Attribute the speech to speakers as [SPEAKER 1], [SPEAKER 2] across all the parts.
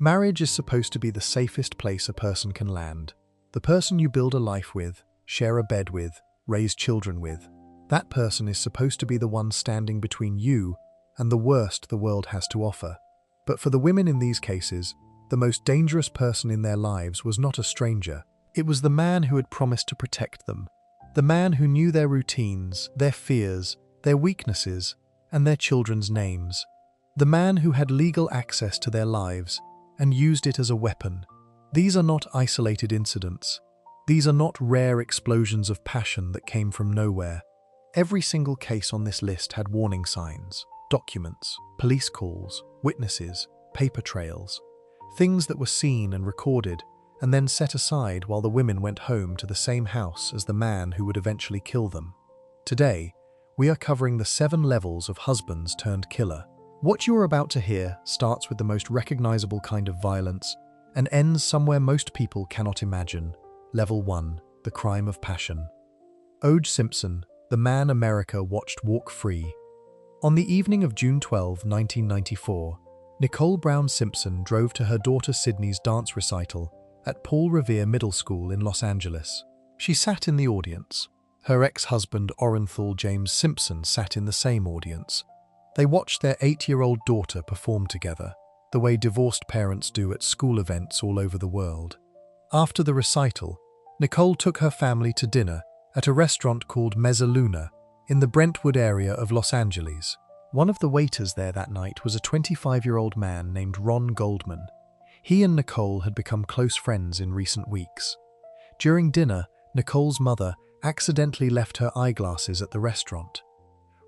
[SPEAKER 1] Marriage is supposed to be the safest place a person can land. The person you build a life with, share a bed with, raise children with. That person is supposed to be the one standing between you and the worst the world has to offer. But for the women in these cases, the most dangerous person in their lives was not a stranger. It was the man who had promised to protect them. The man who knew their routines, their fears, their weaknesses, and their children's names. The man who had legal access to their lives and used it as a weapon. These are not isolated incidents. These are not rare explosions of passion that came from nowhere. Every single case on this list had warning signs, documents, police calls, witnesses, paper trails, things that were seen and recorded and then set aside while the women went home to the same house as the man who would eventually kill them. Today, we are covering the 7 levels of husbands turned killer. What you are about to hear starts with the most recognizable kind of violence and ends somewhere most people cannot imagine. Level 1, the crime of passion. O.J. Simpson, the man America watched walk free. On the evening of June 12, 1994, Nicole Brown Simpson drove to her daughter Sydney's dance recital at Paul Revere Middle School in Los Angeles. She sat in the audience. Her ex-husband Orenthal James Simpson sat in the same audience. They watched their 8-year-old daughter perform together, the way divorced parents do at school events all over the world. After the recital, Nicole took her family to dinner at a restaurant called Mezzaluna in the Brentwood area of Los Angeles. One of the waiters there that night was a 25-year-old man named Ron Goldman. He and Nicole had become close friends in recent weeks. During dinner, Nicole's mother accidentally left her eyeglasses at the restaurant.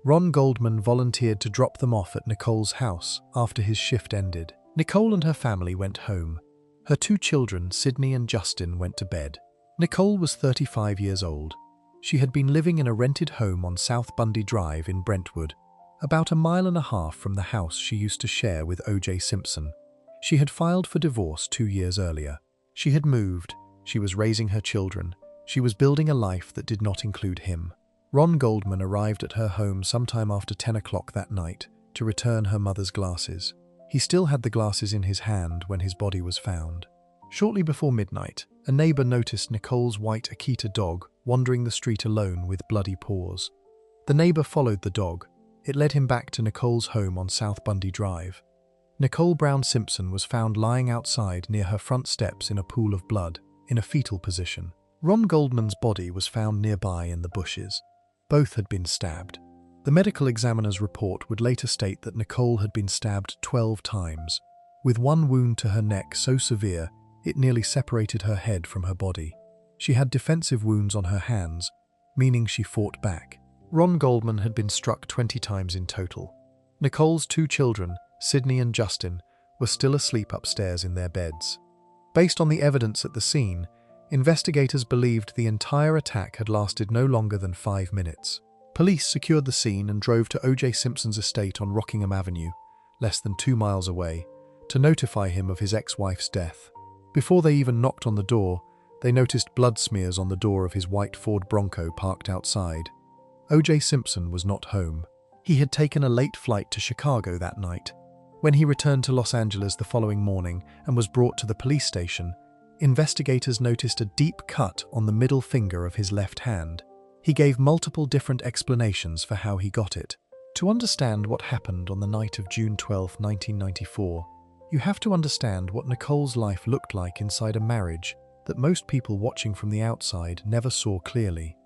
[SPEAKER 1] Ron Goldman volunteered to drop them off at Nicole's house after his shift ended. Nicole and her family went home. Her 2 children, Sydney and Justin, went to bed. Nicole was 35 years old. She had been living in a rented home on South Bundy Drive in Brentwood, about 1.5 miles from the house she used to share with O.J. Simpson. She had filed for divorce 2 years earlier. She had moved. She was raising her children. She was building a life that did not include him. Ron Goldman arrived at her home sometime after 10 o'clock that night to return her mother's glasses. He still had the glasses in his hand when his body was found. Shortly before midnight, a neighbor noticed Nicole's white Akita dog wandering the street alone with bloody paws. The neighbor followed the dog. It led him back to Nicole's home on South Bundy Drive. Nicole Brown Simpson was found lying outside near her front steps in a pool of blood, in a fetal position. Ron Goldman's body was found nearby in the bushes. Both had been stabbed. The medical examiner's report would later state that Nicole had been stabbed 12 times, with one wound to her neck so severe it nearly separated her head from her body. She had defensive wounds on her hands, meaning she fought back. Ron Goldman had been struck 20 times in total. Nicole's 2 children, Sydney and Justin, were still asleep upstairs in their beds. Based on the evidence at the scene, investigators believed the entire attack had lasted no longer than 5 minutes. Police secured the scene and drove to O.J. Simpson's estate on Rockingham Avenue, less than 2 miles away, to notify him of his ex-wife's death. Before they even knocked on the door, they noticed blood smears on the door of his white Ford Bronco parked outside. O.J. Simpson was not home. He had taken a late flight to Chicago that night. When he returned to Los Angeles the following morning and was brought to the police station, investigators noticed a deep cut on the middle finger of his left hand. He gave multiple different explanations for how he got it. To understand what happened on the night of June 12, 1994, you have to understand what Nicole's life looked like inside a marriage that most people watching from the outside never saw clearly.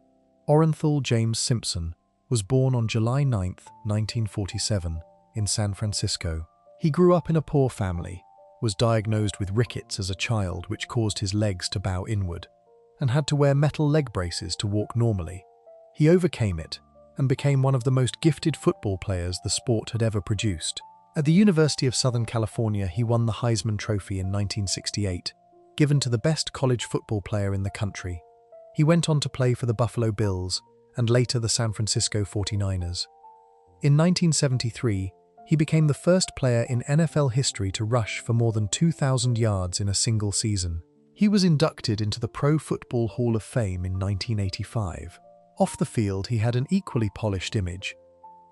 [SPEAKER 1] Orenthal James Simpson was born on July 9, 1947, in San Francisco. He grew up in a poor family, was diagnosed with rickets as a child which caused his legs to bow inward, and had to wear metal leg braces to walk normally. He overcame it and became one of the most gifted football players the sport had ever produced. At the University of Southern California, he won the Heisman Trophy in 1968, given to the best college football player in the country. He went on to play for the Buffalo Bills and later the San Francisco 49ers. In 1973, he became the first player in NFL history to rush for more than 2,000 yards in a single season. He was inducted into the Pro Football Hall of Fame in 1985. Off the field, he had an equally polished image.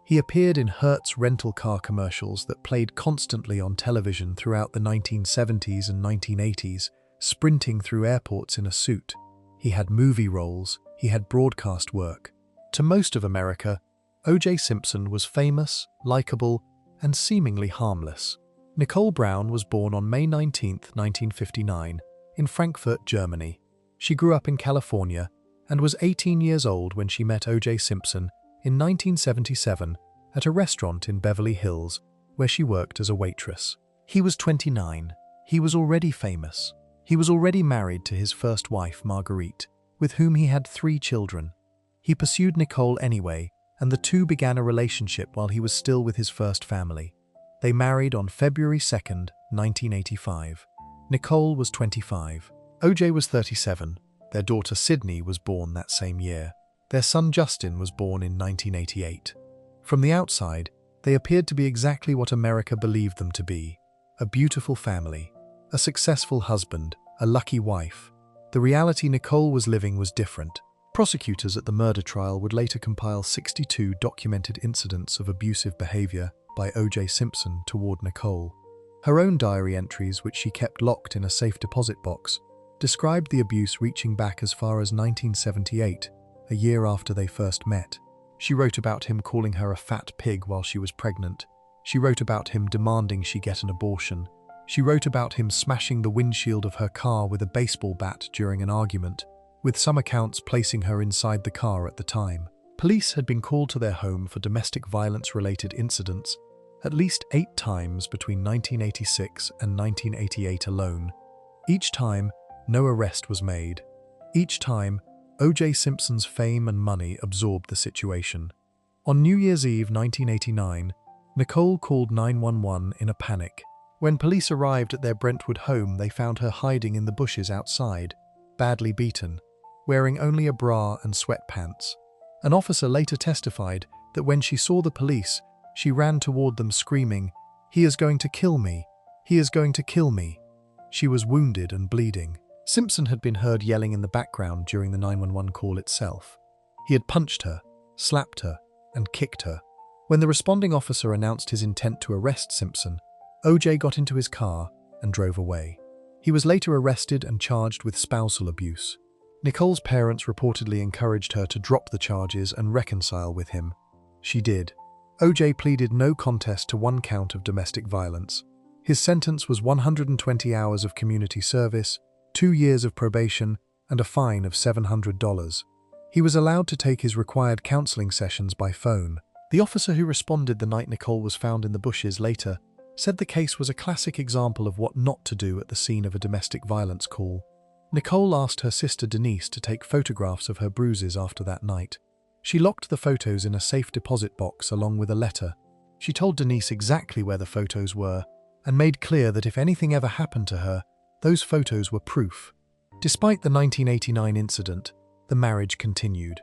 [SPEAKER 1] He appeared in Hertz rental car commercials that played constantly on television throughout the 1970s and 1980s, sprinting through airports in a suit. He had movie roles, he had broadcast work. To most of America, O.J. Simpson was famous, likable, and seemingly harmless. Nicole Brown was born on May 19, 1959, in Frankfurt, Germany. She grew up in California and was 18 years old when she met O.J. Simpson in 1977 at a restaurant in Beverly Hills where she worked as a waitress. He was 29. He was already famous. He was already married to his first wife, Marguerite, with whom he had 3 children. He pursued Nicole anyway, and the two began a relationship while he was still with his first family. They married on February 2, 1985. Nicole was 25. O.J. was 37. Their daughter Sydney was born that same year. Their son Justin was born in 1988. From the outside, they appeared to be exactly what America believed them to be: a beautiful family, a successful husband, a lucky wife. The reality Nicole was living was different. Prosecutors at the murder trial would later compile 62 documented incidents of abusive behavior by O.J. Simpson toward Nicole. Her own diary entries, which she kept locked in a safe deposit box, described the abuse reaching back as far as 1978, a year after they first met. She wrote about him calling her a fat pig while she was pregnant. She wrote about him demanding she get an abortion. She wrote about him smashing the windshield of her car with a baseball bat during an argument, with some accounts placing her inside the car at the time. Police had been called to their home for domestic violence-related incidents at least 8 times between 1986 and 1988 alone. Each time, no arrest was made. Each time, O.J. Simpson's fame and money absorbed the situation. On New Year's Eve 1989, Nicole called 911 in a panic. When police arrived at their Brentwood home, they found her hiding in the bushes outside, badly beaten, wearing only a bra and sweatpants. An officer later testified that when she saw the police, she ran toward them screaming, "He is going to kill me! He is going to kill me!" She was wounded and bleeding. Simpson had been heard yelling in the background during the 911 call itself. He had punched her, slapped her, and kicked her. When the responding officer announced his intent to arrest Simpson, O.J. got into his car and drove away. He was later arrested and charged with spousal abuse. Nicole's parents reportedly encouraged her to drop the charges and reconcile with him. She did. O.J. pleaded no contest to 1 count of domestic violence. His sentence was 120 hours of community service, 2 years of probation, and a fine of $700. He was allowed to take his required counseling sessions by phone. The officer who responded the night Nicole was found in the bushes later said the case was a classic example of what not to do at the scene of a domestic violence call. Nicole asked her sister Denise to take photographs of her bruises after that night. She locked the photos in a safe deposit box along with a letter. She told Denise exactly where the photos were and made clear that if anything ever happened to her, those photos were proof. Despite the 1989 incident, the marriage continued.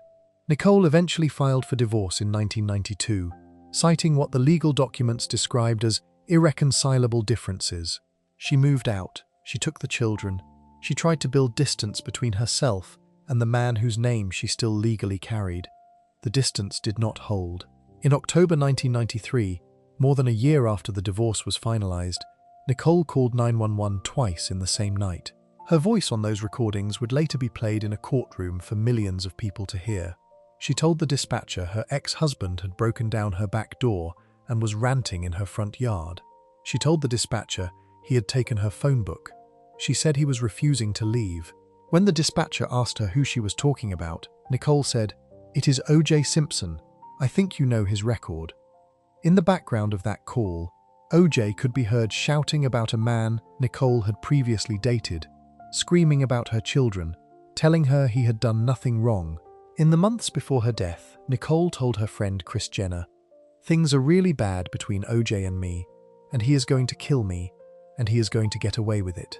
[SPEAKER 1] Nicole eventually filed for divorce in 1992, citing what the legal documents described as irreconcilable differences. She moved out, she took the children, she tried to build distance between herself and the man whose name she still legally carried. The distance did not hold. In October 1993, more than a year after the divorce was finalized, Nicole called 911 twice in the same night. Her voice on those recordings would later be played in a courtroom for millions of people to hear. She told the dispatcher her ex-husband had broken down her back door and was ranting in her front yard. She told the dispatcher he had taken her phone book. She said he was refusing to leave. When the dispatcher asked her who she was talking about, Nicole said, "It is O.J. Simpson. I think you know his record." In the background of that call, O.J. could be heard shouting about a man Nicole had previously dated, screaming about her children, telling her he had done nothing wrong. In the months before her death, Nicole told her friend Kris Jenner, "Things are really bad between O.J. and me, and he is going to kill me, and he is going to get away with it."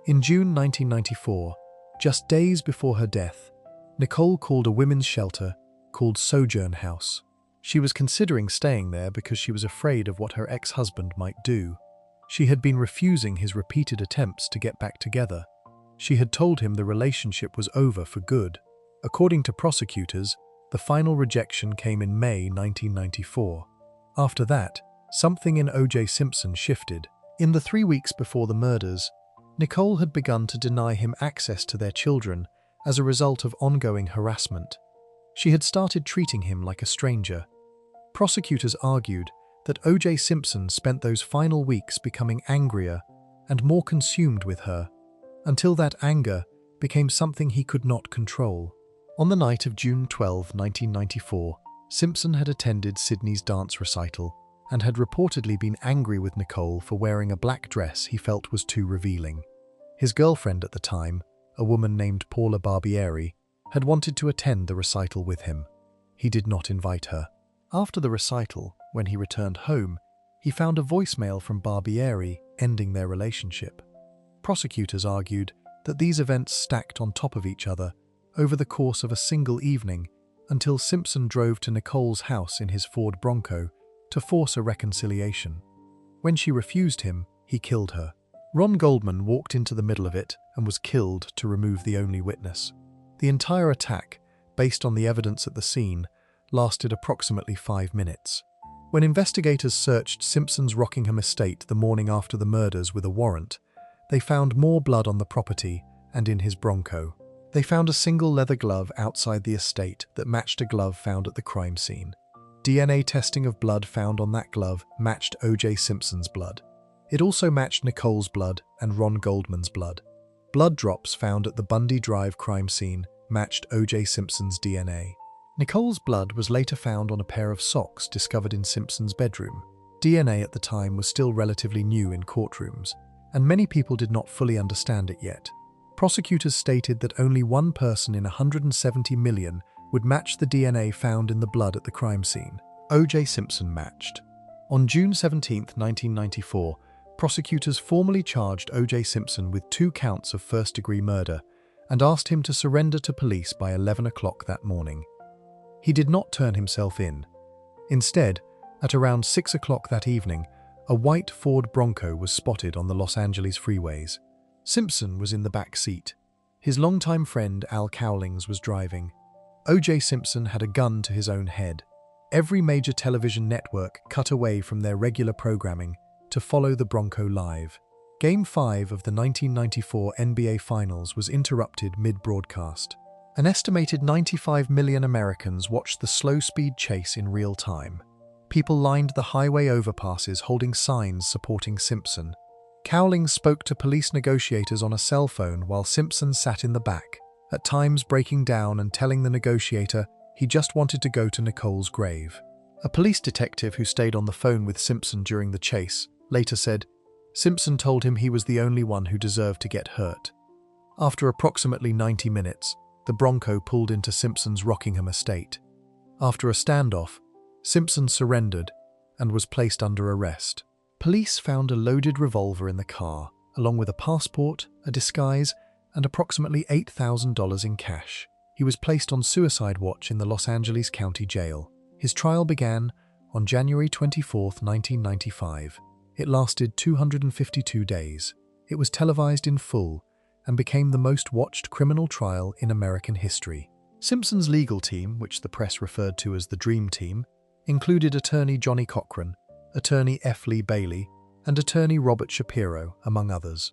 [SPEAKER 1] In June 1994, just days before her death, Nicole called a women's shelter called Sojourn House. She was considering staying there because she was afraid of what her ex-husband might do. She had been refusing his repeated attempts to get back together. She had told him the relationship was over for good. According to prosecutors, The final rejection came in May 1994. After that, something in O.J. Simpson shifted. In the 3 weeks before the murders, Nicole had begun to deny him access to their children as a result of ongoing harassment. She had started treating him like a stranger. Prosecutors argued that O.J. Simpson spent those final weeks becoming angrier and more consumed with her, until that anger became something he could not control. On the night of June 12, 1994, Simpson had attended Sydney's dance recital and had reportedly been angry with Nicole for wearing a black dress he felt was too revealing. His girlfriend at the time, a woman named Paula Barbieri, had wanted to attend the recital with him. He did not invite her. After the recital, when he returned home, he found a voicemail from Barbieri ending their relationship. Prosecutors argued that these events stacked on top of each other over the course of a single evening until Simpson drove to Nicole's house in his Ford Bronco to force a reconciliation. When she refused him, he killed her. Ron Goldman walked into the middle of it and was killed to remove the only witness. The entire attack, based on the evidence at the scene, lasted approximately 5 minutes. When investigators searched Simpson's Rockingham estate the morning after the murders with a warrant, they found more blood on the property and in his Bronco. They found a single leather glove outside the estate that matched a glove found at the crime scene. DNA testing of blood found on that glove matched O.J. Simpson's blood. It also matched Nicole's blood and Ron Goldman's blood. Blood drops found at the Bundy Drive crime scene matched O.J. Simpson's DNA. Nicole's blood was later found on a pair of socks discovered in Simpson's bedroom. DNA at the time was still relatively new in courtrooms, and many people did not fully understand it yet. Prosecutors stated that only one person in 170 million would match the DNA found in the blood at the crime scene. O.J. Simpson matched. On June 17, 1994, prosecutors formally charged O.J. Simpson with 2 counts of first-degree murder and asked him to surrender to police by 11 o'clock that morning. He did not turn himself in. Instead, at around 6 o'clock that evening, a white Ford Bronco was spotted on the Los Angeles freeways. Simpson was in the back seat. His longtime friend Al Cowlings was driving. O.J. Simpson had a gun to his own head. Every major television network cut away from their regular programming to follow the Bronco live. Game 5 of the 1994 NBA Finals was interrupted mid-broadcast. An estimated 95 million Americans watched the slow-speed chase in real time. People lined the highway overpasses holding signs supporting Simpson. Cowlings spoke to police negotiators on a cell phone while Simpson sat in the back, at times breaking down and telling the negotiator he just wanted to go to Nicole's grave. A police detective who stayed on the phone with Simpson during the chase later said Simpson told him he was the only one who deserved to get hurt. After approximately 90 minutes, the Bronco pulled into Simpson's Rockingham estate. After a standoff, Simpson surrendered and was placed under arrest. Police found a loaded revolver in the car, along with a passport, a disguise, and approximately $8,000 in cash. He was placed on suicide watch in the Los Angeles County Jail. His trial began on January 24, 1995. It lasted 252 days. It was televised in full and became the most watched criminal trial in American history. Simpson's legal team, which the press referred to as the Dream Team, included attorney Johnny Cochran, attorney F. Lee Bailey, and attorney Robert Shapiro, among others.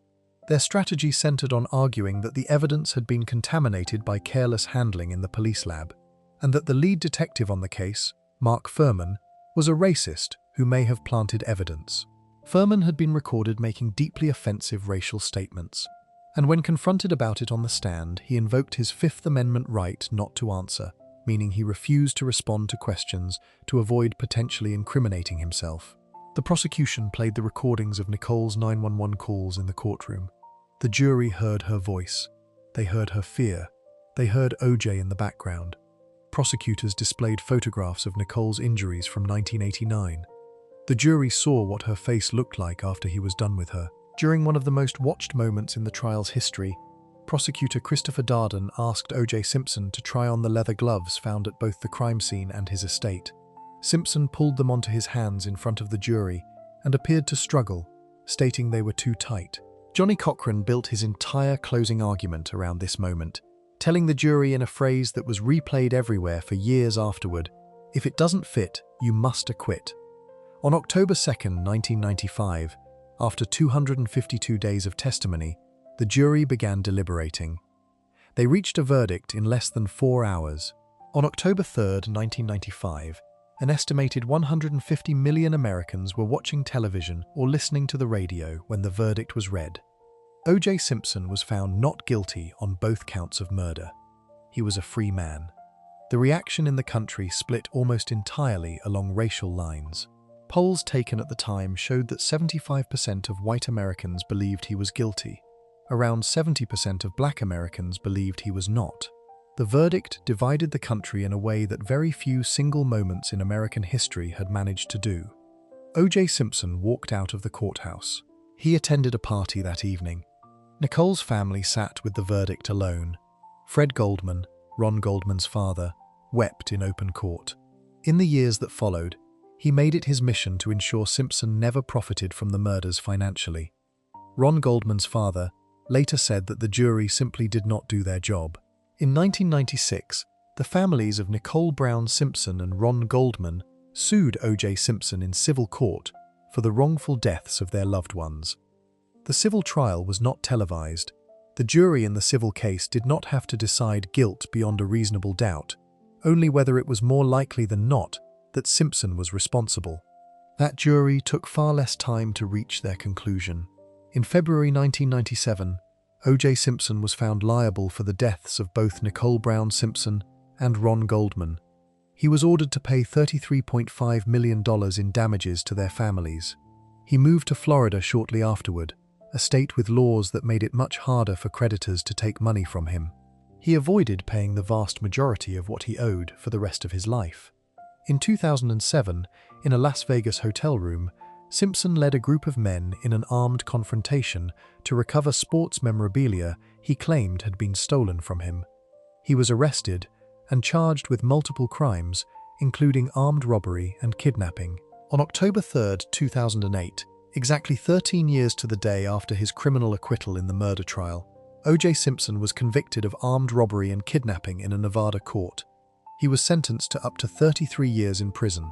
[SPEAKER 1] Their strategy centered on arguing that the evidence had been contaminated by careless handling in the police lab, and that the lead detective on the case, Mark Fuhrman, was a racist who may have planted evidence. Fuhrman had been recorded making deeply offensive racial statements, and when confronted about it on the stand, he invoked his Fifth Amendment right not to answer, meaning he refused to respond to questions to avoid potentially incriminating himself. The prosecution played the recordings of Nicole's 911 calls in the courtroom. The jury heard her voice. They heard her fear. They heard O.J. in the background. Prosecutors displayed photographs of Nicole's injuries from 1989. The jury saw what her face looked like after he was done with her. During one of the most watched moments in the trial's history, prosecutor Christopher Darden asked O.J. Simpson to try on the leather gloves found at both the crime scene and his estate. Simpson pulled them onto his hands in front of the jury and appeared to struggle, stating they were too tight. Johnny Cochran built his entire closing argument around this moment, telling the jury in a phrase that was replayed everywhere for years afterward, "If it doesn't fit, you must acquit." On October 2nd, 1995, after 252 days of testimony, the jury began deliberating. They reached a verdict in less than 4 hours. On October 3rd, 1995, an estimated 150 million Americans were watching television or listening to the radio when the verdict was read. O.J. Simpson was found not guilty on both counts of murder. He was a free man. The reaction in the country split almost entirely along racial lines. Polls taken at the time showed that 75% of white Americans believed he was guilty. Around 70% of black Americans believed he was not. The verdict divided the country in a way that very few single moments in American history had managed to do. O.J. Simpson walked out of the courthouse. He attended a party that evening. Nicole's family sat with the verdict alone. Fred Goldman, Ron Goldman's father, wept in open court. In the years that followed, he made it his mission to ensure Simpson never profited from the murders financially. Ron Goldman's father later said that the jury simply did not do their job. In 1996, the families of Nicole Brown Simpson and Ron Goldman sued O.J. Simpson in civil court for the wrongful deaths of their loved ones. The civil trial was not televised. The jury in the civil case did not have to decide guilt beyond a reasonable doubt, only whether it was more likely than not that Simpson was responsible. That jury took far less time to reach their conclusion. In February 1997, O.J. Simpson was found liable for the deaths of both Nicole Brown Simpson and Ron Goldman. He was ordered to pay $33.5 million in damages to their families. He moved to Florida shortly afterward, a state with laws that made it much harder for creditors to take money from him. He avoided paying the vast majority of what he owed for the rest of his life. In 2007, in a Las Vegas hotel room, Simpson led a group of men in an armed confrontation to recover sports memorabilia he claimed had been stolen from him. He was arrested and charged with multiple crimes, including armed robbery and kidnapping. On October 3, 2008, exactly 13 years to the day after his criminal acquittal in the murder trial, O.J. Simpson was convicted of armed robbery and kidnapping in a Nevada court. He was sentenced to up to 33 years in prison.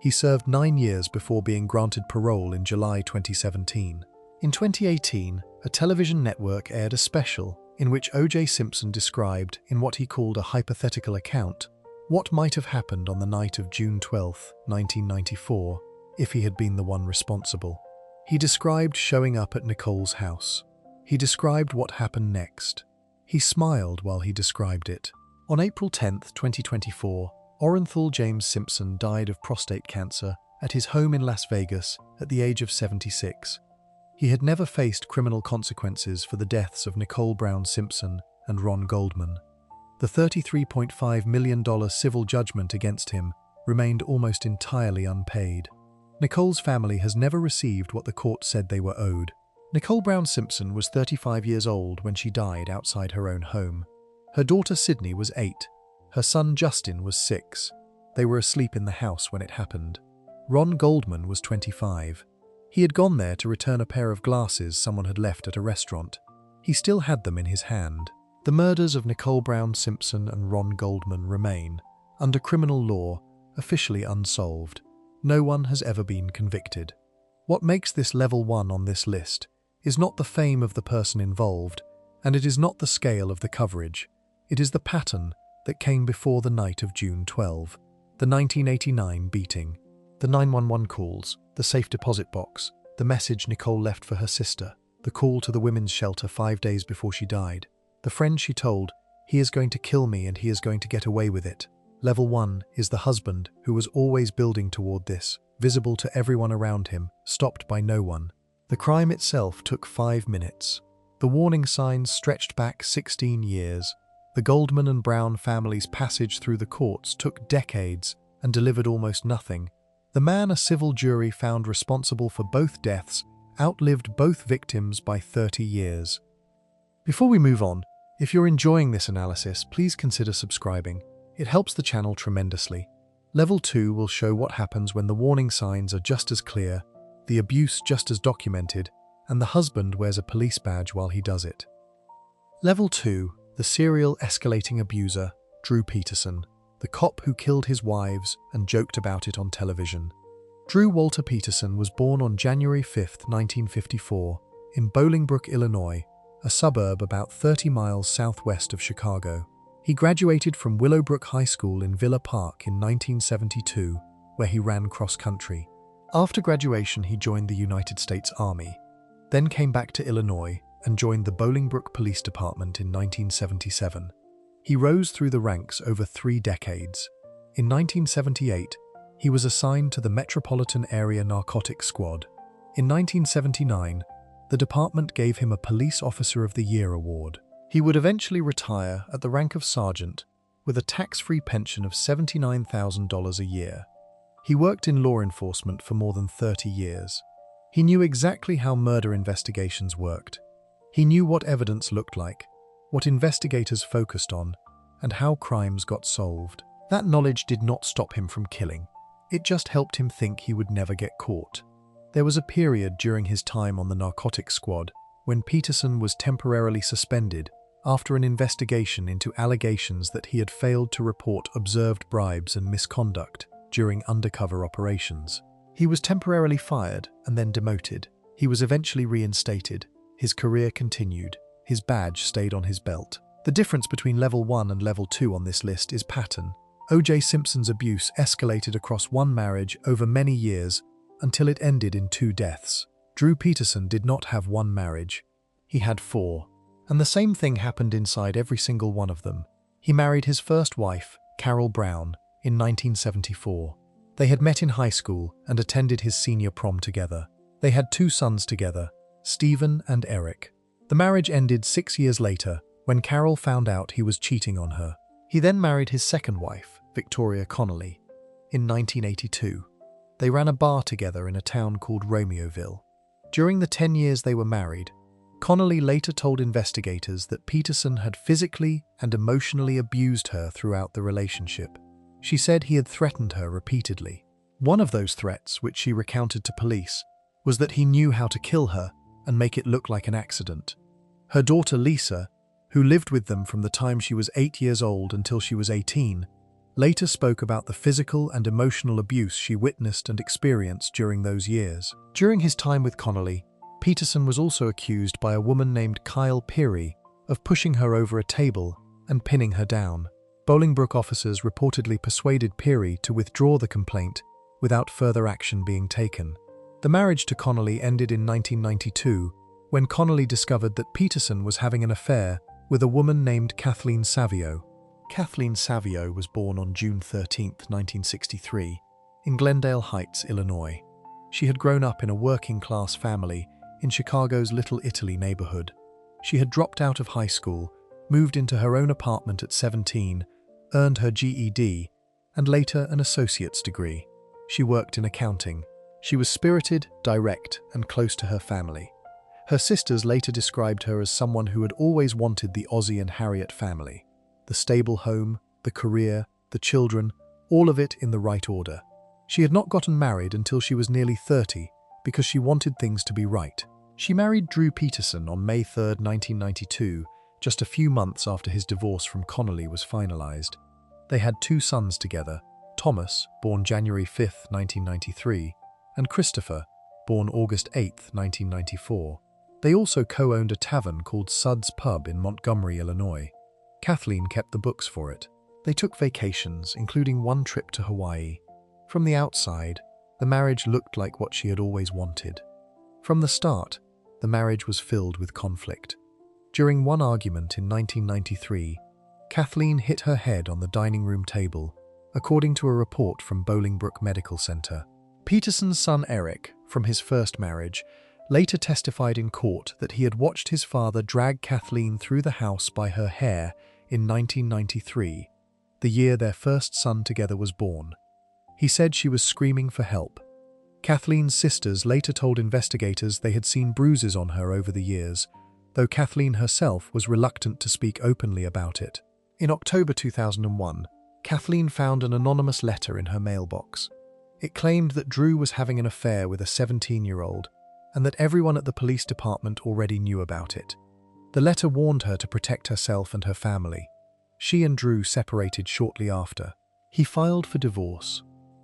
[SPEAKER 1] He served 9 years before being granted parole in July 2017. In 2018, a television network aired a special in which O.J. Simpson described, in what he called a hypothetical account, what might have happened on the night of June 12, 1994, if he had been the one responsible. He described showing up at Nicole's house. He described what happened next. He smiled while he described it. On April 10, 2024, Orenthal James Simpson died of prostate cancer at his home in Las Vegas at the age of 76. He had never faced criminal consequences for the deaths of Nicole Brown Simpson and Ron Goldman. The $33.5 million civil judgment against him remained almost entirely unpaid. Nicole's family has never received what the court said they were owed. Nicole Brown Simpson was 35 years old when she died outside her own home. Her daughter Sydney was 8. Her son Justin was 6. They were asleep in the house when it happened. Ron Goldman was 25. He had gone there to return a pair of glasses someone had left at a restaurant. He still had them in his hand. The murders of Nicole Brown Simpson and Ron Goldman remain, under criminal law, officially unsolved. No one has ever been convicted. What makes this level 1 on this list is not the fame of the person involved, and it is not the scale of the coverage. It is the pattern that came before the night of June 12, the 1989 beating, the 911 calls, the safe deposit box, the message Nicole left for her sister, the call to the women's shelter 5 days before she died, the friend she told, "He is going to kill me and he is going to get away with it." Level 1 is the husband who was always building toward this, visible to everyone around him, stopped by no one. The crime itself took 5 minutes. The warning signs stretched back 16 years. The Goldman and Brown families' passage through the courts took decades and delivered almost nothing. The man a civil jury found responsible for both deaths outlived both victims by 30 years. Before we move on, if you're enjoying this analysis, please consider subscribing. It helps the channel tremendously. Level 2 will show what happens when the warning signs are just as clear, the abuse just as documented, and the husband wears a police badge while he does it. Level 2 The serial escalating abuser, Drew Peterson, the cop who killed his wives and joked about it on television. Drew Walter Peterson was born on January 5, 1954, in Bolingbrook, Illinois, a suburb about 30 miles southwest of Chicago. He graduated from Willowbrook High School in Villa Park in 1972, where he ran cross-country. After graduation, he joined the United States Army, then came back to Illinois and joined the Bolingbrook Police Department in 1977. He rose through the ranks over 3 decades. In 1978, he was assigned to the Metropolitan Area Narcotics Squad. In 1979, the department gave him a Police Officer of the Year award. He would eventually retire at the rank of sergeant with a tax-free pension of $79,000 a year. He worked in law enforcement for more than 30 years. He knew exactly how murder investigations worked. He knew what evidence looked like, what investigators focused on, and how crimes got solved. That knowledge did not stop him from killing. It just helped him think he would never get caught. There was a period during his time on the narcotics squad when Peterson was temporarily suspended after an investigation into allegations that he had failed to report observed bribes and misconduct during undercover operations. He was temporarily fired and then demoted. He was eventually reinstated. His career continued. His badge stayed on his belt. The difference between level 1 and level 2 on this list is pattern. O.J. Simpson's abuse escalated across one marriage over many years until it ended in 2 deaths. Drew Peterson did not have one marriage. He had 4. And the same thing happened inside every single one of them. He married his first wife, Carol Brown, in 1974. They had met in high school and attended his senior prom together. They had 2 sons together, Stephen and Eric. The marriage ended 6 years later when Carol found out he was cheating on her. He then married his second wife, Victoria Connolly, in 1982. They ran a bar together in a town called Romeoville. During the 10 years they were married, Connolly later told investigators that Peterson had physically and emotionally abused her throughout the relationship. She said he had threatened her repeatedly. One of those threats, which she recounted to police, was that he knew how to kill her and make it look like an accident. Her daughter Lisa, who lived with them from the time she was 8 years old until she was 18, later spoke about the physical and emotional abuse she witnessed and experienced during those years. During his time with Connolly, Peterson was also accused by a woman named Kyle Peary of pushing her over a table and pinning her down. Bolingbrook officers reportedly persuaded Peary to withdraw the complaint without further action being taken. The marriage to Connolly ended in 1992 when Connolly discovered that Peterson was having an affair with a woman named Kathleen Savio. Kathleen Savio was born on June 13, 1963, in Glendale Heights, Illinois. She had grown up in a working-class family in Chicago's Little Italy neighborhood. She had dropped out of high school, moved into her own apartment at 17, earned her GED, and later an associate's degree. She worked in accounting. She was spirited, direct, and close to her family. Her sisters later described her as someone who had always wanted the Ozzie and Harriet family. The stable home, the career, the children, all of it in the right order. She had not gotten married until she was nearly 30 because she wanted things to be right. She married Drew Peterson on May 3, 1992, just a few months after his divorce from Connolly was finalized. They had 2 sons together, Thomas, born January 5, 1993, and Christopher, born August 8, 1994. They also co-owned a tavern called Suds Pub in Montgomery, Illinois. Kathleen kept the books for it. They took vacations, including one trip to Hawaii. From the outside, the marriage looked like what she had always wanted. From the start, the marriage was filled with conflict. During one argument in 1993, Kathleen hit her head on the dining room table, according to a report from Bolingbrook Medical Center. Peterson's son Eric, from his first marriage, later testified in court that he had watched his father drag Kathleen through the house by her hair in 1993, the year their first son together was born. He said she was screaming for help. Kathleen's sisters later told investigators they had seen bruises on her over the years, though Kathleen herself was reluctant to speak openly about it. In October 2001, Kathleen found an anonymous letter in her mailbox. It claimed that Drew was having an affair with a 17-year-old and that everyone at the police department already knew about it. The letter warned her to protect herself and her family. She and Drew separated shortly after. He filed for divorce.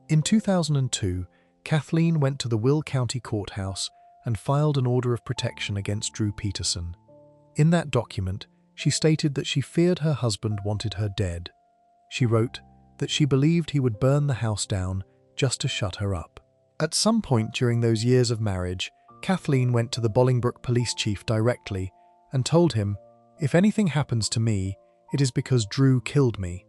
[SPEAKER 1] In 2002, Kathleen went to the Will County Courthouse and filed an order of protection against Drew Peterson. In that document, she stated that she feared her husband wanted her dead. She wrote that she believed he would burn the house down just to shut her up. At some point during those years of marriage, Kathleen went to the Bolingbroke police chief directly and told him, "If anything happens to me, it is because Drew killed me."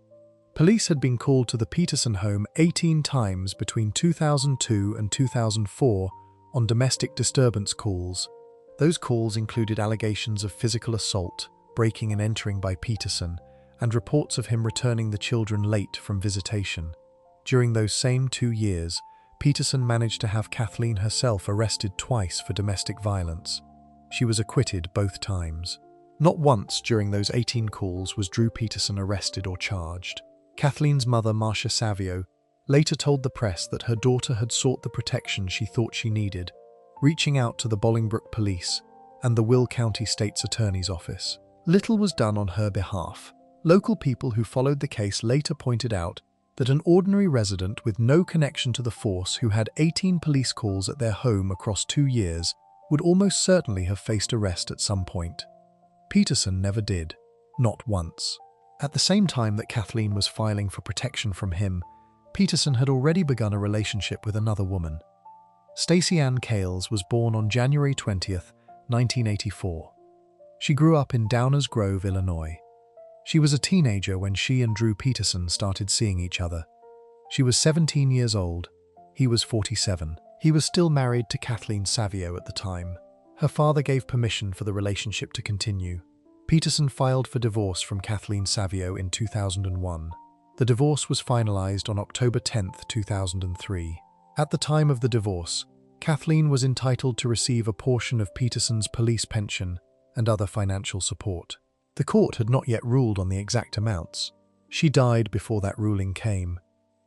[SPEAKER 1] Police had been called to the Peterson home 18 times between 2002 and 2004 on domestic disturbance calls. Those calls included allegations of physical assault, breaking and entering by Peterson, and reports of him returning the children late from visitation. During those same 2 years, Peterson managed to have Kathleen herself arrested twice for domestic violence. She was acquitted both times. Not once during those 18 calls was Drew Peterson arrested or charged. Kathleen's mother, Marcia Savio, later told the press that her daughter had sought the protection she thought she needed, reaching out to the Bolingbroke Police and the Will County State's Attorney's Office. Little was done on her behalf. Local people who followed the case later pointed out that an ordinary resident with no connection to the force who had 18 police calls at their home across 2 years would almost certainly have faced arrest at some point. Peterson never did, not once. At the same time that Kathleen was filing for protection from him, Peterson had already begun a relationship with another woman. Stacey Ann Cales was born on January 20th, 1984. She grew up in Downers Grove, Illinois. She was a teenager when she and Drew Peterson started seeing each other. She was 17 years old. He was 47. He was still married to Kathleen Savio at the time. Her father gave permission for the relationship to continue. Peterson filed for divorce from Kathleen Savio in 2001. The divorce was finalized on October 10, 2003. At the time of the divorce, Kathleen was entitled to receive a portion of Peterson's police pension and other financial support. The court had not yet ruled on the exact amounts. She died before that ruling came.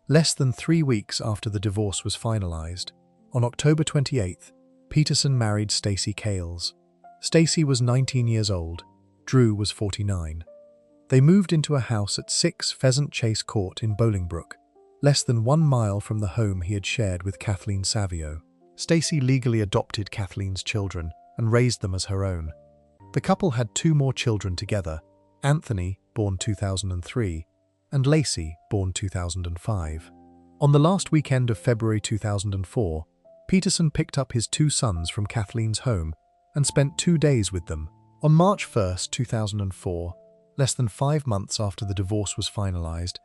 [SPEAKER 1] Less than 3 weeks after the divorce was finalized, on October 28th, Peterson married Stacey Cales. Stacey was 19 years old. Drew was 49. They moved into a house at 6 Pheasant Chase Court in Bolingbroke, less than 1 mile from the home he had shared with Kathleen Savio. Stacey legally adopted Kathleen's children and raised them as her own. The couple had 2 more children together, Anthony, born 2003, and Lacey, born 2005. On the last weekend of February 2004, Peterson picked up his 2 sons from Kathleen's home and spent 2 days with them. On March 1st, 2004, less than 5 months after the divorce was finalized,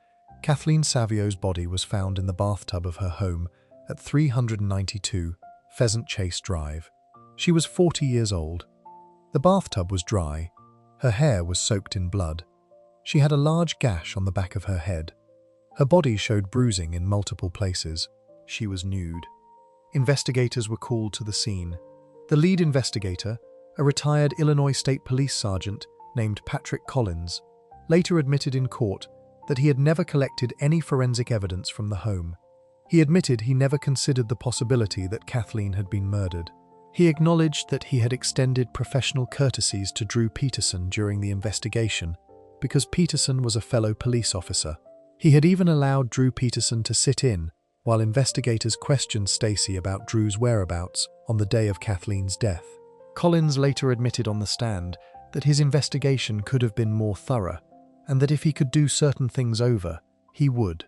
[SPEAKER 1] Kathleen Savio's body was found in the bathtub of her home at 392 Pheasant Chase Drive. She was 40 years old. The bathtub was dry. Her hair was soaked in blood. She had a large gash on the back of her head. Her body showed bruising in multiple places. She was nude. Investigators were called to the scene. The lead investigator, a retired Illinois State Police sergeant named Patrick Collins, later admitted in court that he had never collected any forensic evidence from the home. He admitted he never considered the possibility that Kathleen had been murdered. He acknowledged that he had extended professional courtesies to Drew Peterson during the investigation because Peterson was a fellow police officer. He had even allowed Drew Peterson to sit in while investigators questioned Stacey about Drew's whereabouts on the day of Kathleen's death. Collins later admitted on the stand that his investigation could have been more thorough and that if he could do certain things over, he would.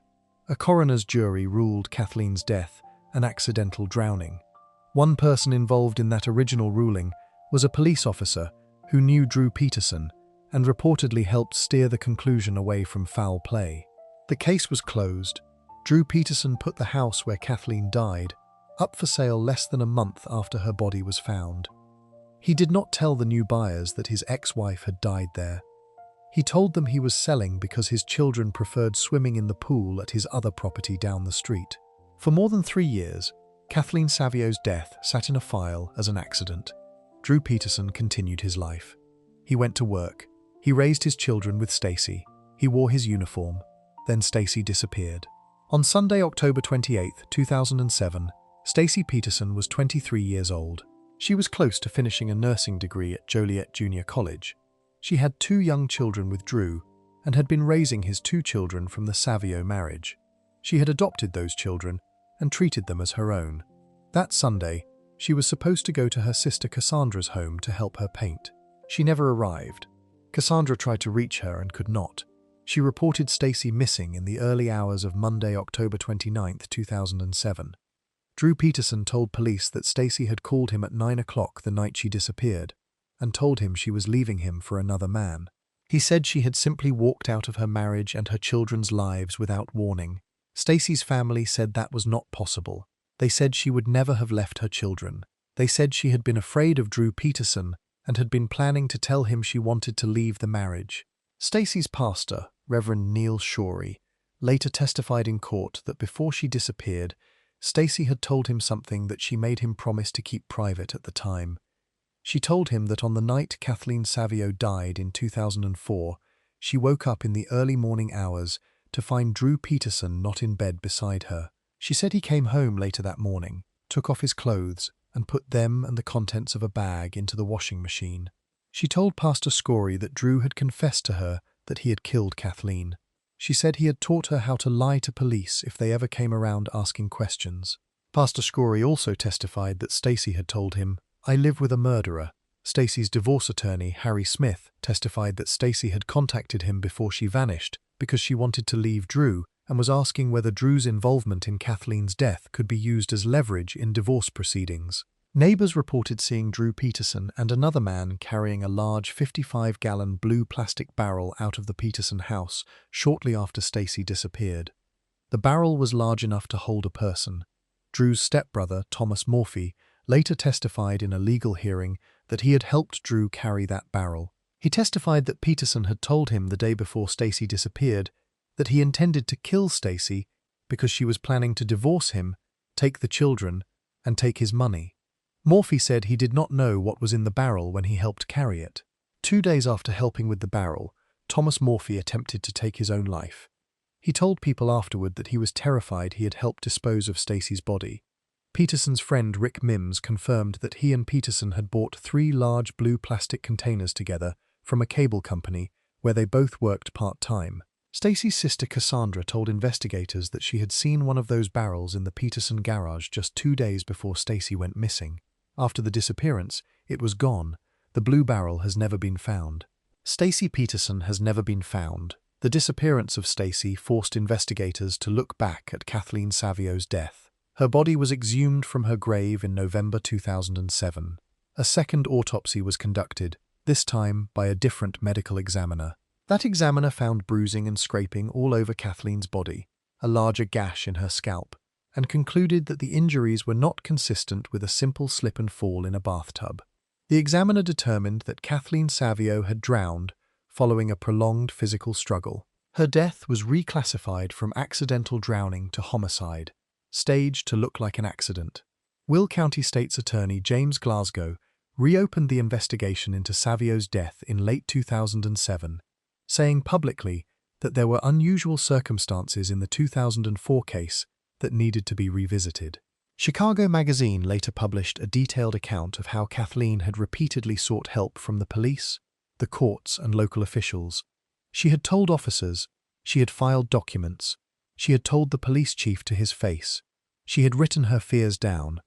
[SPEAKER 1] A coroner's jury ruled Kathleen's death an accidental drowning. One person involved in that original ruling was a police officer who knew Drew Peterson and reportedly helped steer the conclusion away from foul play. The case was closed. Drew Peterson put the house where Kathleen died up for sale less than a month after her body was found. He did not tell the new buyers that his ex-wife had died there. He told them he was selling because his children preferred swimming in the pool at his other property down the street. For more than 3 years, Kathleen Savio's death sat in a file as an accident. Drew Peterson continued his life. He went to work. He raised his children with Stacey. He wore his uniform. Then Stacey disappeared. On Sunday, October 28, 2007, Stacey Peterson was 23 years old. She was close to finishing a nursing degree at Joliet Junior College. She had 2 young children with Drew and had been raising his 2 children from the Savio marriage. She had adopted those children and treated them as her own. That Sunday, she was supposed to go to her sister Cassandra's home to help her paint. She never arrived. Cassandra tried to reach her and could not. She reported Stacy missing in the early hours of Monday, October 29, 2007. Drew Peterson told police that Stacy had called him at 9 o'clock the night she disappeared and told him she was leaving him for another man. He said she had simply walked out of her marriage and her children's lives without warning. Stacy's family said that was not possible. They said she would never have left her children. They said she had been afraid of Drew Peterson and had been planning to tell him she wanted to leave the marriage. Stacy's pastor, Reverend Neil Shorey, later testified in court that before she disappeared, Stacy had told him something that she made him promise to keep private at the time. She told him that on the night Kathleen Savio died in 2004, she woke up in the early morning hours to find Drew Peterson not in bed beside her. She said he came home later that morning, took off his clothes, and put them and the contents of a bag into the washing machine. She told Pastor Scory that Drew had confessed to her that he had killed Kathleen. She said he had taught her how to lie to police if they ever came around asking questions. Pastor Scory also testified that Stacy had told him, "I live with a murderer." Stacy's divorce attorney, Harry Smith, testified that Stacy had contacted him before she vanished because she wanted to leave Drew and was asking whether Drew's involvement in Kathleen's death could be used as leverage in divorce proceedings. Neighbors reported seeing Drew Peterson and another man carrying a large 55-gallon blue plastic barrel out of the Peterson house shortly after Stacy disappeared. The barrel was large enough to hold a person. Drew's stepbrother, Thomas Morphy, later testified in a legal hearing that he had helped Drew carry that barrel. He testified that Peterson had told him the day before Stacy disappeared that he intended to kill Stacy because she was planning to divorce him, take the children, and take his money. Morphy said he did not know what was in the barrel when he helped carry it. 2 days after helping with the barrel, Thomas Morphy attempted to take his own life. He told people afterward that he was terrified he had helped dispose of Stacy's body. Peterson's friend Rick Mims confirmed that he and Peterson had bought 3 large blue plastic containers together from a cable company where they both worked part-time. Stacy's sister Cassandra told investigators that she had seen one of those barrels in the Peterson garage just 2 days before Stacy went missing. After the disappearance, it was gone. The blue barrel has never been found. Stacy Peterson has never been found. The disappearance of Stacy forced investigators to look back at Kathleen Savio's death. Her body was exhumed from her grave in November 2007. A second autopsy was conducted, this time by a different medical examiner. That examiner found bruising and scraping all over Kathleen's body, a larger gash in her scalp, and concluded that the injuries were not consistent with a simple slip and fall in a bathtub. The examiner determined that Kathleen Savio had drowned following a prolonged physical struggle. Her death was reclassified from accidental drowning to homicide, staged to look like an accident. Will County State's Attorney James Glasgow reopened the investigation into Savio's death in late 2007, saying publicly that there were unusual circumstances in the 2004 case that needed to be revisited. Chicago Magazine later published a detailed account of how Kathleen had repeatedly sought help from the police, the courts, and local officials. She had told officers, she had filed documents, she had told the police chief to his face, she had written her fears down.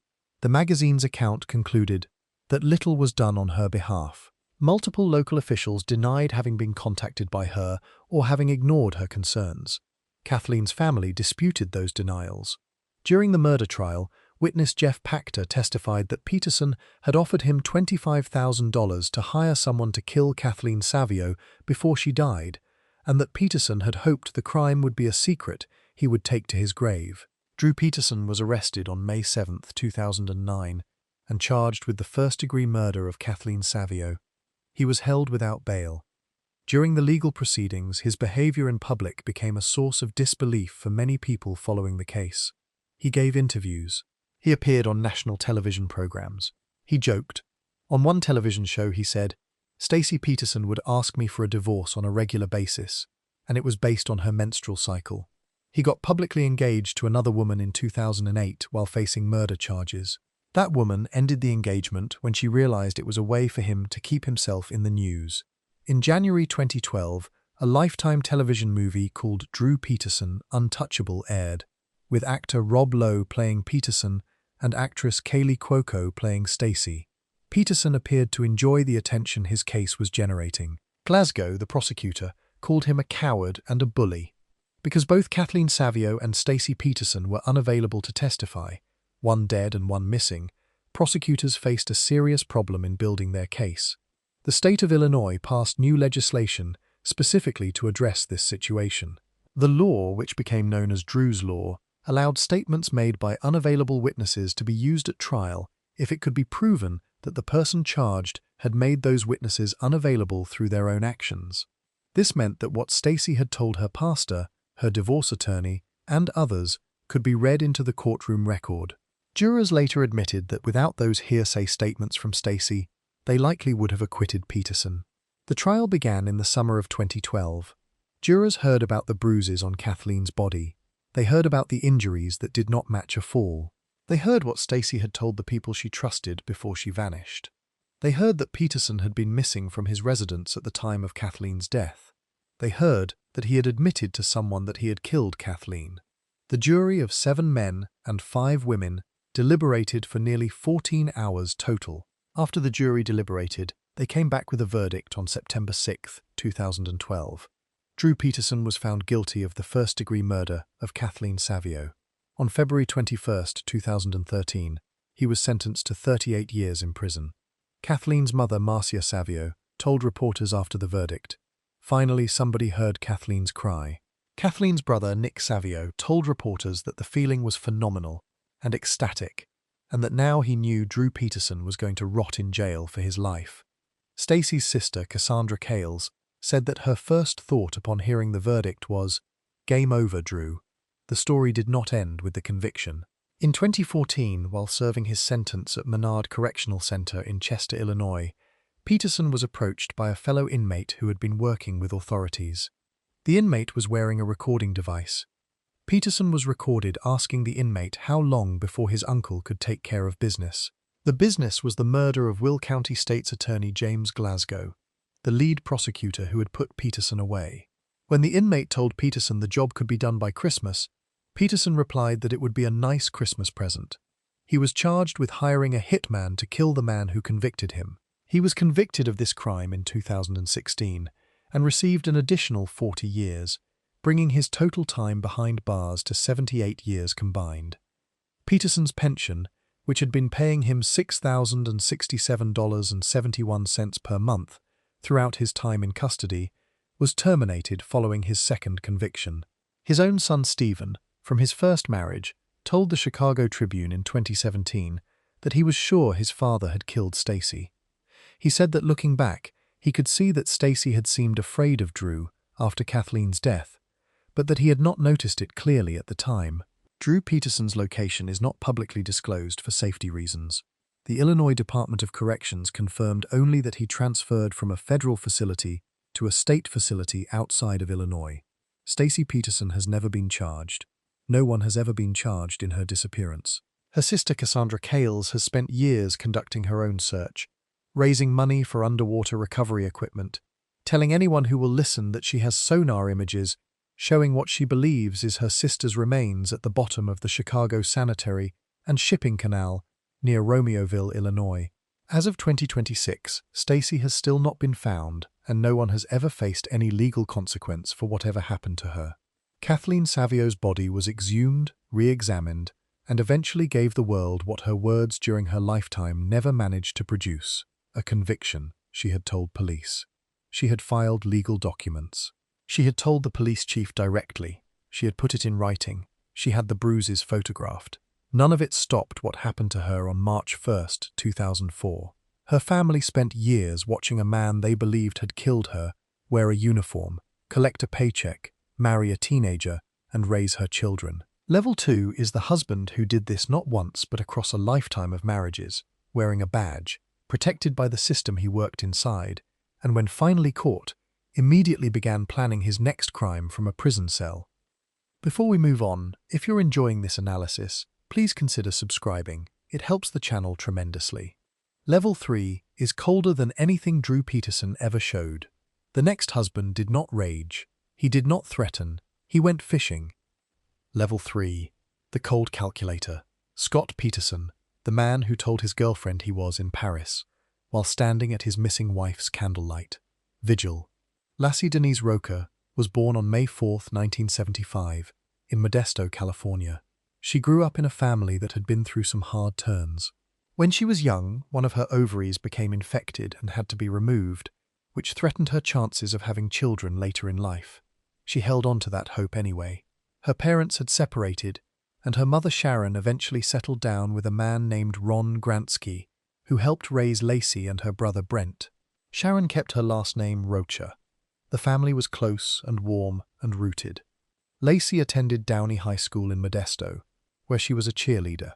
[SPEAKER 1] The magazine's account concluded that little was done on her behalf. Multiple local officials denied having been contacted by her or having ignored her concerns. Kathleen's family disputed those denials. During the murder trial, witness Jeff Pachter testified that Peterson had offered him $25,000 to hire someone to kill Kathleen Savio before she died, and that Peterson had hoped the crime would be a secret he would take to his grave. Drew Peterson was arrested on May 7, 2009, and charged with the first-degree murder of Kathleen Savio. He was held without bail. During the legal proceedings, his behavior in public became a source of disbelief for many people following the case. He gave interviews. He appeared on national television programs. He joked. On one television show, he said, "Stacy Peterson would ask me for a divorce on a regular basis, and it was based on her menstrual cycle." He got publicly engaged to another woman in 2008 while facing murder charges. That woman ended the engagement when she realized it was a way for him to keep himself in the news. In January 2012, a Lifetime television movie called Drew Peterson, Untouchable aired, with actor Rob Lowe playing Peterson and actress Kaylee Cuoco playing Stacy. Peterson appeared to enjoy the attention his case was generating. Glasgow, the prosecutor, called him a coward and a bully. Because both Kathleen Savio and Stacy Peterson were unavailable to testify, one dead and one missing, prosecutors faced a serious problem in building their case. The state of Illinois passed new legislation specifically to address this situation. The law, which became known as Drew's Law, allowed statements made by unavailable witnesses to be used at trial if it could be proven that the person charged had made those witnesses unavailable through their own actions. This meant that what Stacy had told her pastor, her divorce attorney, and others could be read into the courtroom record. Jurors later admitted that without those hearsay statements from Stacy, they likely would have acquitted Peterson. The trial began in the summer of 2012. Jurors heard about the bruises on Kathleen's body. They heard about the injuries that did not match a fall. They heard what Stacy had told the people she trusted before she vanished. They heard that Peterson had been missing from his residence at the time of Kathleen's death. They heard that he had admitted to someone that he had killed Kathleen. The jury of 7 men and 5 women deliberated for nearly 14 hours total. After the jury deliberated, they came back with a verdict on September 6, 2012. Drew Peterson was found guilty of the first-degree murder of Kathleen Savio. On February 21, 2013, he was sentenced to 38 years in prison. Kathleen's mother, Marcia Savio, told reporters after the verdict, "Finally, somebody heard Kathleen's cry." Kathleen's brother, Nick Savio, told reporters that the feeling was phenomenal and ecstatic, and that now he knew Drew Peterson was going to rot in jail for his life. Stacy's sister, Cassandra Cales, said that her first thought upon hearing the verdict was, "Game over, Drew." The story did not end with the conviction. In 2014, while serving his sentence at Menard Correctional Center in Chester, Illinois, Peterson was approached by a fellow inmate who had been working with authorities. The inmate was wearing a recording device. Peterson was recorded asking the inmate how long before his uncle could take care of business. The business was the murder of Will County State's Attorney James Glasgow, the lead prosecutor who had put Peterson away. When the inmate told Peterson the job could be done by Christmas, Peterson replied that it would be a nice Christmas present. He was charged with hiring a hitman to kill the man who convicted him. He was convicted of this crime in 2016 and received an additional 40 years, bringing his total time behind bars to 78 years combined. Peterson's pension, which had been paying him $6,067.71 per month throughout his time in custody, was terminated following his second conviction. His own son Stephen, from his first marriage, told the Chicago Tribune in 2017 that he was sure his father had killed Stacy. He said that looking back, he could see that Stacy had seemed afraid of Drew after Kathleen's death, but that he had not noticed it clearly at the time. Drew Peterson's location is not publicly disclosed for safety reasons. The Illinois Department of Corrections confirmed only that he transferred from a federal facility to a state facility outside of Illinois. Stacy Peterson has never been charged. No one has ever been charged in her disappearance. Her sister Cassandra Cales has spent years conducting her own search, raising money for underwater recovery equipment, telling anyone who will listen that she has sonar images showing what she believes is her sister's remains at the bottom of the Chicago Sanitary and Shipping Canal near Romeoville, Illinois. As of 2026, Stacy has still not been found, and no one has ever faced any legal consequence for whatever happened to her. Kathleen Savio's body was exhumed, re-examined, and eventually gave the world what her words during her lifetime never managed to produce: a conviction, she had told police. She had filed legal documents. She had told the police chief directly. She had put it in writing. She had the bruises photographed. None of it stopped what happened to her on March 1, 2004. Her family spent years watching a man they believed had killed her wear a uniform, collect a paycheck, marry a teenager, and raise her children. Level 2 is the husband who did this not once but across a lifetime of marriages, wearing a badge, protected by the system he worked inside, and when finally caught, immediately began planning his next crime from a prison cell. Before we move on, if you're enjoying this analysis, please consider subscribing. It helps the channel tremendously. Level 3 is colder than anything Drew Peterson ever showed. The next husband did not rage. He did not threaten. He went fishing. Level 3. The Cold Calculator. Scott Peterson, the man who told his girlfriend he was in Paris, while standing at his missing wife's candlelight. Vigil. Lassie Denise Roca was born on May 4, 1975, in Modesto, California. She grew up in a family that had been through some hard turns. When she was young, one of her ovaries became infected and had to be removed, which threatened her chances of having children later in life. She held on to that hope anyway. Her parents had separated, and her mother Sharon eventually settled down with a man named Ron Gransky, who helped raise Lacey and her brother Brent. Sharon kept her last name Rocha. The family was close and warm and rooted. Lacey attended Downey High School in Modesto, where she was a cheerleader.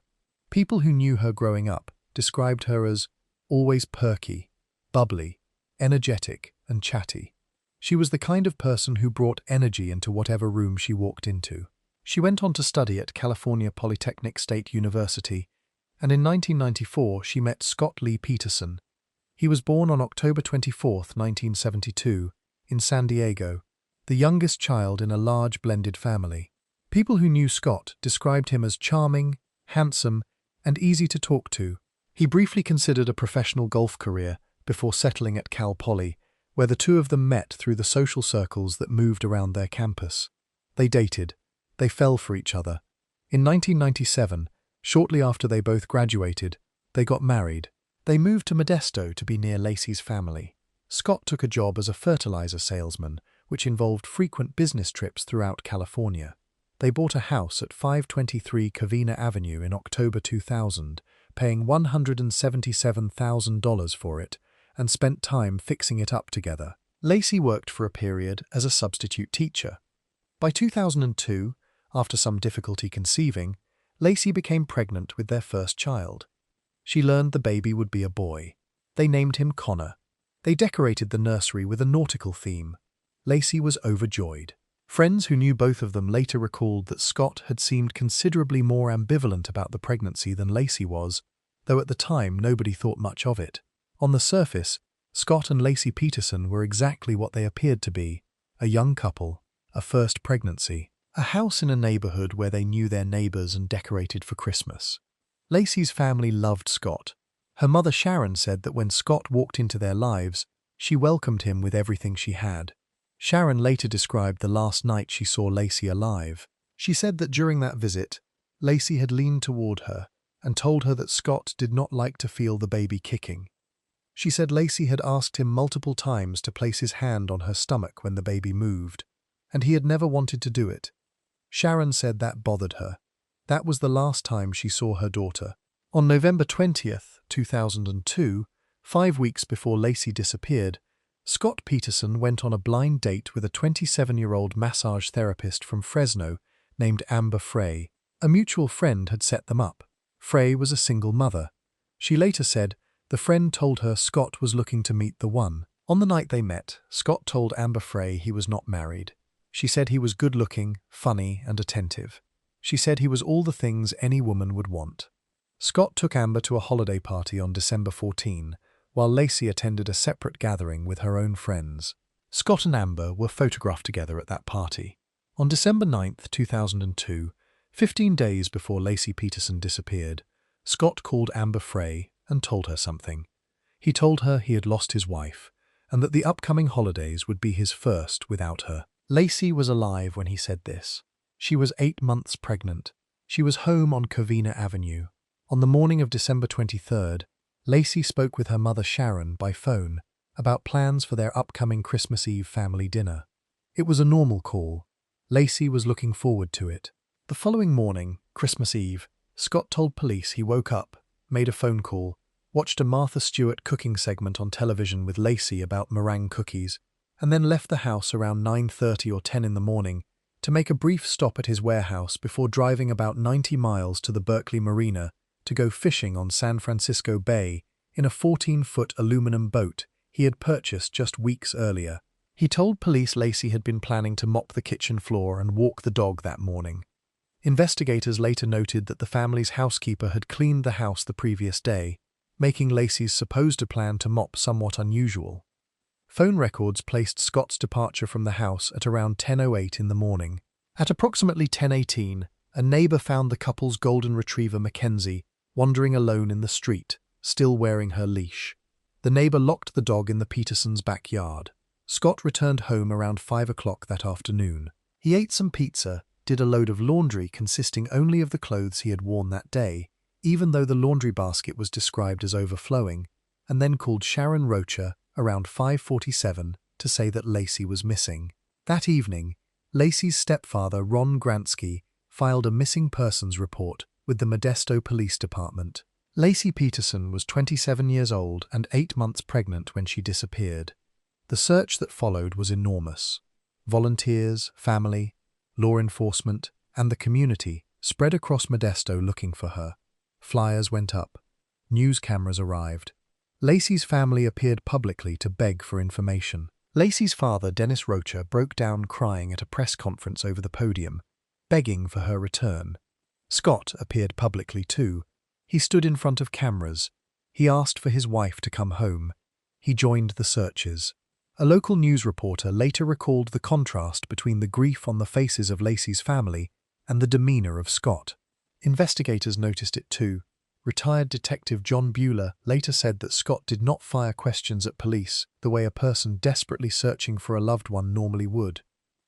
[SPEAKER 1] People who knew her growing up described her as always perky, bubbly, energetic, and chatty. She was the kind of person who brought energy into whatever room she walked into. She went on to study at California Polytechnic State University, and in 1994 she met Scott Lee Peterson. He was born on October 24, 1972, in San Diego, the youngest child in a large blended family. People who knew Scott described him as charming, handsome, and easy to talk to. He briefly considered a professional golf career before settling at Cal Poly, where the two of them met through the social circles that moved around their campus. They dated. They fell for each other. In 1997, shortly after they both graduated, they got married. They moved to Modesto to be near Lacey's family. Scott took a job as a fertilizer salesman, which involved frequent business trips throughout California. They bought a house at 523 Covina Avenue in October 2000, paying $177,000 for it, and spent time fixing it up together. Lacey worked for a period as a substitute teacher. By 2002, after some difficulty conceiving, Lacey became pregnant with their first child. She learned the baby would be a boy. They named him Connor. They decorated the nursery with a nautical theme. Lacey was overjoyed. Friends who knew both of them later recalled that Scott had seemed considerably more ambivalent about the pregnancy than Lacey was, though at the time nobody thought much of it. On the surface, Scott and Lacey Peterson were exactly what they appeared to be: a young couple, a first pregnancy, a house in a neighborhood where they knew their neighbors and decorated for Christmas. Lacey's family loved Scott. Her mother Sharon said that when Scott walked into their lives, she welcomed him with everything she had. Sharon later described the last night she saw Lacey alive. She said that during that visit, Lacey had leaned toward her and told her that Scott did not like to feel the baby kicking. She said Lacey had asked him multiple times to place his hand on her stomach when the baby moved, and he had never wanted to do it. Sharon said that bothered her. That was the last time she saw her daughter. On November 20th, 2002, 5 weeks before Lacey disappeared, Scott Peterson went on a blind date with a 27-year-old massage therapist from Fresno named Amber Frey. A mutual friend had set them up. Frey was a single mother. She later said the friend told her Scott was looking to meet the one. On the night they met, Scott told Amber Frey he was not married. She said he was good-looking, funny, and attentive. She said he was all the things any woman would want. Scott took Amber to a holiday party on December 14, while Lacey attended a separate gathering with her own friends. Scott and Amber were photographed together at that party. On December 9, 2002, 15 days before Lacey Peterson disappeared, Scott called Amber Frey and told her something. He told her he had lost his wife and that the upcoming holidays would be his first without her. Lacey was alive when he said this. She was 8 months pregnant. She was home on Covina Avenue. On the morning of December 23rd, Lacey spoke with her mother Sharon by phone about plans for their upcoming Christmas Eve family dinner. It was a normal call. Lacey was looking forward to it. The following morning, Christmas Eve, Scott told police he woke up, made a phone call, watched a Martha Stewart cooking segment on television with Lacey about meringue cookies, and then left the house around 9:30 or 10 in the morning to make a brief stop at his warehouse before driving about 90 miles to the Berkeley Marina to go fishing on San Francisco Bay in a 14-foot aluminum boat he had purchased just weeks earlier. He told police Lacey had been planning to mop the kitchen floor and walk the dog that morning. Investigators later noted that the family's housekeeper had cleaned the house the previous day, making Lacey's supposed plan to mop somewhat unusual. Phone records placed Scott's departure from the house at around 10:08 in the morning. At approximately 10:18, a neighbor found the couple's golden retriever Mackenzie wandering alone in the street, still wearing her leash. The neighbor locked the dog in the Petersons' backyard. Scott returned home around 5 o'clock that afternoon. He ate some pizza, did a load of laundry consisting only of the clothes he had worn that day, even though the laundry basket was described as overflowing, and then called Sharon Rocha around 5:47 to say that Lacey was missing. That evening, Lacey's stepfather, Ron Gransky, filed a missing persons report with the Modesto Police Department. Lacey Peterson was 27 years old and 8 months pregnant when she disappeared. The search that followed was enormous. Volunteers, family, law enforcement, and the community spread across Modesto looking for her. Flyers went up. News cameras arrived. Lacey's family appeared publicly to beg for information. Lacey's father, Dennis Rocha, broke down crying at a press conference over the podium, begging for her return. Scott appeared publicly too. He stood in front of cameras. He asked for his wife to come home. He joined the searches. A local news reporter later recalled the contrast between the grief on the faces of Lacey's family and the demeanor of Scott. Investigators noticed it too. Retired Detective John Bueller later said that Scott did not fire questions at police the way a person desperately searching for a loved one normally would.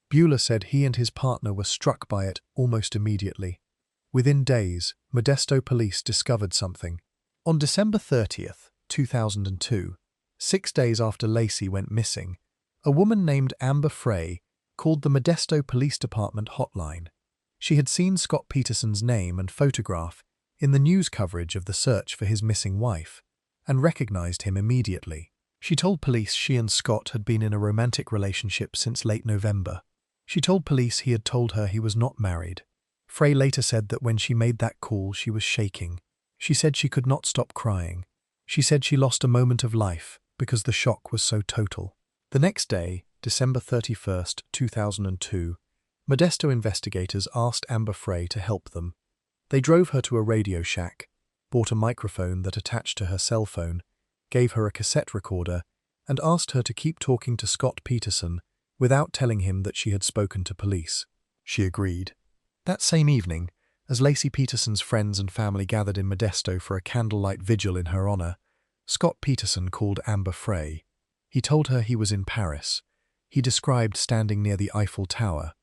[SPEAKER 1] Bueller said he and his partner were struck by it almost immediately. Within days, Modesto police discovered something. On December 30th, 2002, 6 days after Lacey went missing, a woman named Amber Frey called the Modesto Police Department hotline. She had seen Scott Peterson's name and photograph in the news coverage of the search for his missing wife, and recognized him immediately. She told police she and Scott had been in a romantic relationship since late November. She told police he had told her he was not married. Frey later said that when she made that call, she was shaking. She said she could not stop crying. She said she lost a moment of life because the shock was so total. The next day, December 31st, 2002, Modesto investigators asked Amber Frey to help them. They drove her to a Radio Shack, bought a microphone that attached to her cell phone, gave her a cassette recorder, and asked her to keep talking to Scott Peterson without telling him that she had spoken to police. She agreed. That same evening, as Lacey Peterson's friends and family gathered in Modesto for a candlelight vigil in her honor, Scott Peterson called Amber Frey. He told her he was in Paris. He described standing near the Eiffel Tower.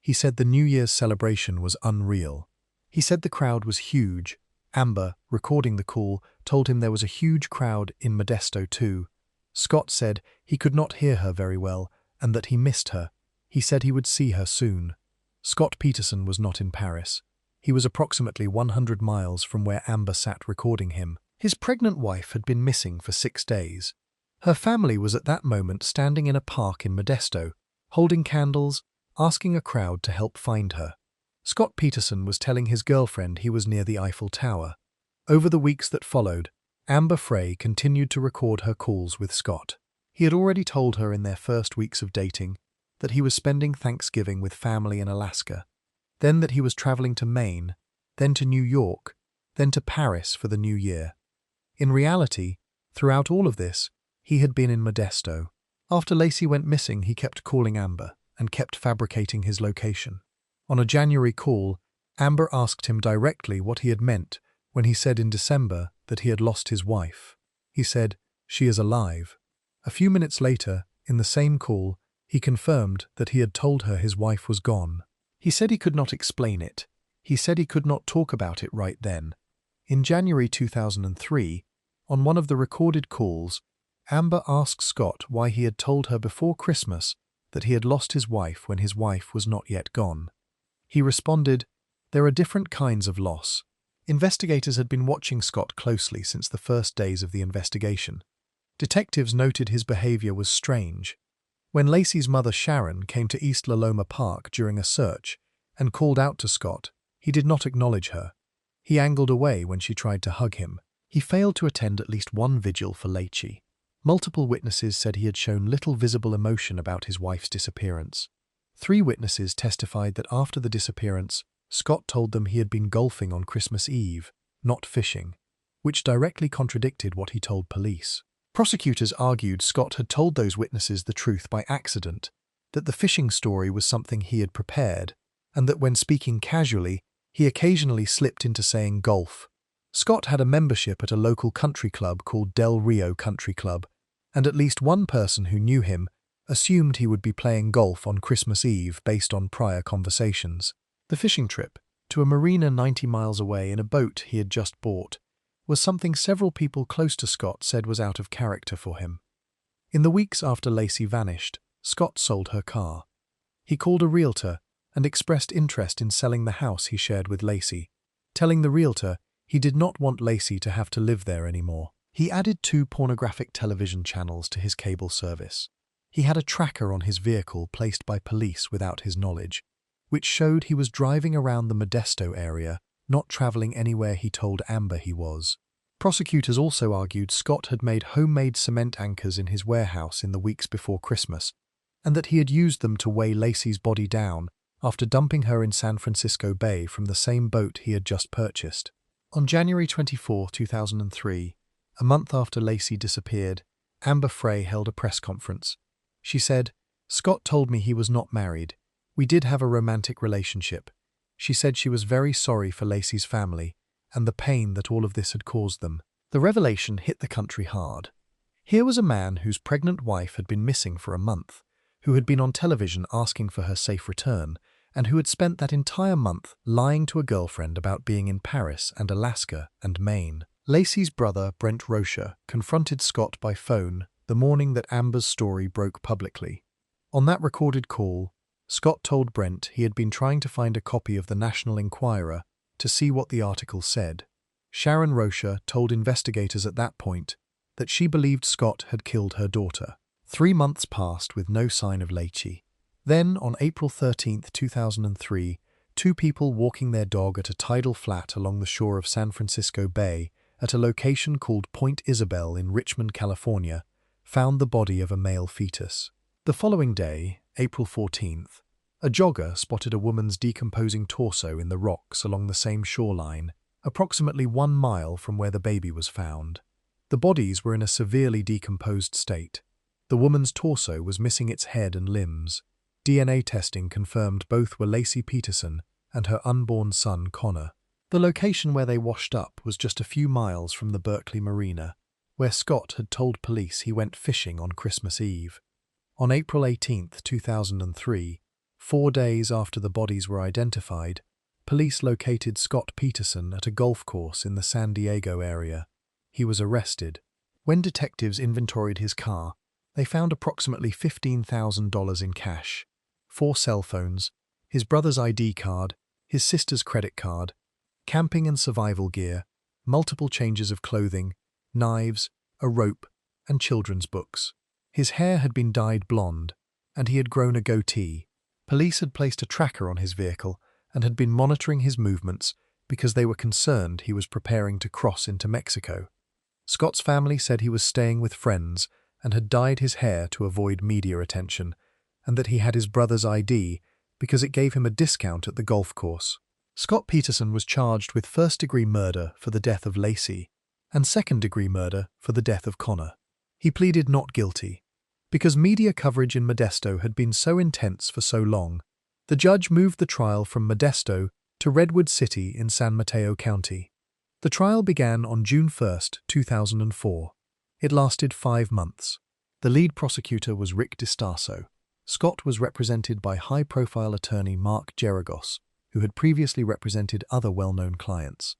[SPEAKER 1] He said the New Year's celebration was unreal. He said the crowd was huge. Amber, recording the call, told him there was a huge crowd in Modesto too. Scott said he could not hear her very well and that he missed her. He said he would see her soon. Scott Peterson was not in Paris. He was approximately 100 miles from where Amber sat recording him. His pregnant wife had been missing for 6 days. Her family was at that moment standing in a park in Modesto, holding candles, asking a crowd to help find her. Scott Peterson was telling his girlfriend he was near the Eiffel Tower. Over the weeks that followed, Amber Frey continued to record her calls with Scott. He had already told her in their first weeks of dating that he was spending Thanksgiving with family in Alaska, then that he was traveling to Maine, then to New York, then to Paris for the New Year. In reality, throughout all of this, he had been in Modesto. After Lacey went missing, he kept calling Amber and kept fabricating his location. On a January call, Amber asked him directly what he had meant when he said in December that he had lost his wife. He said, "She is alive." A few minutes later, in the same call, he confirmed that he had told her his wife was gone. He said he could not explain it. He said he could not talk about it right then. In January 2003, on one of the recorded calls, Amber asked Scott why he had told her before Christmas that he had lost his wife when his wife was not yet gone. He responded, "There are different kinds of loss." Investigators had been watching Scott closely since the first days of the investigation. Detectives noted his behavior was strange. When Lacey's mother Sharon came to East Laloma Park during a search and called out to Scott, he did not acknowledge her. He angled away when she tried to hug him. He failed to attend at least one vigil for Lacey. Multiple witnesses said he had shown little visible emotion about his wife's disappearance. 3 witnesses testified that after the disappearance, Scott told them he had been golfing on Christmas Eve, not fishing, which directly contradicted what he told police. Prosecutors argued Scott had told those witnesses the truth by accident, that the fishing story was something he had prepared, and that when speaking casually, he occasionally slipped into saying golf. Scott had a membership at a local country club called Del Rio Country Club, and at least one person who knew him assumed he would be playing golf on Christmas Eve based on prior conversations. The fishing trip, to a marina 90 miles away in a boat he had just bought, was something several people close to Scott said was out of character for him. In the weeks after Lacey vanished, Scott sold her car. He called a realtor and expressed interest in selling the house he shared with Lacey, telling the realtor he did not want Lacey to have to live there anymore. He added 2 pornographic television channels to his cable service. He had a tracker on his vehicle placed by police without his knowledge, which showed he was driving around the Modesto area, not traveling anywhere he told Amber he was. Prosecutors also argued Scott had made homemade cement anchors in his warehouse in the weeks before Christmas, and that he had used them to weigh Lacey's body down after dumping her in San Francisco Bay from the same boat he had just purchased. On January 24, 2003, a month after Lacey disappeared, Amber Frey held a press conference. She said, "Scott told me he was not married. We did have a romantic relationship." She said she was very sorry for Lacey's family and the pain that all of this had caused them. The revelation hit the country hard. Here was a man whose pregnant wife had been missing for a month, who had been on television asking for her safe return, and who had spent that entire month lying to a girlfriend about being in Paris and Alaska and Maine. Lacey's brother, Brent Rocha, confronted Scott by phone the morning that Amber's story broke publicly. On that recorded call, Scott told Brent he had been trying to find a copy of the National Enquirer to see what the article said. Sharon Rocha told investigators at that point that she believed Scott had killed her daughter. 3 months passed with no sign of Lacey. Then, on April 13, 2003, 2 people walking their dog at a tidal flat along the shore of San Francisco Bay at a location called Point Isabel in Richmond, California, found the body of a male fetus. The following day, April 14th, a jogger spotted a woman's decomposing torso in the rocks along the same shoreline, approximately 1 mile from where the baby was found. The bodies were in a severely decomposed state. The woman's torso was missing its head and limbs. DNA testing confirmed both were Lacey Peterson and her unborn son, Connor. The location where they washed up was just a few miles from the Berkeley Marina, where Scott had told police he went fishing on Christmas Eve. On April 18, 2003, 4 days after the bodies were identified, police located Scott Peterson at a golf course in the San Diego area. He was arrested. When detectives inventoried his car, they found approximately $15,000 in cash, 4 cell phones, his brother's ID card, his sister's credit card, camping and survival gear, multiple changes of clothing, knives, a rope, and children's books. His hair had been dyed blonde, and he had grown a goatee. Police had placed a tracker on his vehicle and had been monitoring his movements because they were concerned he was preparing to cross into Mexico. Scott's family said he was staying with friends and had dyed his hair to avoid media attention, and that he had his brother's ID because it gave him a discount at the golf course. Scott Peterson was charged with first-degree murder for the death of Lacey and second-degree murder for the death of Connor. He pleaded not guilty. Because media coverage in Modesto had been so intense for so long, the judge moved the trial from Modesto to Redwood City in San Mateo County. The trial began on June 1, 2004. It lasted 5 months. The lead prosecutor was Rick DiStaso. Scott was represented by high-profile attorney Mark Geragos, who had previously represented other well-known clients.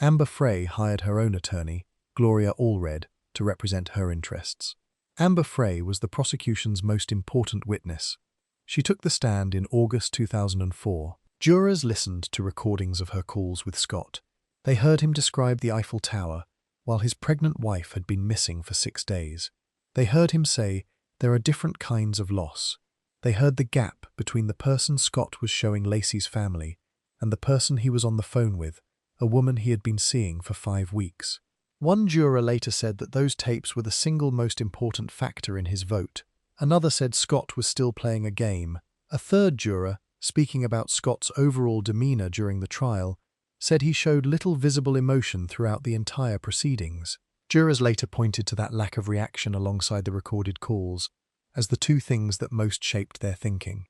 [SPEAKER 1] Amber Frey hired her own attorney, Gloria Allred, to represent her interests. Amber Frey was the prosecution's most important witness. She took the stand in August 2004. Jurors listened to recordings of her calls with Scott. They heard him describe the Eiffel Tower, while his pregnant wife had been missing for 6 days. They heard him say, "There are different kinds of loss." They heard the gap between the person Scott was showing Lacey's family and the person he was on the phone with, a woman he had been seeing for 5 weeks. One juror later said that those tapes were the single most important factor in his vote. Another said Scott was still playing a game. A third juror, speaking about Scott's overall demeanor during the trial, said he showed little visible emotion throughout the entire proceedings. Jurors later pointed to that lack of reaction alongside the recorded calls as the two things that most shaped their thinking.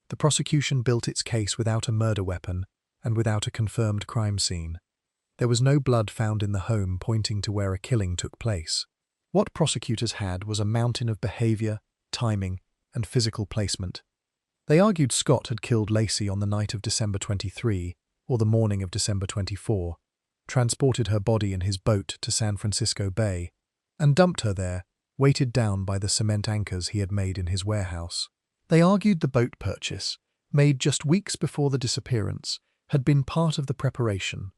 [SPEAKER 1] The prosecution built its case without a murder weapon and without a confirmed crime scene. There was no blood found in the home pointing to where a killing took place. What prosecutors had was a mountain of behavior, timing, and physical placement. They argued Scott had killed Lacey on the night of December 23, or the morning of December 24, transported her body in his boat to San Francisco Bay, and dumped her there, weighted down by the cement anchors he had made in his warehouse. They argued the boat purchase, made just weeks before the disappearance, had been part of the preparation.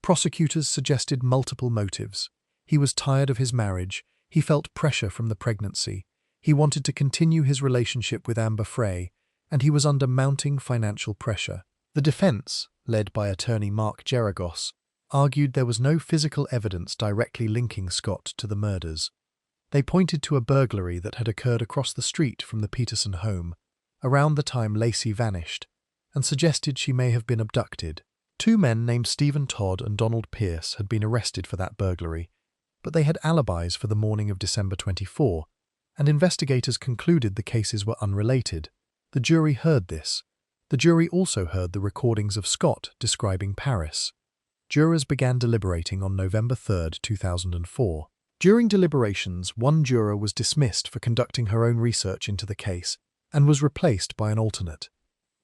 [SPEAKER 1] Prosecutors suggested multiple motives. He was tired of his marriage, he felt pressure from the pregnancy, he wanted to continue his relationship with Amber Frey, and he was under mounting financial pressure. The defense, led by attorney Mark Geragos, argued there was no physical evidence directly linking Scott to the murders. They pointed to a burglary that had occurred across the street from the Peterson home, around the time Lacey vanished, and suggested she may have been abducted. Two men named Stephen Todd and Donald Pierce had been arrested for that burglary, but they had alibis for the morning of December 24, and investigators concluded the cases were unrelated. The jury heard this. The jury also heard the recordings of Scott describing Paris. Jurors began deliberating on November 3, 2004. During deliberations, one juror was dismissed for conducting her own research into the case and was replaced by an alternate.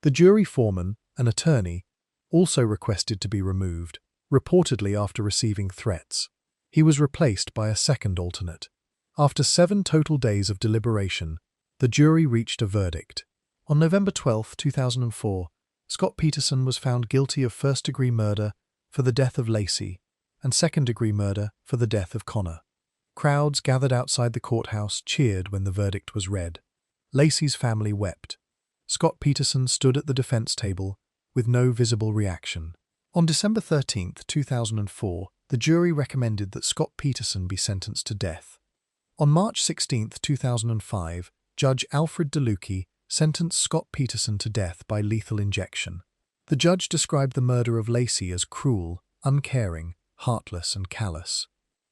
[SPEAKER 1] The jury foreman, an attorney, also requested to be removed, reportedly after receiving threats. He was replaced by a second alternate. After 7 total days of deliberation, the jury reached a verdict. On November 12, 2004, Scott Peterson was found guilty of first-degree murder for the death of Lacey and second-degree murder for the death of Connor. Crowds gathered outside the courthouse cheered when the verdict was read. Lacey's family wept. Scott Peterson stood at the defense table with no visible reaction. On December 13, 2004, the jury recommended that Scott Peterson be sentenced to death. On March 16, 2005, Judge Alfred DeLucchi sentenced Scott Peterson to death by lethal injection. The judge described the murder of Lacey as cruel, uncaring, heartless, and callous.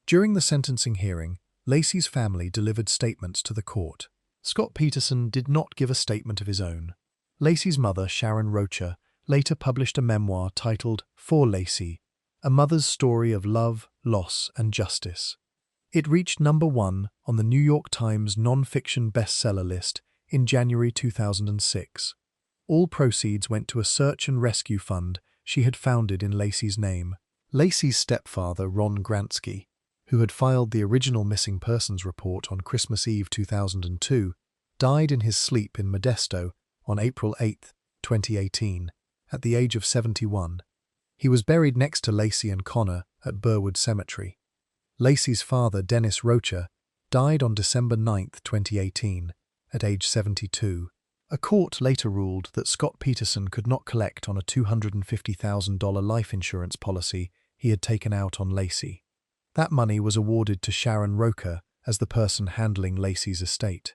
[SPEAKER 1] During the sentencing hearing, Lacey's family delivered statements to the court. Scott Peterson did not give a statement of his own. Lacey's mother, Sharon Rocha, later published a memoir titled For Lacey, A Mother's Story of Love, Loss, and Justice. It reached number 1 on the New York Times non-fiction bestseller list in January 2006. All proceeds went to a search and rescue fund she had founded in Lacey's name. Lacey's stepfather, Ron Gransky, who had filed the original missing persons report on Christmas Eve 2002, died in his sleep in Modesto on April 8, 2018, at the age of 71. He was buried next to Lacey and Connor at Burwood Cemetery. Lacey's father, Dennis Rocha, died on December 9, 2018, at age 72. A court later ruled that Scott Peterson could not collect on a $250,000 life insurance policy he had taken out on Lacey. That money was awarded to Sharon Rocha as the person handling Lacey's estate.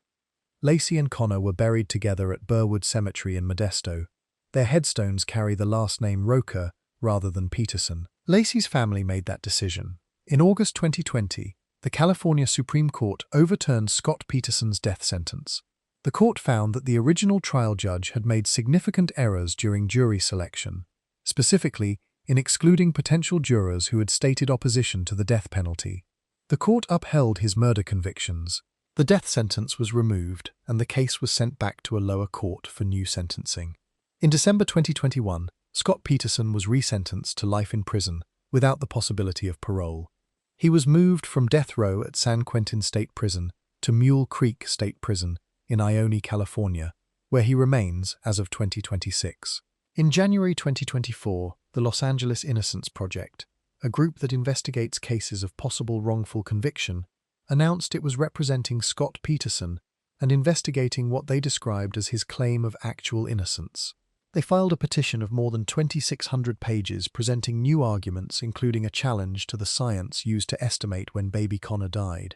[SPEAKER 1] Lacey and Connor were buried together at Burwood Cemetery in Modesto. Their headstones carry the last name Rocha rather than Peterson. Lacey's family made that decision. In August 2020, the California Supreme Court overturned Scott Peterson's death sentence. The court found that the original trial judge had made significant errors during jury selection, specifically in excluding potential jurors who had stated opposition to the death penalty. The court upheld his murder convictions. The death sentence was removed, and the case was sent back to a lower court for new sentencing. In December 2021, Scott Peterson was resentenced to life in prison without the possibility of parole. He was moved from death row at San Quentin State Prison to Mule Creek State Prison in Ione, California, where he remains as of 2026. In January 2024, the Los Angeles Innocence Project, a group that investigates cases of possible wrongful conviction, announced it was representing Scott Peterson and investigating what they described as his claim of actual innocence. They filed a petition of more than 2,600 pages presenting new arguments, including a challenge to the science used to estimate when baby Connor died,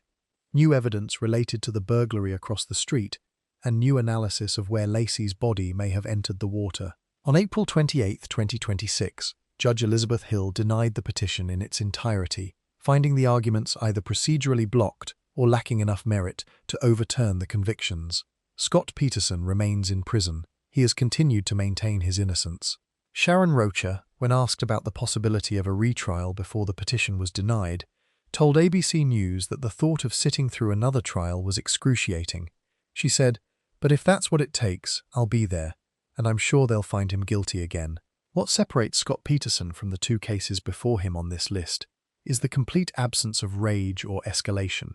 [SPEAKER 1] new evidence related to the burglary across the street, and new analysis of where Lacey's body may have entered the water. On April 28, 2026, Judge Elizabeth Hill denied the petition in its entirety, finding the arguments either procedurally blocked or lacking enough merit to overturn the convictions. Scott Peterson remains in prison. He has continued to maintain his innocence. Sharon Rocha, when asked about the possibility of a retrial before the petition was denied, told ABC News that the thought of sitting through another trial was excruciating. She said, "But if that's what it takes, I'll be there, and I'm sure they'll find him guilty again." What separates Scott Peterson from the two cases before him on this list is the complete absence of rage or escalation.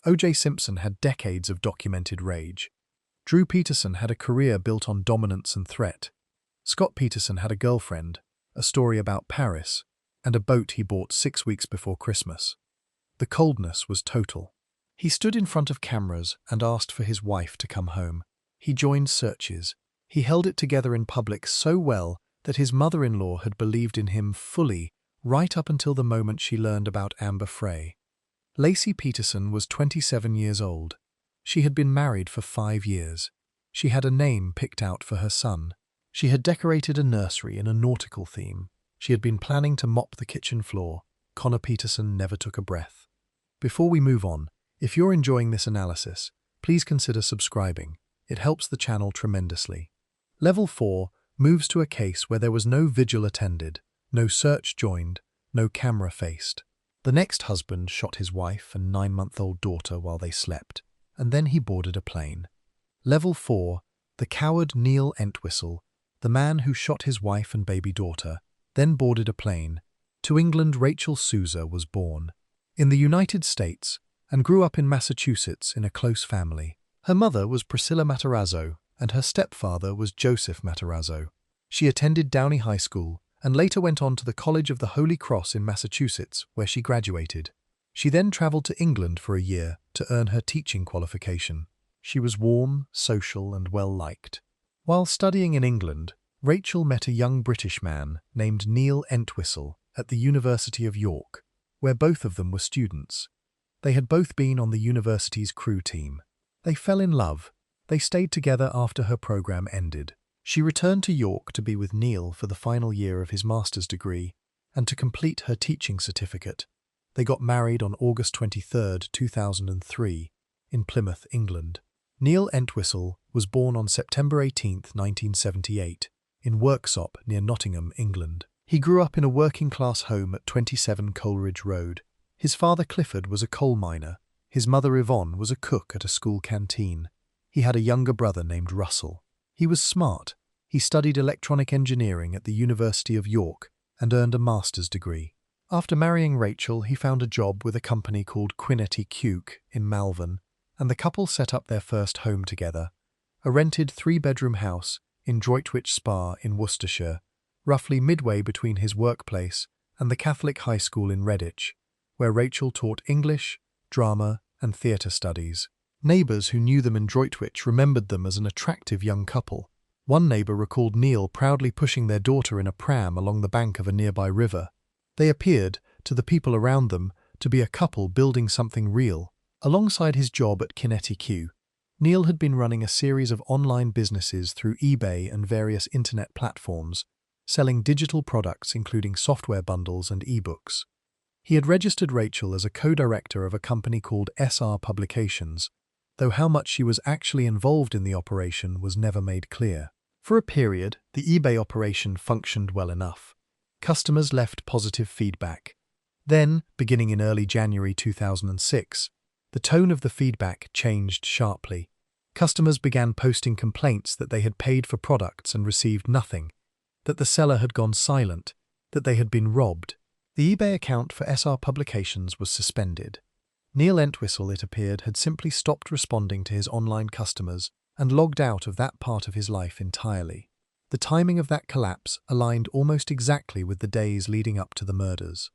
[SPEAKER 1] O.J. Simpson had decades of documented rage. Drew Peterson had a career built on dominance and threat. Scott Peterson had a girlfriend, a story about Paris, and a boat he bought 6 weeks before Christmas. The coldness was total. He stood in front of cameras and asked for his wife to come home. He joined searches. He held it together in public so well that his mother-in-law had believed in him fully right up until the moment she learned about Amber Frey. Lacey Peterson was 27 years old. She had been married for 5 years. She had a name picked out for her son. She had decorated a nursery in a nautical theme. She had been planning to mop the kitchen floor. Connor Peterson never took a breath. Before we move on, if you're enjoying this analysis, please consider subscribing. It helps the channel tremendously. Level 4 moves to a case where there was no vigil attended, no search joined, no camera faced. The next husband shot his wife and 9-month-old daughter while they slept, and then he boarded a plane. Level 4, the coward Neil Entwistle, the man who shot his wife and baby daughter, then boarded a plane. To England, Rachel Souza was born. In the United States, and grew up in Massachusetts in a close family. Her mother was Priscilla Matarazzo, and her stepfather was Joseph Matarazzo. She attended Downey High School and later went on to the College of the Holy Cross in Massachusetts, where she graduated. She then traveled to England for a year to earn her teaching qualification. She was warm, social, and well-liked. While studying in England, Rachel met a young British man named Neil Entwistle at the University of York, where both of them were students. They had both been on the university's crew team. They fell in love. They stayed together after her program ended. She returned to York to be with Neil for the final year of his master's degree and to complete her teaching certificate. They got married on August 23, 2003, in Plymouth, England. Neil Entwistle was born on September 18, 1978, in Worksop near Nottingham, England. He grew up in a working-class home at 27 Coleridge Road. His father Clifford was a coal miner. His mother Yvonne was a cook at a school canteen. He had a younger brother named Russell. He was smart. He studied electronic engineering at the University of York and earned a master's degree. After marrying Rachel, he found a job with a company called Quinetti Cuke in Malvern, and the couple set up their first home together, a rented 3-bedroom house in Droitwich Spa in Worcestershire, roughly midway between his workplace and the Catholic high school in Redditch, where Rachel taught English, drama, and theatre studies. Neighbours who knew them in Droitwich remembered them as an attractive young couple. One neighbour recalled Neil proudly pushing their daughter in a pram along the bank of a nearby river. They appeared, to the people around them, to be a couple building something real. Alongside his job at Quinetti Q, Neil had been running a series of online businesses through eBay and various internet platforms, selling digital products including software bundles and ebooks. He had registered Rachel as a co-director of a company called SR Publications, though how much she was actually involved in the operation was never made clear. For a period, the eBay operation functioned well enough. Customers left positive feedback. Then, beginning in early January 2006, the tone of the feedback changed sharply. Customers began posting complaints that they had paid for products and received nothing, that the seller had gone silent, that they had been robbed. The eBay account for SR Publications was suspended. Neil Entwistle, it appeared, had simply stopped responding to his online customers and logged out of that part of his life entirely. The timing of that collapse aligned almost exactly with the days leading up to the murders.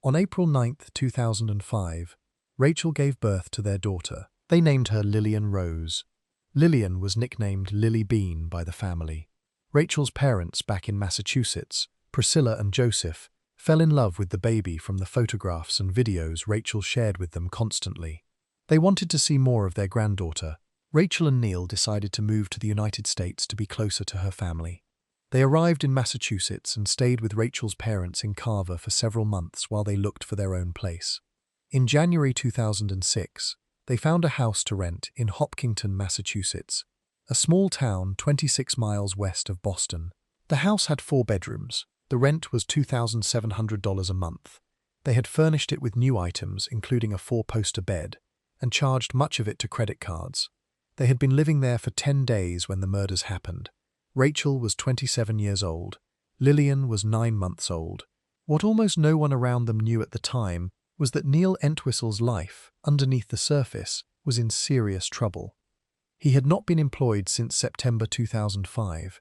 [SPEAKER 1] On April 9, 2005, Rachel gave birth to their daughter. They named her Lillian Rose. Lillian was nicknamed Lily Bean by the family. Rachel's parents back in Massachusetts, Priscilla and Joseph, fell in love with the baby from the photographs and videos Rachel shared with them constantly. They wanted to see more of their granddaughter. Rachel and Neil decided to move to the United States to be closer to her family. They arrived in Massachusetts and stayed with Rachel's parents in Carver for several months while they looked for their own place. In January 2006, they found a house to rent in Hopkinton, Massachusetts, a small town 26 miles west of Boston. The house had 4 bedrooms. The rent was $2,700 a month. They had furnished it with new items, including a 4-poster bed, and charged much of it to credit cards. They had been living there for 10 days when the murders happened. Rachel was 27 years old. Lillian was 9 months old. What almost no one around them knew at the time was that Neil Entwistle's life, underneath the surface, was in serious trouble. He had not been employed since September 2005.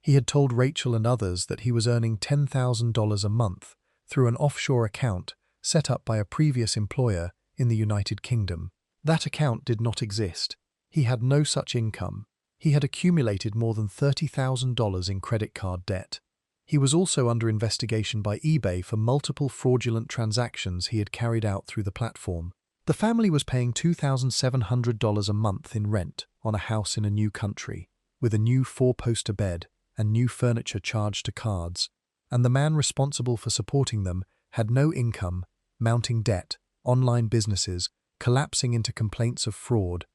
[SPEAKER 1] He had told Rachel and others that he was earning $10,000 a month through an offshore account set up by a previous employer in the United Kingdom. That account did not exist. He had no such income. He had accumulated more than $30,000 in credit card debt. He was also under investigation by eBay for multiple fraudulent transactions he had carried out through the platform. The family was paying $2,700 a month in rent on a house in a new country, with a new 4-poster bed and new furniture charged to cards, and the man responsible for supporting them had no income, mounting debt, online businesses, collapsing into complaints of fraud,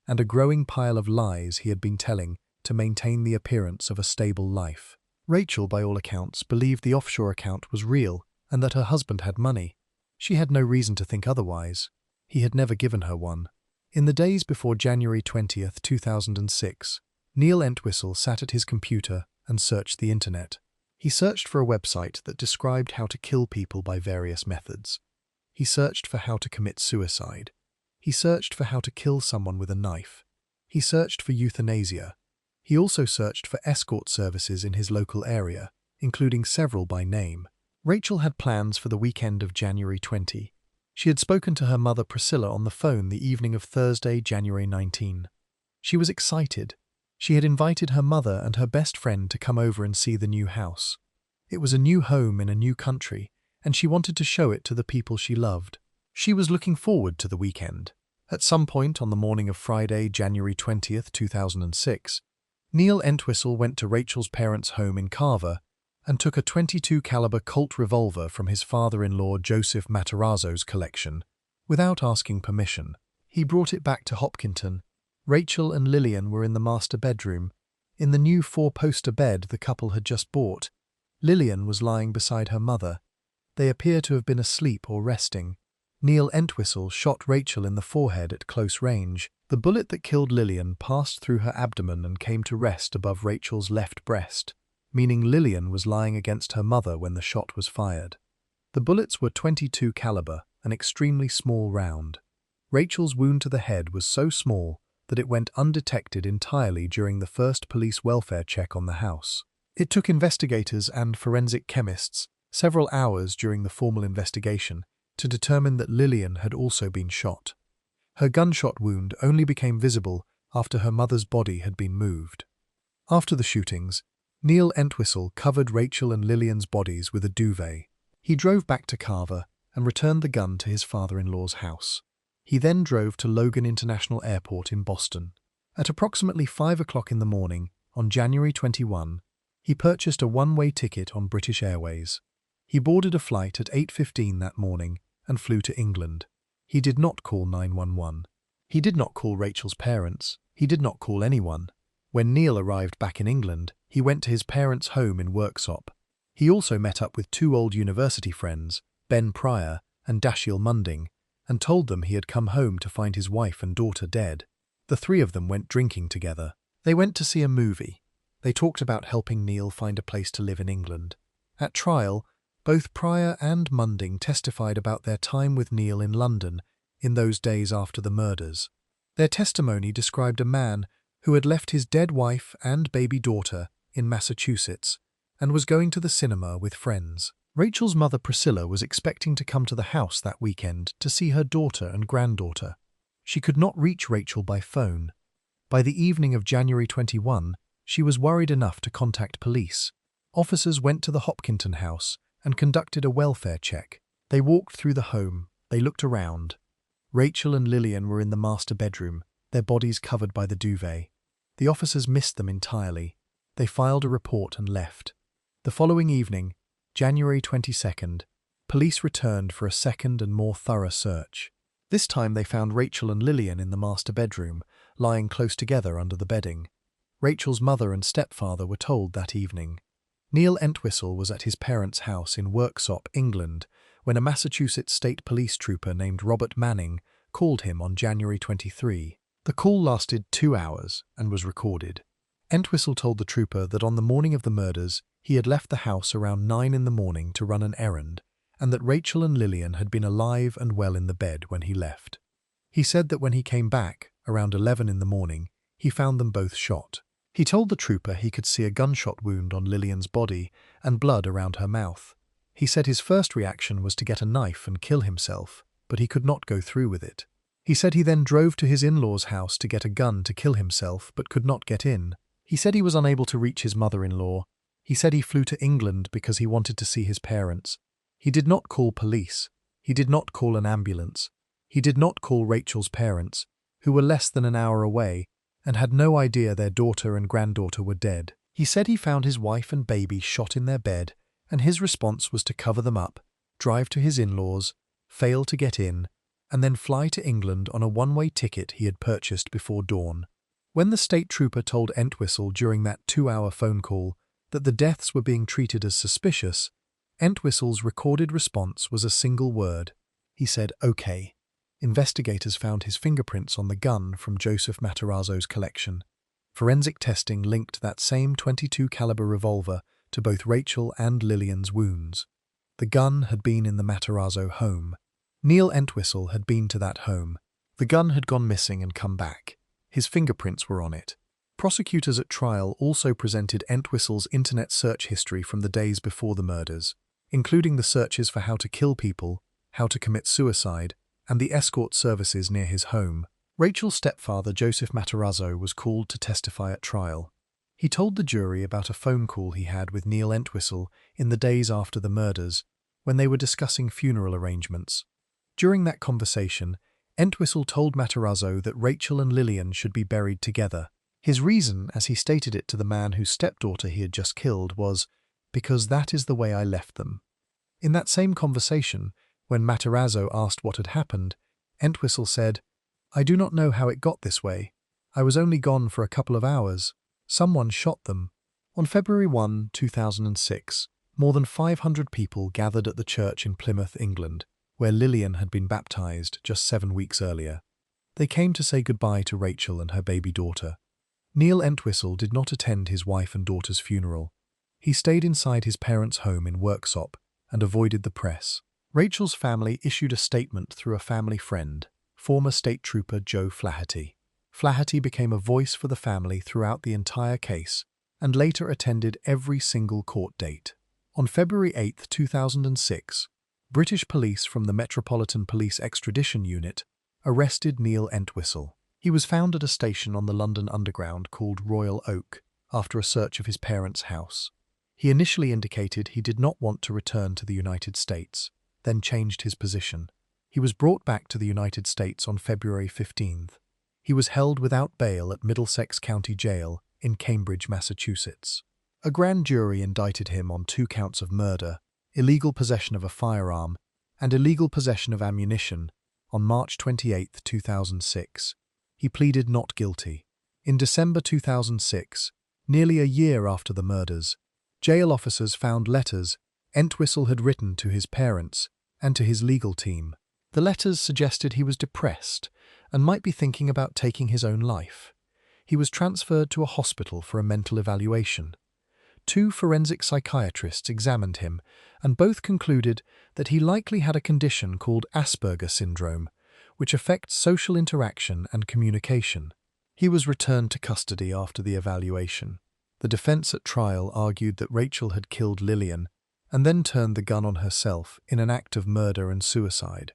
[SPEAKER 1] and a growing pile of lies he had been telling to maintain the appearance of a stable life. Rachel, by all accounts, believed the offshore account was real and that her husband had money. She had no reason to think otherwise. He had never given her one. In the days before January 20th, 2006, Neil Entwistle sat at his computer and searched the internet. He searched for a website that described how to kill people by various methods. He searched for how to commit suicide. He searched for how to kill someone with a knife. He searched for euthanasia. He also searched for escort services in his local area, including several by name. Rachel had plans for the weekend of January 20. She had spoken to her mother Priscilla on the phone the evening of Thursday, January 19. She was excited. She had invited her mother and her best friend to come over and see the new house. It was a new home in a new country, and she wanted to show it to the people she loved. She was looking forward to the weekend. At some point on the morning of Friday, January 20th, 2006, Neil Entwistle went to Rachel's parents' home in Carver and took a .22 caliber Colt revolver from his father-in-law Joseph Matarazzo's collection. Without asking permission, he brought it back to Hopkinton. Rachel and Lillian were in the master bedroom. In the new 4-poster bed the couple had just bought, Lillian was lying beside her mother. They appear to have been asleep or resting. Neil Entwistle shot Rachel in the forehead at close range. The bullet that killed Lillian passed through her abdomen and came to rest above Rachel's left breast, meaning Lillian was lying against her mother when the shot was fired. The bullets were .22 caliber, an extremely small round. Rachel's wound to the head was so small that it went undetected entirely during the first police welfare check on the house. It took investigators and forensic chemists several hours during the formal investigation to determine that Lillian had also been shot. Her gunshot wound only became visible after her mother's body had been moved. After the shootings, Neil Entwistle covered Rachel and Lillian's bodies with a duvet. He drove back to Carver and returned the gun to his father-in-law's house. He then drove to Logan International Airport in Boston. At approximately 5 o'clock in the morning, on January 21, he purchased a one-way ticket on British Airways. He boarded a flight at 8:15 that morning and flew to England. He did not call 911. He did not call Rachel's parents. He did not call anyone. When Neil arrived back in England, he went to his parents' home in Worksop. He also met up with 2 old university friends, Ben Pryor and Dashiell Munding, and told them he had come home to find his wife and daughter dead. The 3 of them went drinking together. They went to see a movie. They talked about helping Neil find a place to live in England. At trial, both Pryor and Munding testified about their time with Neil in London in those days after the murders. Their testimony described a man who had left his dead wife and baby daughter in Massachusetts and was going to the cinema with friends. Rachel's mother Priscilla was expecting to come to the house that weekend to see her daughter and granddaughter. She could not reach Rachel by phone. By the evening of January 21, she was worried enough to contact police. Officers went to the Hopkinton house and conducted a welfare check. They walked through the home. They looked around. Rachel and Lillian were in the master bedroom, their bodies covered by the duvet. The officers missed them entirely. They filed a report and left. The following evening, January 22nd, police returned for a second and more thorough search. This time they found Rachel and Lillian in the master bedroom, lying close together under the bedding. Rachel's mother and stepfather were told that evening. Neil Entwistle was at his parents' house in Worksop, England, when a Massachusetts State Police trooper named Robert Manning called him on January 23. The call lasted 2 hours and was recorded. Entwistle told the trooper that on the morning of the murders, he had left the house around 9 in the morning to run an errand, and that Rachel and Lillian had been alive and well in the bed when he left. He said that when he came back, around 11 in the morning, he found them both shot. He told the trooper he could see a gunshot wound on Lillian's body and blood around her mouth. He said his first reaction was to get a knife and kill himself, but he could not go through with it. He said he then drove to his in-laws' house to get a gun to kill himself, but could not get in. He said he was unable to reach his mother-in-law. He said he flew to England because he wanted to see his parents. He did not call police. He did not call an ambulance. He did not call Rachel's parents, who were less than an hour away and had no idea their daughter and granddaughter were dead. He said he found his wife and baby shot in their bed, and his response was to cover them up, drive to his in-laws, fail to get in, and then fly to England on a one-way ticket he had purchased before dawn. When the state trooper told Entwistle during that 2-hour phone call that the deaths were being treated as suspicious, Entwistle's recorded response was a single word. He said, "Okay." Investigators found his fingerprints on the gun from Joseph Matarazzo's collection. Forensic testing linked that same .22 caliber revolver to both Rachel and Lillian's wounds. The gun had been in the Matarazzo home. Neil Entwistle had been to that home. The gun had gone missing and come back. His fingerprints were on it. Prosecutors at trial also presented Entwistle's internet search history from the days before the murders, including the searches for how to kill people, how to commit suicide, and the escort services near his home. Rachel's stepfather, Joseph Matarazzo, was called to testify at trial. He told the jury about a phone call he had with Neil Entwistle in the days after the murders, when they were discussing funeral arrangements. During that conversation, Entwistle told Matarazzo that Rachel and Lillian should be buried together. His reason, as he stated it to the man whose stepdaughter he had just killed, was, "Because that is the way I left them." In that same conversation, when Matarazzo asked what had happened, Entwistle said, "I do not know how it got this way. I was only gone for a couple of hours. Someone shot them." On February 1, 2006, more than 500 people gathered at the church in Plymouth, England, where Lillian had been baptized just 7 weeks earlier. They came to say goodbye to Rachel and her baby daughter. Neil Entwistle did not attend his wife and daughter's funeral. He stayed inside his parents' home in Worksop and avoided the press. Rachel's family issued a statement through a family friend, former state trooper Joe Flaherty. Flaherty became a voice for the family throughout the entire case and later attended every single court date. On February 8, 2006, British police from the Metropolitan Police Extradition Unit arrested Neil Entwistle. He was found at a station on the London Underground called Royal Oak after a search of his parents' house. He initially indicated he did not want to return to the United States, then changed his position. He was brought back to the United States on February 15th. He was held without bail at Middlesex County Jail in Cambridge, Massachusetts. A grand jury indicted him on 2 counts of murder, illegal possession of a firearm, and illegal possession of ammunition on March 28, 2006. He pleaded not guilty. In December 2006, nearly a year after the murders, jail officers found letters Entwistle had written to his parents and to his legal team. The letters suggested he was depressed and might be thinking about taking his own life. He was transferred to a hospital for a mental evaluation. 2 forensic psychiatrists examined him, and both concluded that he likely had a condition called Asperger syndrome, which affects social interaction and communication. He was returned to custody after the evaluation. The defense at trial argued that Rachel had killed Lillian and then turned the gun on herself in an act of murder and suicide.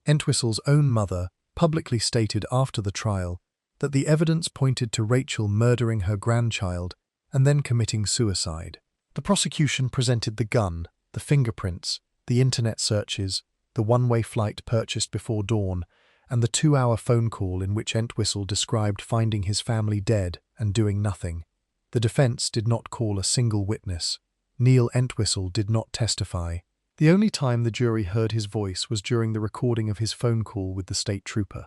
[SPEAKER 1] Entwistle's own mother publicly stated after the trial that the evidence pointed to Rachel murdering her grandchild and then committing suicide. The prosecution presented the gun, the fingerprints, the internet searches, the one-way flight purchased before dawn, and the 2-hour phone call in which Entwistle described finding his family dead and doing nothing. The defense did not call a single witness. Neil Entwistle did not testify. The only time the jury heard his voice was during the recording of his phone call with the state trooper.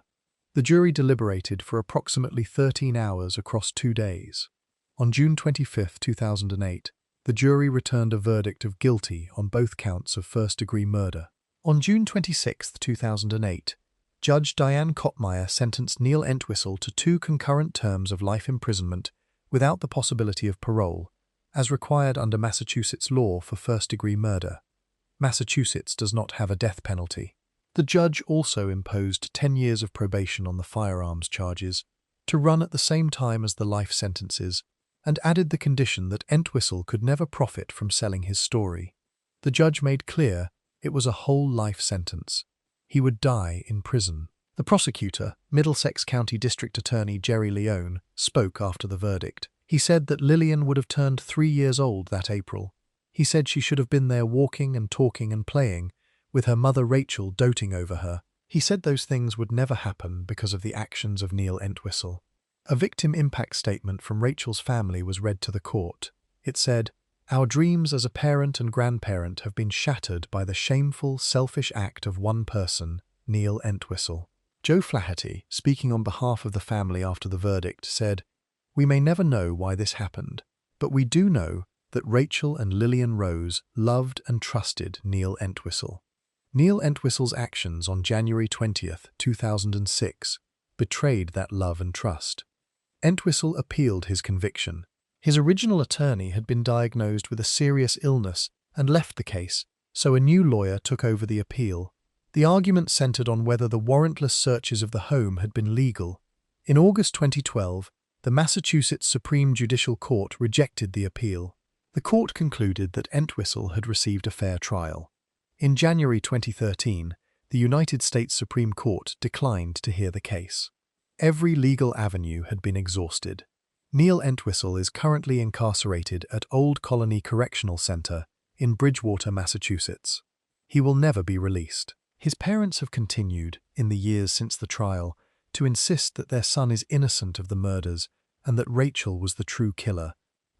[SPEAKER 1] The jury deliberated for approximately 13 hours across 2 days. On June 25, 2008, the jury returned a verdict of guilty on both counts of first-degree murder. On June 26, 2008, Judge Diane Kottmeyer sentenced Neil Entwistle to 2 concurrent terms of life imprisonment without the possibility of parole, as required under Massachusetts law for first-degree murder. Massachusetts does not have a death penalty. The judge also imposed 10 years of probation on the firearms charges, to run at the same time as the life sentences, and added the condition that Entwistle could never profit from selling his story. The judge made clear it was a whole life sentence. He would die in prison. The prosecutor, Middlesex County District Attorney Jerry Leone, spoke after the verdict. He said that Lillian would have turned 3 years old that April. He said she should have been there walking and talking and playing, with her mother Rachel doting over her. He said those things would never happen because of the actions of Neil Entwistle. A victim impact statement from Rachel's family was read to the court. It said, "Our dreams as a parent and grandparent have been shattered by the shameful, selfish act of one person, Neil Entwistle." Joe Flaherty, speaking on behalf of the family after the verdict, said, "We may never know why this happened, but we do know that Rachel and Lillian Rose loved and trusted Neil Entwistle." Neil Entwistle's actions on January 20, 2006, betrayed that love and trust. Entwistle appealed his conviction. His original attorney had been diagnosed with a serious illness and left the case, so a new lawyer took over the appeal. The argument centered on whether the warrantless searches of the home had been legal. In August 2012, the Massachusetts Supreme Judicial Court rejected the appeal. The court concluded that Entwistle had received a fair trial. In January 2013, the United States Supreme Court declined to hear the case. Every legal avenue had been exhausted. Neil Entwistle is currently incarcerated at Old Colony Correctional Center in Bridgewater, Massachusetts. He will never be released. His parents have continued, in the years since the trial, to insist that their son is innocent of the murders and that Rachel was the true killer,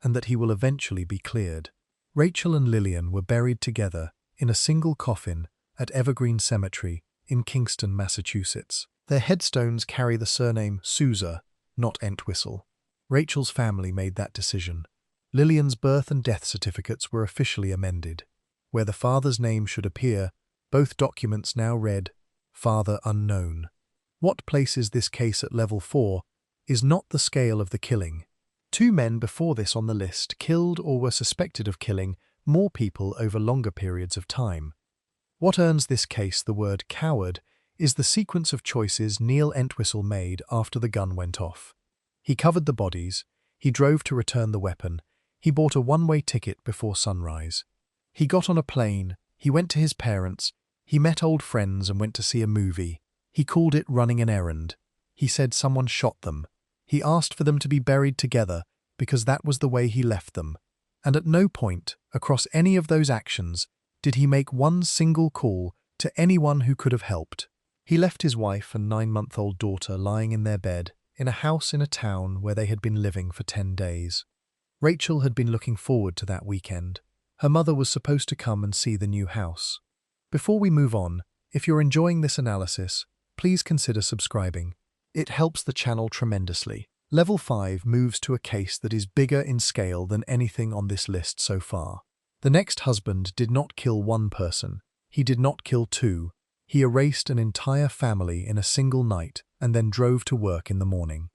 [SPEAKER 1] and that he will eventually be cleared. Rachel and Lillian were buried together in a single coffin at Evergreen Cemetery in Kingston, Massachusetts. Their headstones carry the surname Souza, not Entwistle. Rachel's family made that decision. Lillian's birth and death certificates were officially amended. Where the father's name should appear, both documents now read, "Father Unknown." What places this case at level 4 is not the scale of the killing. 2 men before this on the list killed or were suspected of killing more people over longer periods of time. What earns this case the word coward is the sequence of choices Neil Entwistle made after the gun went off. He covered the bodies, he drove to return the weapon, he bought a one-way ticket before sunrise. He got on a plane, he went to his parents, he met old friends and went to see a movie. He called it running an errand. He said someone shot them. He asked for them to be buried together because that was the way he left them. And at no point, across any of those actions, did he make one single call to anyone who could have helped. He left his wife and 9-month-old daughter lying in their bed in a house in a town where they had been living for 10 days. Rachel had been looking forward to that weekend. Her mother was supposed to come and see the new house. Before we move on, if you're enjoying this analysis, please consider subscribing. It helps the channel tremendously. Level 5 moves to a case that is bigger in scale than anything on this list so far. The next husband did not kill one person. He did not kill 2. He erased an entire family in a single night and then drove to work in the morning.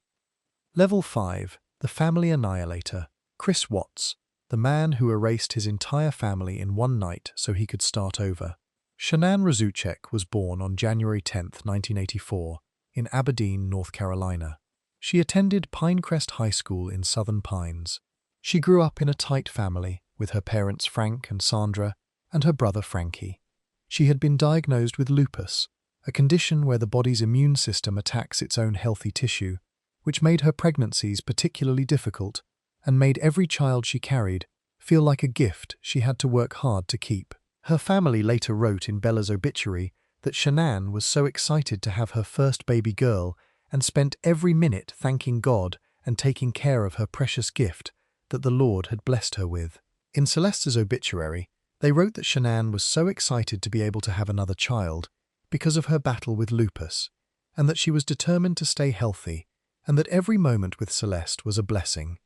[SPEAKER 1] Level 5, the family annihilator. Chris Watts, the man who erased his entire family in one night so he could start over. Shanann Razuchek was born on January 10, 1984, in Aberdeen, North Carolina. She attended Pinecrest High School in Southern Pines. She grew up in a tight family with her parents Frank and Sandra and her brother Frankie. She had been diagnosed with lupus, a condition where the body's immune system attacks its own healthy tissue, which made her pregnancies particularly difficult and made every child she carried feel like a gift she had to work hard to keep. Her family later wrote in Bella's obituary that Shanann was so excited to have her first baby girl and spent every minute thanking God and taking care of her precious gift that the Lord had blessed her with. In Celeste's obituary, They wrote that Shanann was so excited to be able to have another child because of her battle with lupus, and that she was determined to stay healthy, and that every moment with Celeste was a blessing.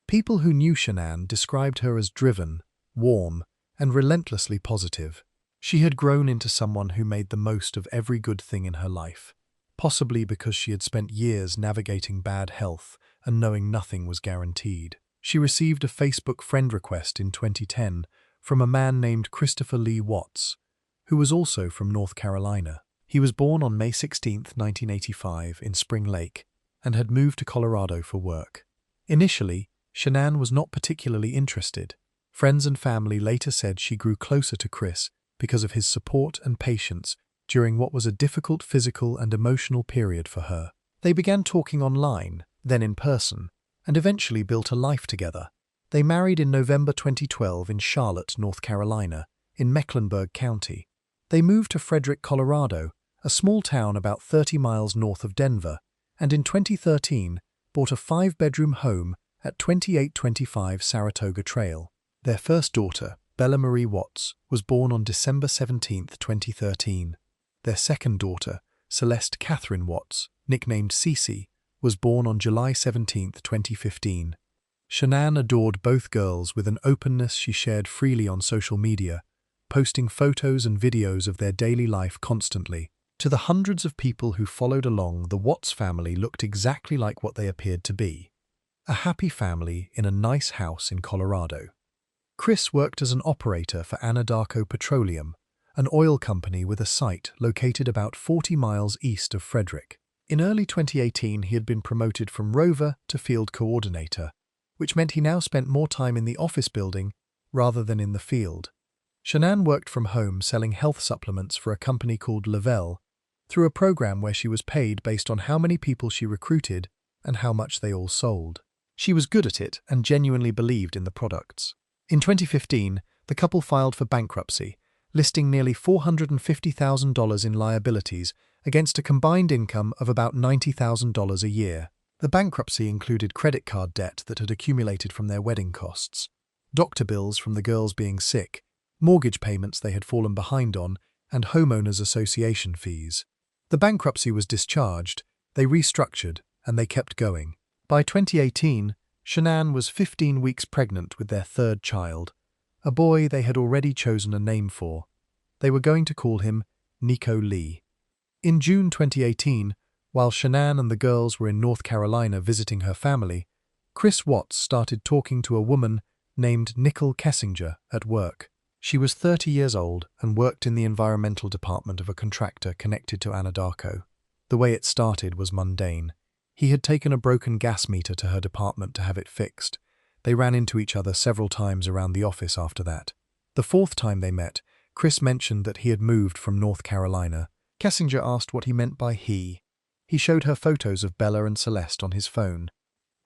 [SPEAKER 1] People who knew Shanann described her as driven, warm, and relentlessly positive. She had grown into someone who made the most of every good thing in her life, possibly because she had spent years navigating bad health and knowing nothing was guaranteed. She received a Facebook friend request in 2010 from a man named Christopher Lee Watts, who was also from North Carolina. He was born on May 16, 1985, in Spring Lake, and had moved to Colorado for work. Initially, Shanann was not particularly interested. Friends and family later said she grew closer to Chris because of his support and patience during what was a difficult physical and emotional period for her. They began talking online, then in person, and eventually built a life together. They married in November 2012 in Charlotte, North Carolina, in Mecklenburg County. They moved to Frederick, Colorado, a small town about 30 miles north of Denver, and in 2013 bought a 5-bedroom home at 2825 Saratoga Trail. Their first daughter, Bella Marie Watts, was born on December 17, 2013. Their second daughter, Celeste Catherine Watts, nicknamed Cece, was born on July 17, 2015. Shanann adored both girls with an openness she shared freely on social media, posting photos and videos of their daily life constantly. To the hundreds of people who followed along, the Watts family looked exactly like what they appeared to be: a happy family in a nice house in Colorado. Chris worked as an operator for Anadarko Petroleum, an oil company with a site located about 40 miles east of Frederick. In early 2018, he had been promoted from rover to field coordinator, which meant he now spent more time in the office building rather than in the field. Shanann worked from home selling health supplements for a company called Lavelle, through a program where she was paid based on how many people she recruited and how much they all sold. She was good at it and genuinely believed in the products. In 2015, the couple filed for bankruptcy, listing nearly $450,000 in liabilities against a combined income of about $90,000 a year. The bankruptcy included credit card debt that had accumulated from their wedding costs, doctor bills from the girls being sick, mortgage payments they had fallen behind on, and homeowners association fees. The bankruptcy was discharged, they restructured, and they kept going. By 2018, Shanann was 15 weeks pregnant with their third child, a boy they had already chosen a name for. They were going to call him Nico Lee. In June 2018, while Shanann and the girls were in North Carolina visiting her family, Chris Watts started talking to a woman named Nicole Kessinger at work. She was 30 years old and worked in the environmental department of a contractor connected to Anadarko. The way it started was mundane. He had taken a broken gas meter to her department to have it fixed. They ran into each other several times around the office after that. The fourth time they met, Chris mentioned that he had moved from North Carolina. Kessinger asked what he meant by he. He showed her photos of Bella and Celeste on his phone.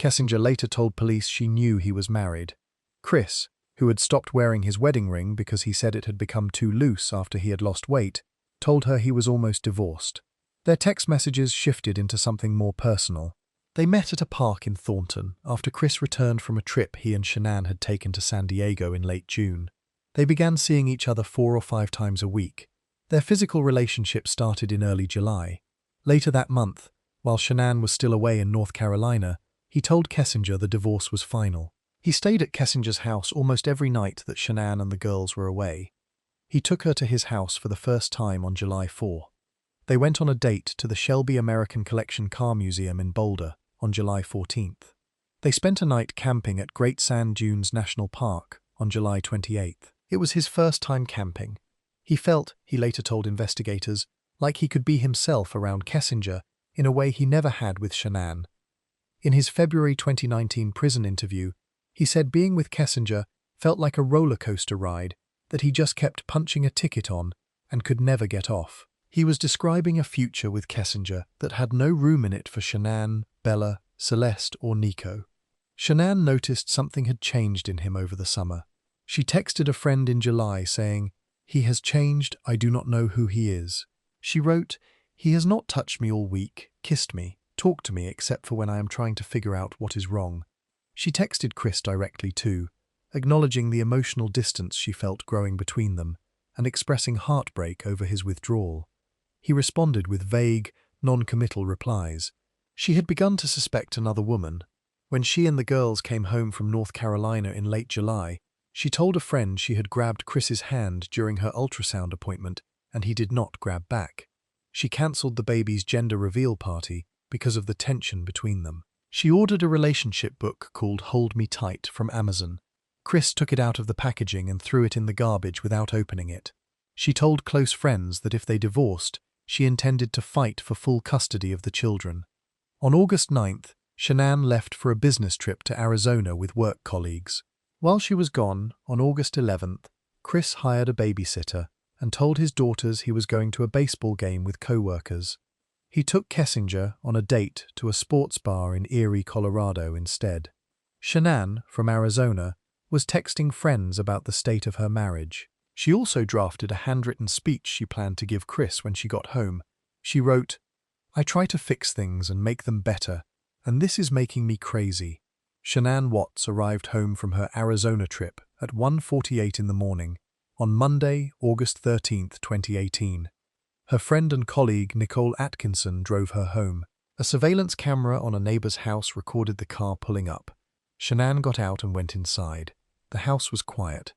[SPEAKER 1] Kessinger later told police she knew he was married. Chris, who had stopped wearing his wedding ring because he said it had become too loose after he had lost weight, told her he was almost divorced. Their text messages shifted into something more personal. They met at a park in Thornton after Chris returned from a trip he and Shanann had taken to San Diego in late June. They began seeing each other 4 or 5 times a week. Their physical relationship started in early July. Later that month, while Shanann was still away in North Carolina, he told Kessinger the divorce was final. He stayed at Kessinger's house almost every night that Shanann and the girls were away. He took her to his house for the first time on July 4. They went on a date to the Shelby American Collection Car Museum in Boulder on July 14th. They spent a night camping at Great Sand Dunes National Park on July 28th. It was his first time camping. He felt, he later told investigators, like he could be himself around Kessinger in a way he never had with Shanann. In his February 2019 prison interview, he said being with Kessinger felt like a roller coaster ride that he just kept punching a ticket on and could never get off. He was describing a future with Kessinger that had no room in it for Shanann, Bella, Celeste, or Nico. Shanann noticed something had changed in him over the summer. She texted a friend in July saying, "He has changed, I do not know who he is." She wrote, "He has not touched me all week, kissed me, talked to me except for when I am trying to figure out what is wrong." She texted Chris directly too, acknowledging the emotional distance she felt growing between them and expressing heartbreak over his withdrawal. He responded with vague, non-committal replies. She had begun to suspect another woman. When she and the girls came home from North Carolina in late July, she told a friend she had grabbed Chris's hand during her ultrasound appointment and he did not grab back. She cancelled the baby's gender reveal party because of the tension between them. She ordered a relationship book called Hold Me Tight from Amazon. Chris took it out of the packaging and threw it in the garbage without opening it. She told close friends that if they divorced, she intended to fight for full custody of the children. On August 9th, Shanann left for a business trip to Arizona with work colleagues. While she was gone, on August 11th, Chris hired a babysitter and told his daughters he was going to a baseball game with co-workers. He took Kessinger on a date to a sports bar in Erie, Colorado instead. Shanann, from Arizona, was texting friends about the state of her marriage. She also drafted a handwritten speech she planned to give Chris when she got home. She wrote, "I try to fix things and make them better, and this is making me crazy." Shanann Watts arrived home from her Arizona trip at 1:48 in the morning on Monday, August 13th, 2018. Her friend and colleague Nicole Atkinson drove her home. A surveillance camera on a neighbor's house recorded the car pulling up. Shanann got out and went inside. The house was quiet.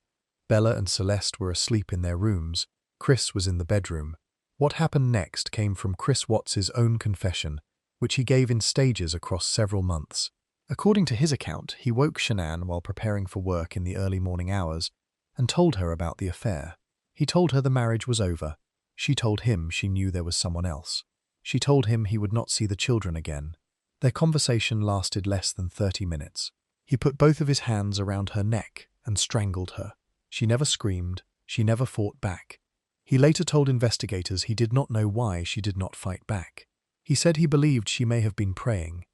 [SPEAKER 1] Bella and Celeste were asleep in their rooms. Chris was in the bedroom. What happened next came from Chris Watts's own confession, which he gave in stages across several months. According to his account, he woke Shanann while preparing for work in the early morning hours and told her about the affair. He told her the marriage was over. She told him she knew there was someone else. She told him he would not see the children again. Their conversation lasted less than 30 minutes. He put both of his hands around her neck and strangled her. She never screamed. She never fought back. He later told investigators he did not know why she did not fight back. He said he believed she may have been praying.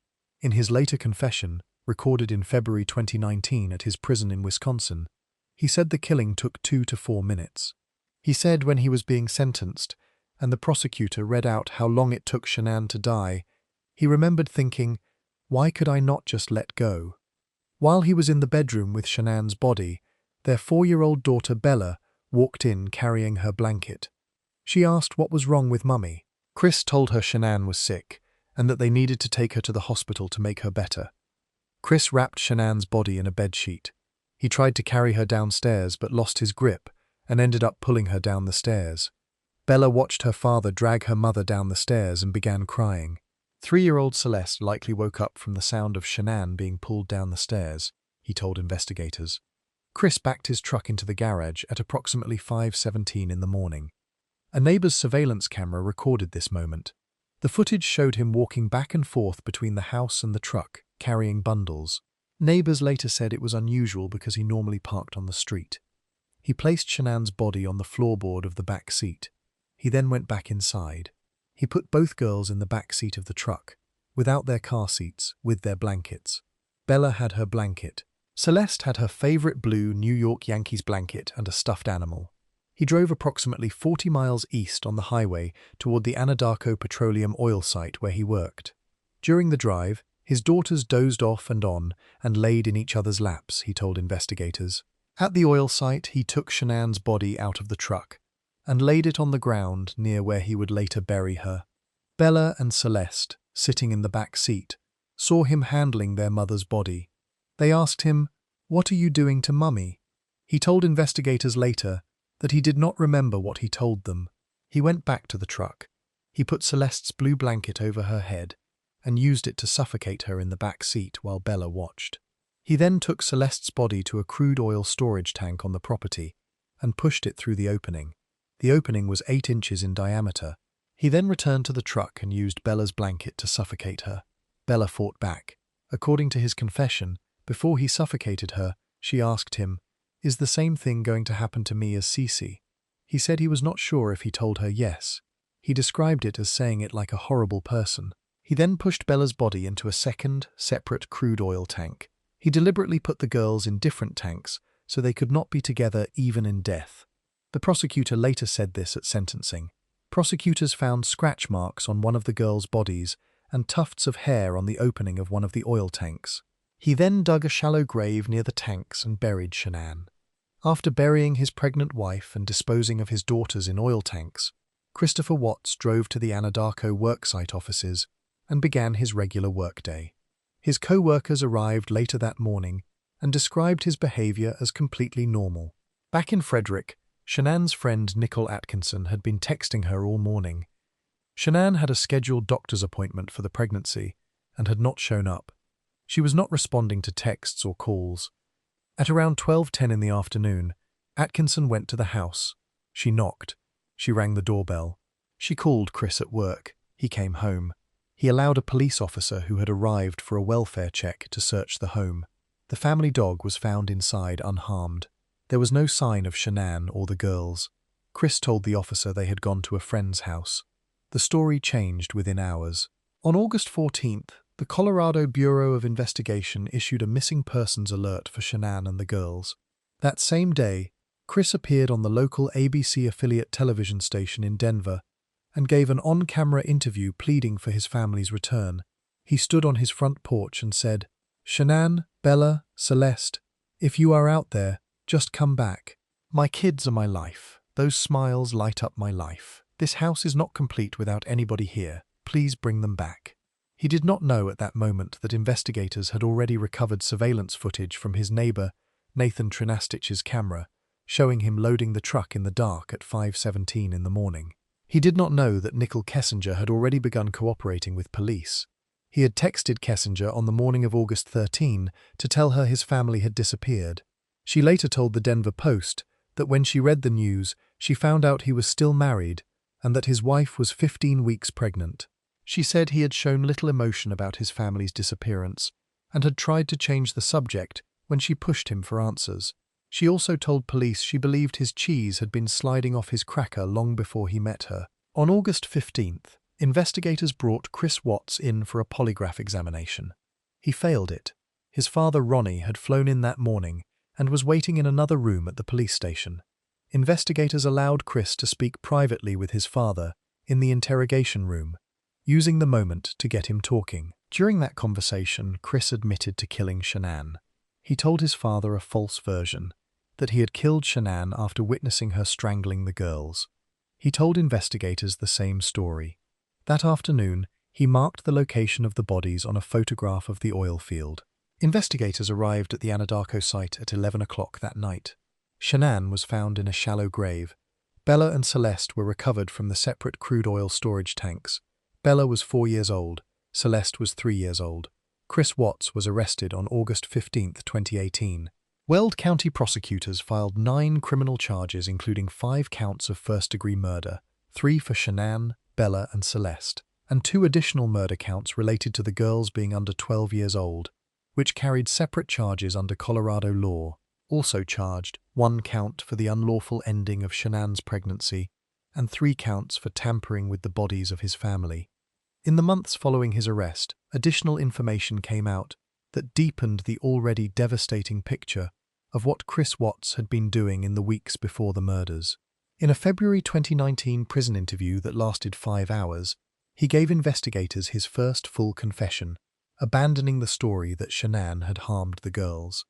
[SPEAKER 1] In his later confession, recorded in February 2019 at his prison in Wisconsin, he said the killing took 2 to 4 minutes. He said when he was being sentenced and the prosecutor read out how long it took Shanann to die, he remembered thinking, why could I not just let go? While he was in the bedroom with Shanann's body, their 4-year-old daughter Bella walked in carrying her blanket. She asked what was wrong with Mummy. Chris told her Shanann was sick and that they needed to take her to the hospital to make her better. Chris wrapped Shanann's body in a bedsheet. He tried to carry her downstairs but lost his grip and ended up pulling her down the stairs. Bella watched her father drag her mother down the stairs and began crying. 3-year-old Celeste likely woke up from the sound of Shanann being pulled down the stairs, he told investigators. Chris backed his truck into the garage at approximately 5:17 in the morning. A neighbor's surveillance camera recorded this moment. The footage showed him walking back and forth between the house and the truck, carrying bundles. Neighbors later said it was unusual because he normally parked on the street. He placed Shanann's body on the floorboard of the back seat. He then went back inside. He put both girls in the back seat of the truck, without their car seats, with their blankets. Bella had her blanket. Celeste had her favorite blue New York Yankees blanket and a stuffed animal. He drove approximately 40 miles east on the highway toward the Anadarko petroleum oil site where he worked. During the drive, his daughters dozed off and on and laid in each other's laps, he told investigators. At the oil site, he took Shanann's body out of the truck and laid it on the ground near where he would later bury her. Bella and Celeste, sitting in the back seat, saw him handling their mother's body. They asked him, "What are you doing to Mummy?" He told investigators later that he did not remember what he told them. He went back to the truck. He put Celeste's blue blanket over her head and used it to suffocate her in the back seat while Bella watched. He then took Celeste's body to a crude oil storage tank on the property and pushed it through the opening. The opening was 8 inches in diameter. He then returned to the truck and used Bella's blanket to suffocate her. Bella fought back. According to his confession, before he suffocated her, she asked him, "Is the same thing going to happen to me as Cece?" He said he was not sure if he told her yes. He described it as saying it like a horrible person. He then pushed Bella's body into a second, separate crude oil tank. He deliberately put the girls in different tanks so they could not be together even in death. The prosecutor later said this at sentencing. Prosecutors found scratch marks on one of the girls' bodies and tufts of hair on the opening of one of the oil tanks. He then dug a shallow grave near the tanks and buried Shanann. After burying his pregnant wife and disposing of his daughters in oil tanks, Christopher Watts drove to the Anadarko worksite offices and began his regular workday. His co-workers arrived later that morning and described his behavior as completely normal. Back in Frederick, Shanann's friend Nicole Atkinson had been texting her all morning. Shanann had a scheduled doctor's appointment for the pregnancy and had not shown up. She was not responding to texts or calls. At around 12:10 in the afternoon, Atkinson went to the house. She knocked. She rang the doorbell. She called Chris at work. He came home. He allowed a police officer who had arrived for a welfare check to search the home. The family dog was found inside unharmed. There was no sign of Shanann or the girls. Chris told the officer they had gone to a friend's house. The story changed within hours. On August 14th, the Colorado Bureau of Investigation issued a missing persons alert for Shanann and the girls. That same day, Chris appeared on the local ABC affiliate television station in Denver and gave an on-camera interview pleading for his family's return. He stood on his front porch and said, "Shanann, Bella, Celeste, if you are out there, just come back. My kids are my life. Those smiles light up my life. This house is not complete without anybody here. Please bring them back." He did not know at that moment that investigators had already recovered surveillance footage from his neighbor, Nathan Trinastich's camera, showing him loading the truck in the dark at 5:17 in the morning. He did not know that Nicole Kessinger had already begun cooperating with police. He had texted Kessinger on the morning of August 13 to tell her his family had disappeared. She later told the Denver Post that when she read the news, she found out he was still married and that his wife was 15 weeks pregnant. She said he had shown little emotion about his family's disappearance and had tried to change the subject when she pushed him for answers. She also told police she believed his cheese had been sliding off his cracker long before he met her. On August 15th, investigators brought Chris Watts in for a polygraph examination. He failed it. His father, Ronnie, had flown in that morning and was waiting in another room at the police station. Investigators allowed Chris to speak privately with his father in the interrogation room, using the moment to get him talking. During that conversation, Chris admitted to killing Shanann. He told his father a false version, that he had killed Shanann after witnessing her strangling the girls. He told investigators the same story. That afternoon, he marked the location of the bodies on a photograph of the oil field. Investigators arrived at the Anadarko site at 11 o'clock that night. Shanann was found in a shallow grave. Bella and Celeste were recovered from the separate crude oil storage tanks. Bella was 4 years old. Celeste was 3 years old. Chris Watts was arrested on August 15, 2018. Weld County prosecutors filed 9 criminal charges, including 5 counts of first-degree murder, 3 for Shanann, Bella, and Celeste, and 2 additional murder counts related to the girls being under 12 years old, which carried separate charges under Colorado law. Also charged 1 count for the unlawful ending of Shanann's pregnancy and 3 counts for tampering with the bodies of his family. In the months following his arrest, additional information came out that deepened the already devastating picture of what Chris Watts had been doing in the weeks before the murders. In a February 2019 prison interview that lasted 5 hours, he gave investigators his first full confession, abandoning the story that Shanann had harmed the girls.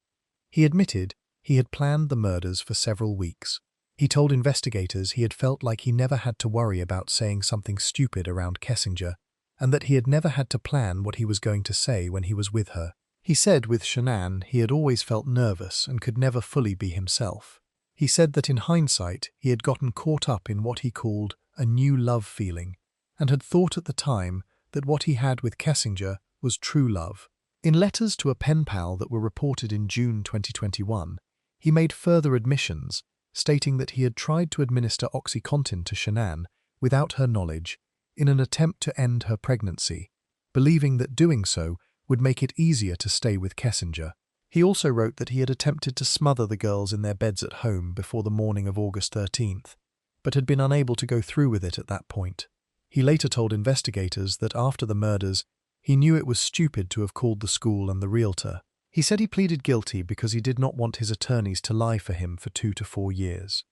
[SPEAKER 1] He admitted he had planned the murders for several weeks. He told investigators he had felt like he never had to worry about saying something stupid around Kessinger, and that he had never had to plan what he was going to say when he was with her. He said with Shanann he had always felt nervous and could never fully be himself. He said that in hindsight he had gotten caught up in what he called a new love feeling, and had thought at the time that what he had with Kessinger was true love. In letters to a pen pal that were reported in June 2021, he made further admissions, stating that he had tried to administer OxyContin to Shanann without her knowledge in an attempt to end her pregnancy, believing that doing so would make it easier to stay with Kessinger. He also wrote that he had attempted to smother the girls in their beds at home before the morning of August 13th, but had been unable to go through with it at that point. He later told investigators that after the murders, he knew it was stupid to have called the school and the realtor. He said he pleaded guilty because he did not want his attorneys to lie for him for 2 to 4 years.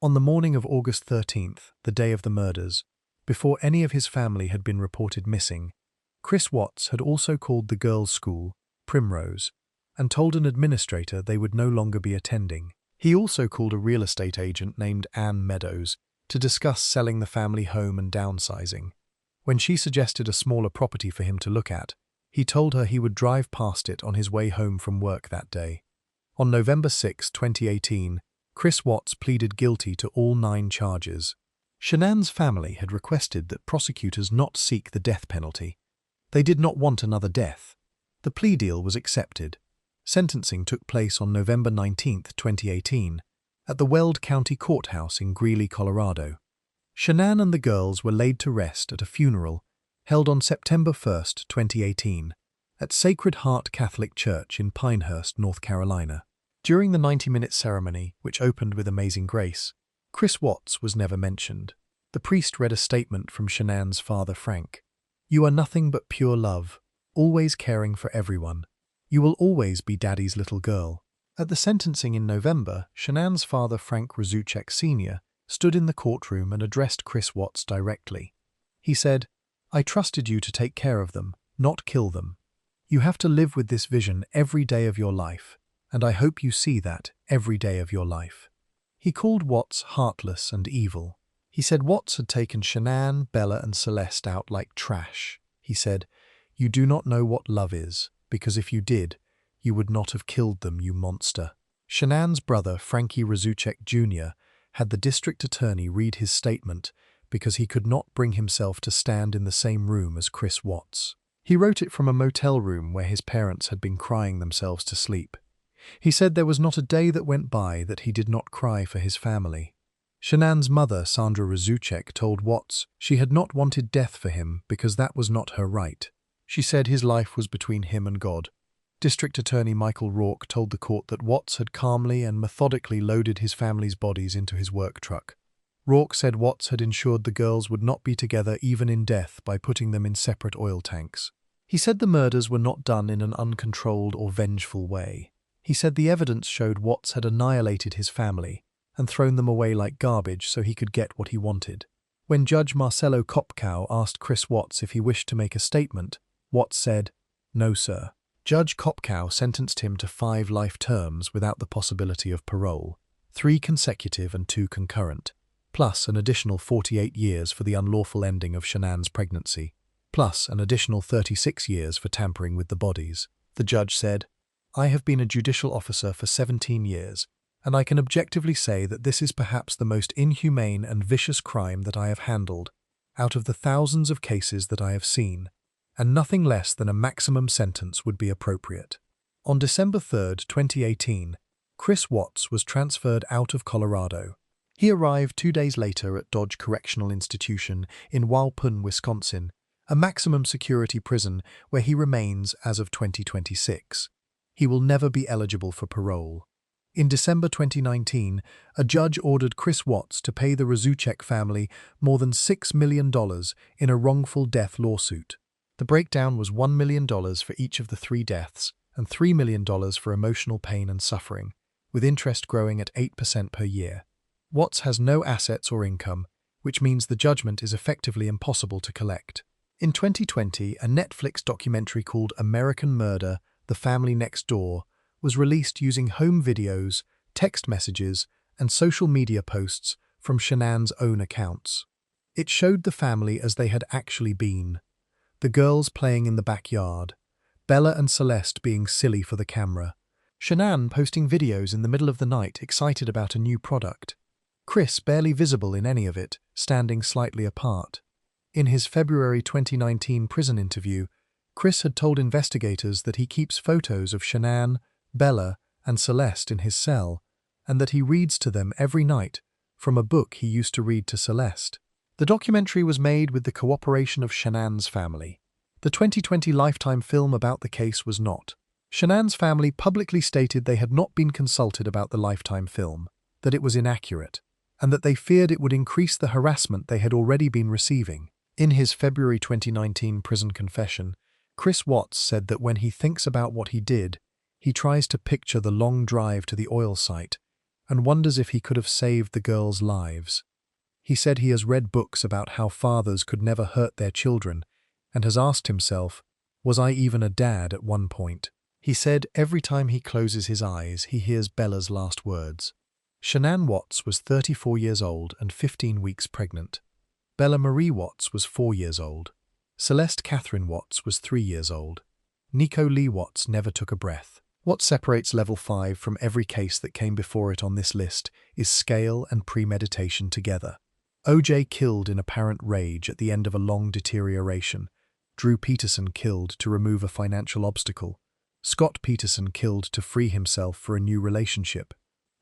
[SPEAKER 1] On the morning of August 13th, the day of the murders, before any of his family had been reported missing, Chris Watts had also called the girls' school Primrose and told an administrator they would no longer be attending. He also called a real estate agent named Ann Meadows to discuss selling the family home and downsizing. When she suggested a smaller property for him to look at, he told her he would drive past it on his way home from work that day. On November 6, 2018, Chris Watts pleaded guilty to all 9 charges. Shanann's family had requested that prosecutors not seek the death penalty. They did not want another death. The plea deal was accepted. Sentencing took place on November 19, 2018, at the Weld County Courthouse in Greeley, Colorado. Shanann and the girls were laid to rest at a funeral held on September 1, 2018, at Sacred Heart Catholic Church in Pinehurst, North Carolina. During the 90-minute ceremony, which opened with Amazing Grace, Chris Watts was never mentioned. The priest read a statement from Shanann's father, Frank. "You are nothing but pure love, always caring for everyone. You will always be Daddy's little girl." At the sentencing in November, Shanann's father, Frank Razuchek Sr., stood in the courtroom and addressed Chris Watts directly. He said, "I trusted you to take care of them, not kill them. You have to live with this vision every day of your life, and I hope you see that every day of your life." He called Watts heartless and evil. He said Watts had taken Shanann, Bella, and Celeste out like trash. He said, "You do not know what love is, because if you did, you would not have killed them, you monster." Shanann's brother, Frankie Razuchek Jr., had the district attorney read his statement because he could not bring himself to stand in the same room as Chris Watts. He wrote it from a motel room where his parents had been crying themselves to sleep. He said there was not a day that went by that he did not cry for his family. Shanann's mother, Sandra Razuchek, told Watts she had not wanted death for him because that was not her right. She said his life was between him and God. District Attorney Michael Rourke told the court that Watts had calmly and methodically loaded his family's bodies into his work truck. Rourke said Watts had ensured the girls would not be together even in death by putting them in separate oil tanks. He said the murders were not done in an uncontrolled or vengeful way. He said the evidence showed Watts had annihilated his family and thrown them away like garbage so he could get what he wanted. When Judge Marcelo Kopkow asked Chris Watts if he wished to make a statement, Watts said, "No, sir." Judge Kopkow sentenced him to 5 life terms without the possibility of parole, 3 consecutive and 2 concurrent, plus an additional 48 years for the unlawful ending of Shanann's pregnancy, plus an additional 36 years for tampering with the bodies. The judge said, "I have been a judicial officer for 17 years, and I can objectively say that this is perhaps the most inhumane and vicious crime that I have handled, out of the thousands of cases that I have seen, and nothing less than a maximum sentence would be appropriate." On December 3, 2018, Chris Watts was transferred out of Colorado. He arrived 2 days later at Dodge Correctional Institution in Walpun, Wisconsin, a maximum security prison where he remains as of 2026. He will never be eligible for parole. In December 2019, a judge ordered Chris Watts to pay the Razuchek family more than $6 million in a wrongful death lawsuit. The breakdown was $1 million for each of the 3 deaths and $3 million for emotional pain and suffering, with interest growing at 8% per year. Watts has no assets or income, which means the judgment is effectively impossible to collect. In 2020, a Netflix documentary called American Murder: The Family Next Door was released using home videos, text messages, and social media posts from Shanann's own accounts. It showed the family as they had actually been. The girls playing in the backyard, Bella and Celeste being silly for the camera, Shanann posting videos in the middle of the night excited about a new product, Chris barely visible in any of it, standing slightly apart. In his February 2019 prison interview, Chris had told investigators that he keeps photos of Shanann, Bella, and Celeste in his cell, and that he reads to them every night from a book he used to read to Celeste. The documentary was made with the cooperation of Shanann's family. The 2020 Lifetime film about the case was not. Shanann's family publicly stated they had not been consulted about the Lifetime film, that it was inaccurate, and that they feared it would increase the harassment they had already been receiving. In his February 2019 prison confession, Chris Watts said that when he thinks about what he did, he tries to picture the long drive to the oil site and wonders if he could have saved the girls' lives. He said he has read books about how fathers could never hurt their children and has asked himself, was I even a dad at one point? He said every time he closes his eyes, he hears Bella's last words. Shanann Watts was 34 years old and 15 weeks pregnant. Bella Marie Watts was 4 years old. Celeste Catherine Watts was 3 years old. Nico Lee Watts never took a breath. What separates Level 5 from every case that came before it on this list is scale and premeditation together. O.J. killed in apparent rage at the end of a long deterioration. Drew Peterson killed to remove a financial obstacle. Scott Peterson killed to free himself for a new relationship.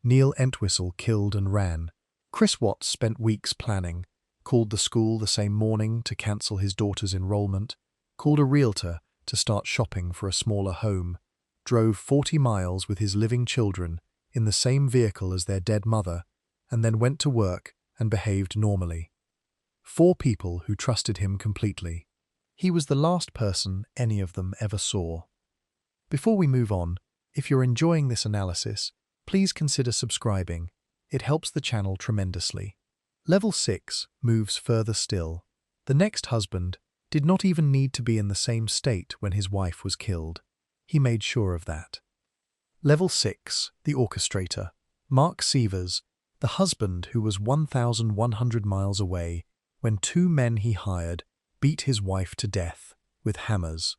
[SPEAKER 1] Neil Entwistle killed and ran. Chris Watts spent weeks planning, called the school the same morning to cancel his daughter's enrollment, called a realtor to start shopping for a smaller home, drove 40 miles with his living children in the same vehicle as their dead mother, and then went to work and behaved normally. 4 people who trusted him completely. He was the last person any of them ever saw. Before we move on, if you're enjoying this analysis, please consider subscribing. It helps the channel tremendously. Level 6 moves further still. The next husband did not even need to be in the same state when his wife was killed. He made sure of that. Level 6, the orchestrator. Mark Sievers, the husband who was 1,100 miles away when 2 men he hired beat his wife to death with hammers.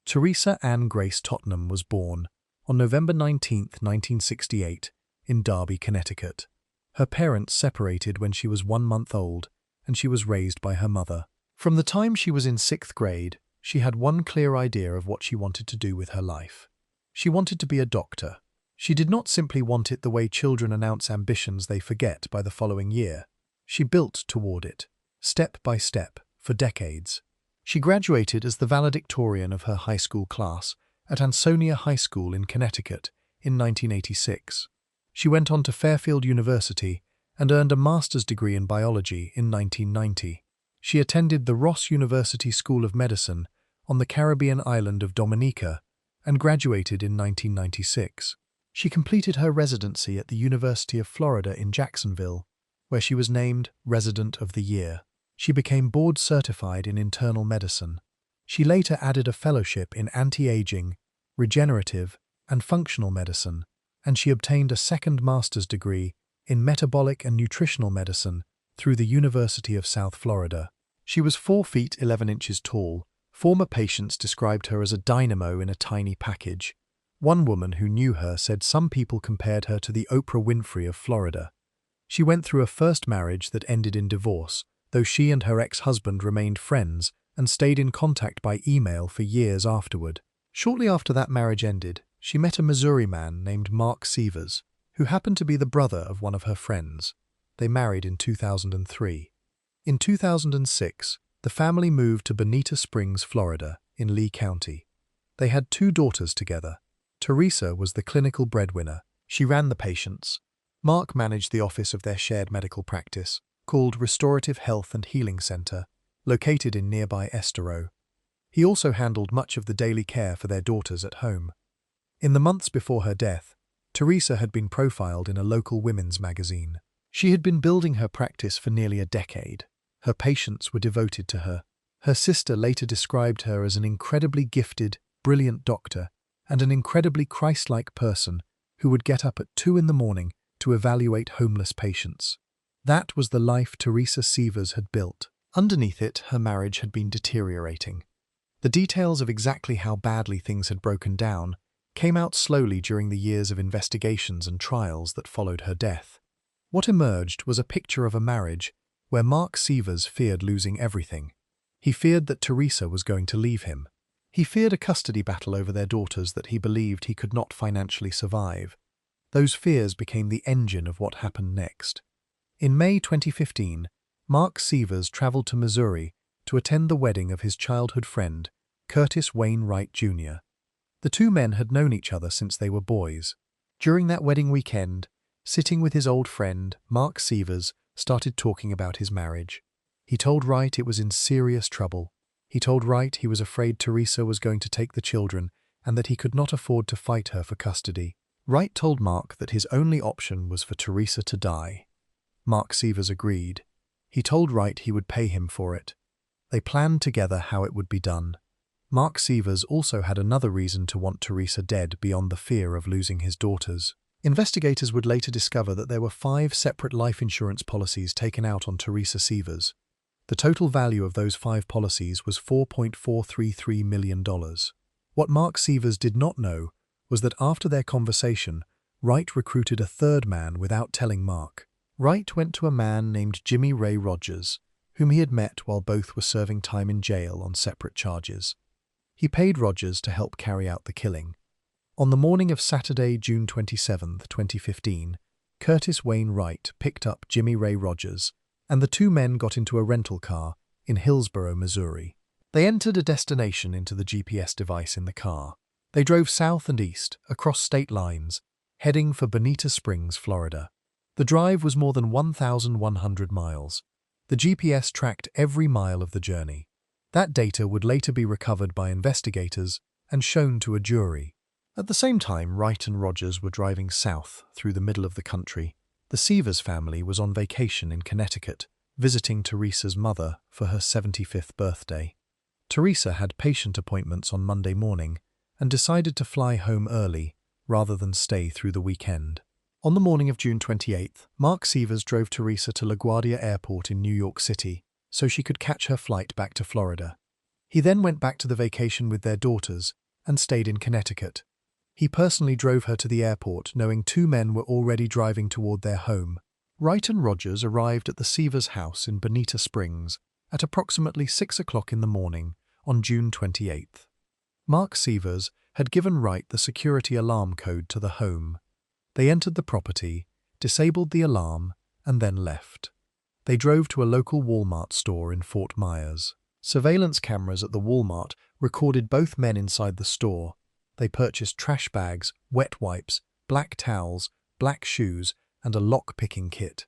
[SPEAKER 1] Teresa Ann Grace Tottenham was born on November 19, 1968, in Darby, Connecticut. Her parents separated when she was 1 month old, and she was raised by her mother. From the time she was in 6th grade, she had one clear idea of what she wanted to do with her life. She wanted to be a doctor. She did not simply want it the way children announce ambitions they forget by the following year. She built toward it, step by step, for decades. She graduated as the valedictorian of her high school class at Ansonia High School in Connecticut in 1986. She went on to Fairfield University and earned a master's degree in biology in 1990. She attended the Ross University School of Medicine on the Caribbean island of Dominica and graduated in 1996. She completed her residency at the University of Florida in Jacksonville, where she was named Resident of the Year. She became board certified in internal medicine. She later added a fellowship in anti-aging, regenerative, and functional medicine, and she obtained a second master's degree in metabolic and nutritional medicine through the University of South Florida. She was 4 feet 11 inches tall. Former patients described her as a dynamo in a tiny package. One woman who knew her said some people compared her to the Oprah Winfrey of Florida. She went through a first marriage that ended in divorce, though she and her ex-husband remained friends and stayed in contact by email for years afterward. Shortly after that marriage ended, she met a Missouri man named Mark Sievers, who happened to be the brother of one of her friends. They married in 2003. In 2006, the family moved to Bonita Springs, Florida, in Lee County. They had 2 daughters together. Teresa was the clinical breadwinner. She ran the patients. Mark managed the office of their shared medical practice, called Restorative Health and Healing Center, located in nearby Estero. He also handled much of the daily care for their daughters at home. In the months before her death, Teresa had been profiled in a local women's magazine. She had been building her practice for nearly a decade. Her patients were devoted to her. Her sister later described her as an incredibly gifted, brilliant doctor and an incredibly Christ-like person who would get up at 2 in the morning to evaluate homeless patients. That was the life Teresa Sievers had built. Underneath it, her marriage had been deteriorating. The details of exactly how badly things had broken down came out slowly during the years of investigations and trials that followed her death. What emerged was a picture of a marriage where Mark Sievers feared losing everything. He feared that Teresa was going to leave him. He feared a custody battle over their daughters that he believed he could not financially survive. Those fears became the engine of what happened next. In May 2015, Mark Sievers traveled to Missouri to attend the wedding of his childhood friend, Curtis Wayne Wright Jr. The 2 men had known each other since they were boys. During that wedding weekend, sitting with his old friend, Mark Sievers started talking about his marriage. He told Wright it was in serious trouble. He told Wright he was afraid Teresa was going to take the children and that he could not afford to fight her for custody. Wright told Mark that his only option was for Teresa to die. Mark Sievers agreed. He told Wright he would pay him for it. They planned together how it would be done. Mark Sievers also had another reason to want Teresa dead beyond the fear of losing his daughters. Investigators would later discover that there were 5 separate life insurance policies taken out on Teresa Sievers. The total value of those 5 policies was $4.433 million. What Mark Sievers did not know was that after their conversation, Wright recruited a third man without telling Mark. Wright went to a man named Jimmy Ray Rogers, whom he had met while both were serving time in jail on separate charges. He paid Rogers to help carry out the killing. On the morning of Saturday, June 27, 2015, Curtis Wayne Wright picked up Jimmy Ray Rogers, and the two men got into a rental car in Hillsboro, Missouri. They entered a destination into the GPS device in the car. They drove south and east, across state lines, heading for Bonita Springs, Florida. The drive was more than 1,100 miles. The GPS tracked every mile of the journey. That data would later be recovered by investigators and shown to a jury. At the same time Wright and Rogers were driving south through the middle of the country, the Sievers family was on vacation in Connecticut, visiting Teresa's mother for her 75th birthday. Teresa had patient appointments on Monday morning and decided to fly home early rather than stay through the weekend. On the morning of June 28th, Mark Sievers drove Teresa to LaGuardia Airport in New York City so she could catch her flight back to Florida. He then went back to the vacation with their daughters and stayed in Connecticut. He personally drove her to the airport, knowing 2 men were already driving toward their home. Wright and Rogers arrived at the Sievers house in Bonita Springs at approximately 6 o'clock in the morning on June 28th. Mark Sievers had given Wright the security alarm code to the home. They entered the property, disabled the alarm, and then left. They drove to a local Walmart store in Fort Myers. Surveillance cameras at the Walmart recorded both men inside the store. They purchased trash bags, wet wipes, black towels, black shoes, and a lock-picking kit.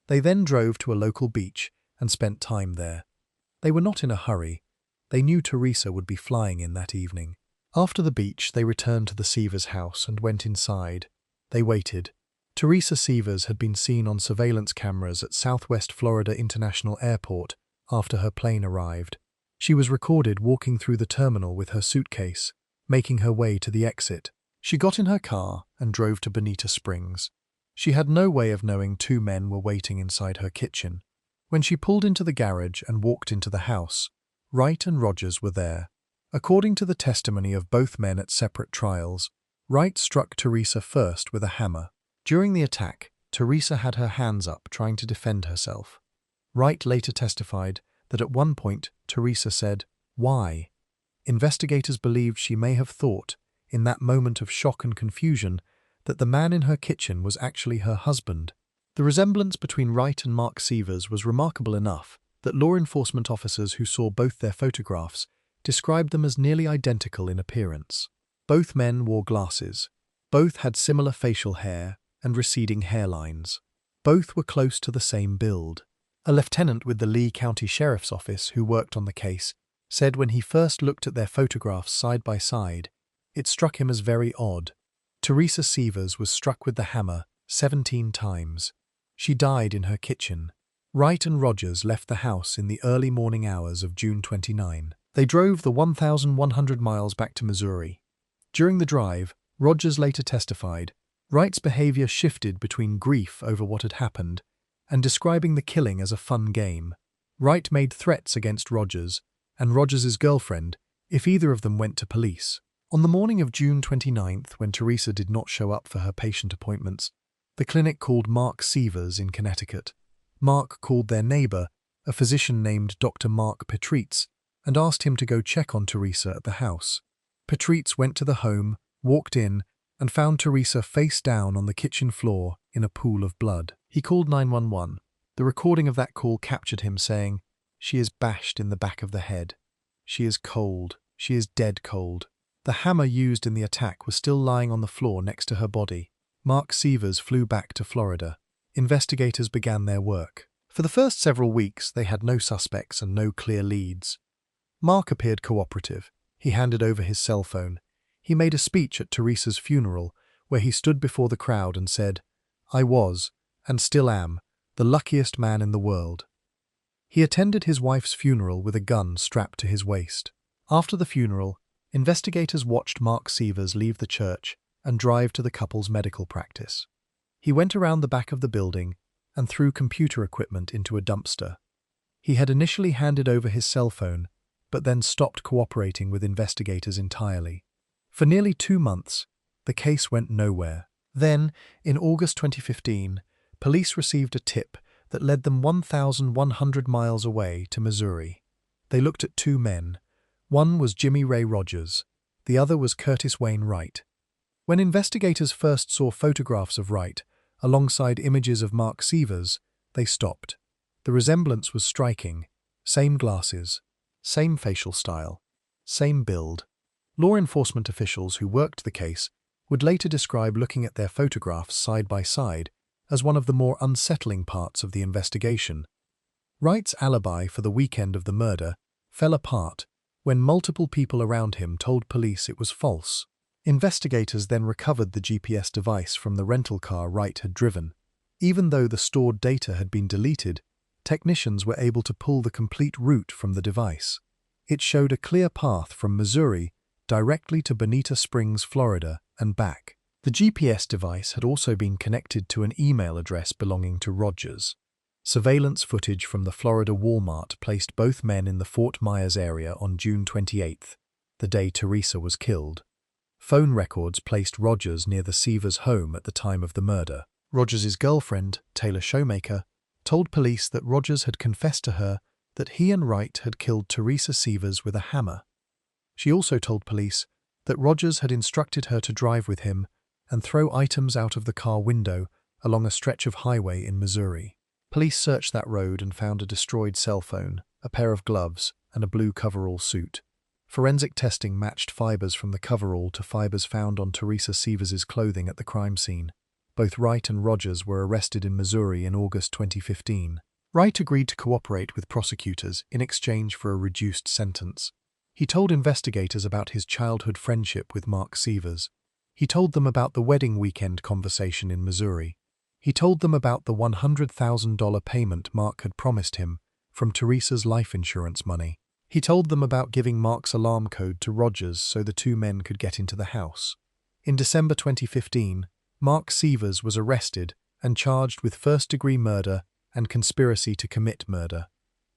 [SPEAKER 1] They then drove to a local beach and spent time there. They were not in a hurry. They knew Teresa would be flying in that evening. After the beach, they returned to the Sievers house and went inside. They waited. Teresa Sievers had been seen on surveillance cameras at Southwest Florida International Airport after her plane arrived. She was recorded walking through the terminal with her suitcase, making her way to the exit. She got in her car and drove to Bonita Springs. She had no way of knowing 2 men were waiting inside her kitchen. When she pulled into the garage and walked into the house, Wright and Rogers were there. According to the testimony of both men at separate trials, Wright struck Teresa first with a hammer. During the attack, Teresa had her hands up trying to defend herself. Wright later testified that at one point Teresa said, "Why?" Investigators believed she may have thought, in that moment of shock and confusion, that the man in her kitchen was actually her husband. The resemblance between Wright and Mark Sievers was remarkable enough that law enforcement officers who saw both their photographs described them as nearly identical in appearance. Both men wore glasses. Both had similar facial hair and receding hairlines. Both were close to the same build. A lieutenant with the Lee County Sheriff's Office who worked on the case said when he first looked at their photographs side by side, it struck him as very odd. Teresa Sievers was struck with the hammer 17 times. She died in her kitchen. Wright and Rogers left the house in the early morning hours of June 29. They drove the 1,100 miles back to Missouri. During the drive, Rogers later testified, Wright's behavior shifted between grief over what had happened and describing the killing as a fun game. Wright made threats against Rogers and Rogers's girlfriend if either of them went to police. On the morning of June 29th, when Teresa did not show up for her patient appointments, the clinic called Mark Sievers in Connecticut. Mark called their neighbor, a physician named Dr. Mark Petritz, and asked him to go check on Teresa at the house. Petritz went to the home, walked in, and found Teresa face down on the kitchen floor in a pool of blood. He called 911. The recording of that call captured him saying, "She is bashed in the back of the head. She is cold. She is dead cold." The hammer used in the attack was still lying on the floor next to her body. Mark Sievers flew back to Florida. Investigators began their work. For the first several weeks, they had no suspects and no clear leads. Mark appeared cooperative. He handed over his cell phone. He made a speech at Teresa's funeral, where he stood before the crowd and said, "I was, and still am, the luckiest man in the world." He attended his wife's funeral with a gun strapped to his waist. After the funeral, investigators watched Mark Sievers leave the church and drive to the couple's medical practice. He went around the back of the building and threw computer equipment into a dumpster. He had initially handed over his cell phone, but then stopped cooperating with investigators entirely. For nearly 2 months, the case went nowhere. Then, in August 2015, police received a tip that led them 1,100 miles away to Missouri. They looked at 2 men. One was Jimmy Ray Rogers. The other was Curtis Wayne Wright. When investigators first saw photographs of Wright, alongside images of Mark Sievers, they stopped. The resemblance was striking. Same glasses, same facial style, same build. Law enforcement officials who worked the case would later describe looking at their photographs side by side as one of the more unsettling parts of the investigation. Wright's alibi for the weekend of the murder fell apart when multiple people around him told police it was false. Investigators then recovered the GPS device from the rental car Wright had driven. Even though the stored data had been deleted, technicians were able to pull the complete route from the device. It showed a clear path from Missouri directly to Bonita Springs, Florida, and back. The GPS device had also been connected to an email address belonging to Rogers. Surveillance footage from the Florida Walmart placed both men in the Fort Myers area on June 28th, the day Teresa was killed. Phone records placed Rogers near the Sievers' home at the time of the murder. Rogers' girlfriend, Taylor Showmaker, told police that Rogers had confessed to her that he and Wright had killed Teresa Sievers with a hammer. She also told police that Rogers had instructed her to drive with him and throw items out of the car window along a stretch of highway in Missouri. Police searched that road and found a destroyed cell phone, a pair of gloves, and a blue coverall suit. Forensic testing matched fibers from the coverall to fibers found on Teresa Sievers' clothing at the crime scene. Both Wright and Rogers were arrested in Missouri in August 2015. Wright agreed to cooperate with prosecutors in exchange for a reduced sentence. He told investigators about his childhood friendship with Mark Sievers. He told them about the wedding weekend conversation in Missouri. He told them about the $100,000 payment Mark had promised him from Teresa's life insurance money. He told them about giving Mark's alarm code to Rogers so the 2 men could get into the house. In December 2015, Mark Sievers was arrested and charged with first-degree murder and conspiracy to commit murder.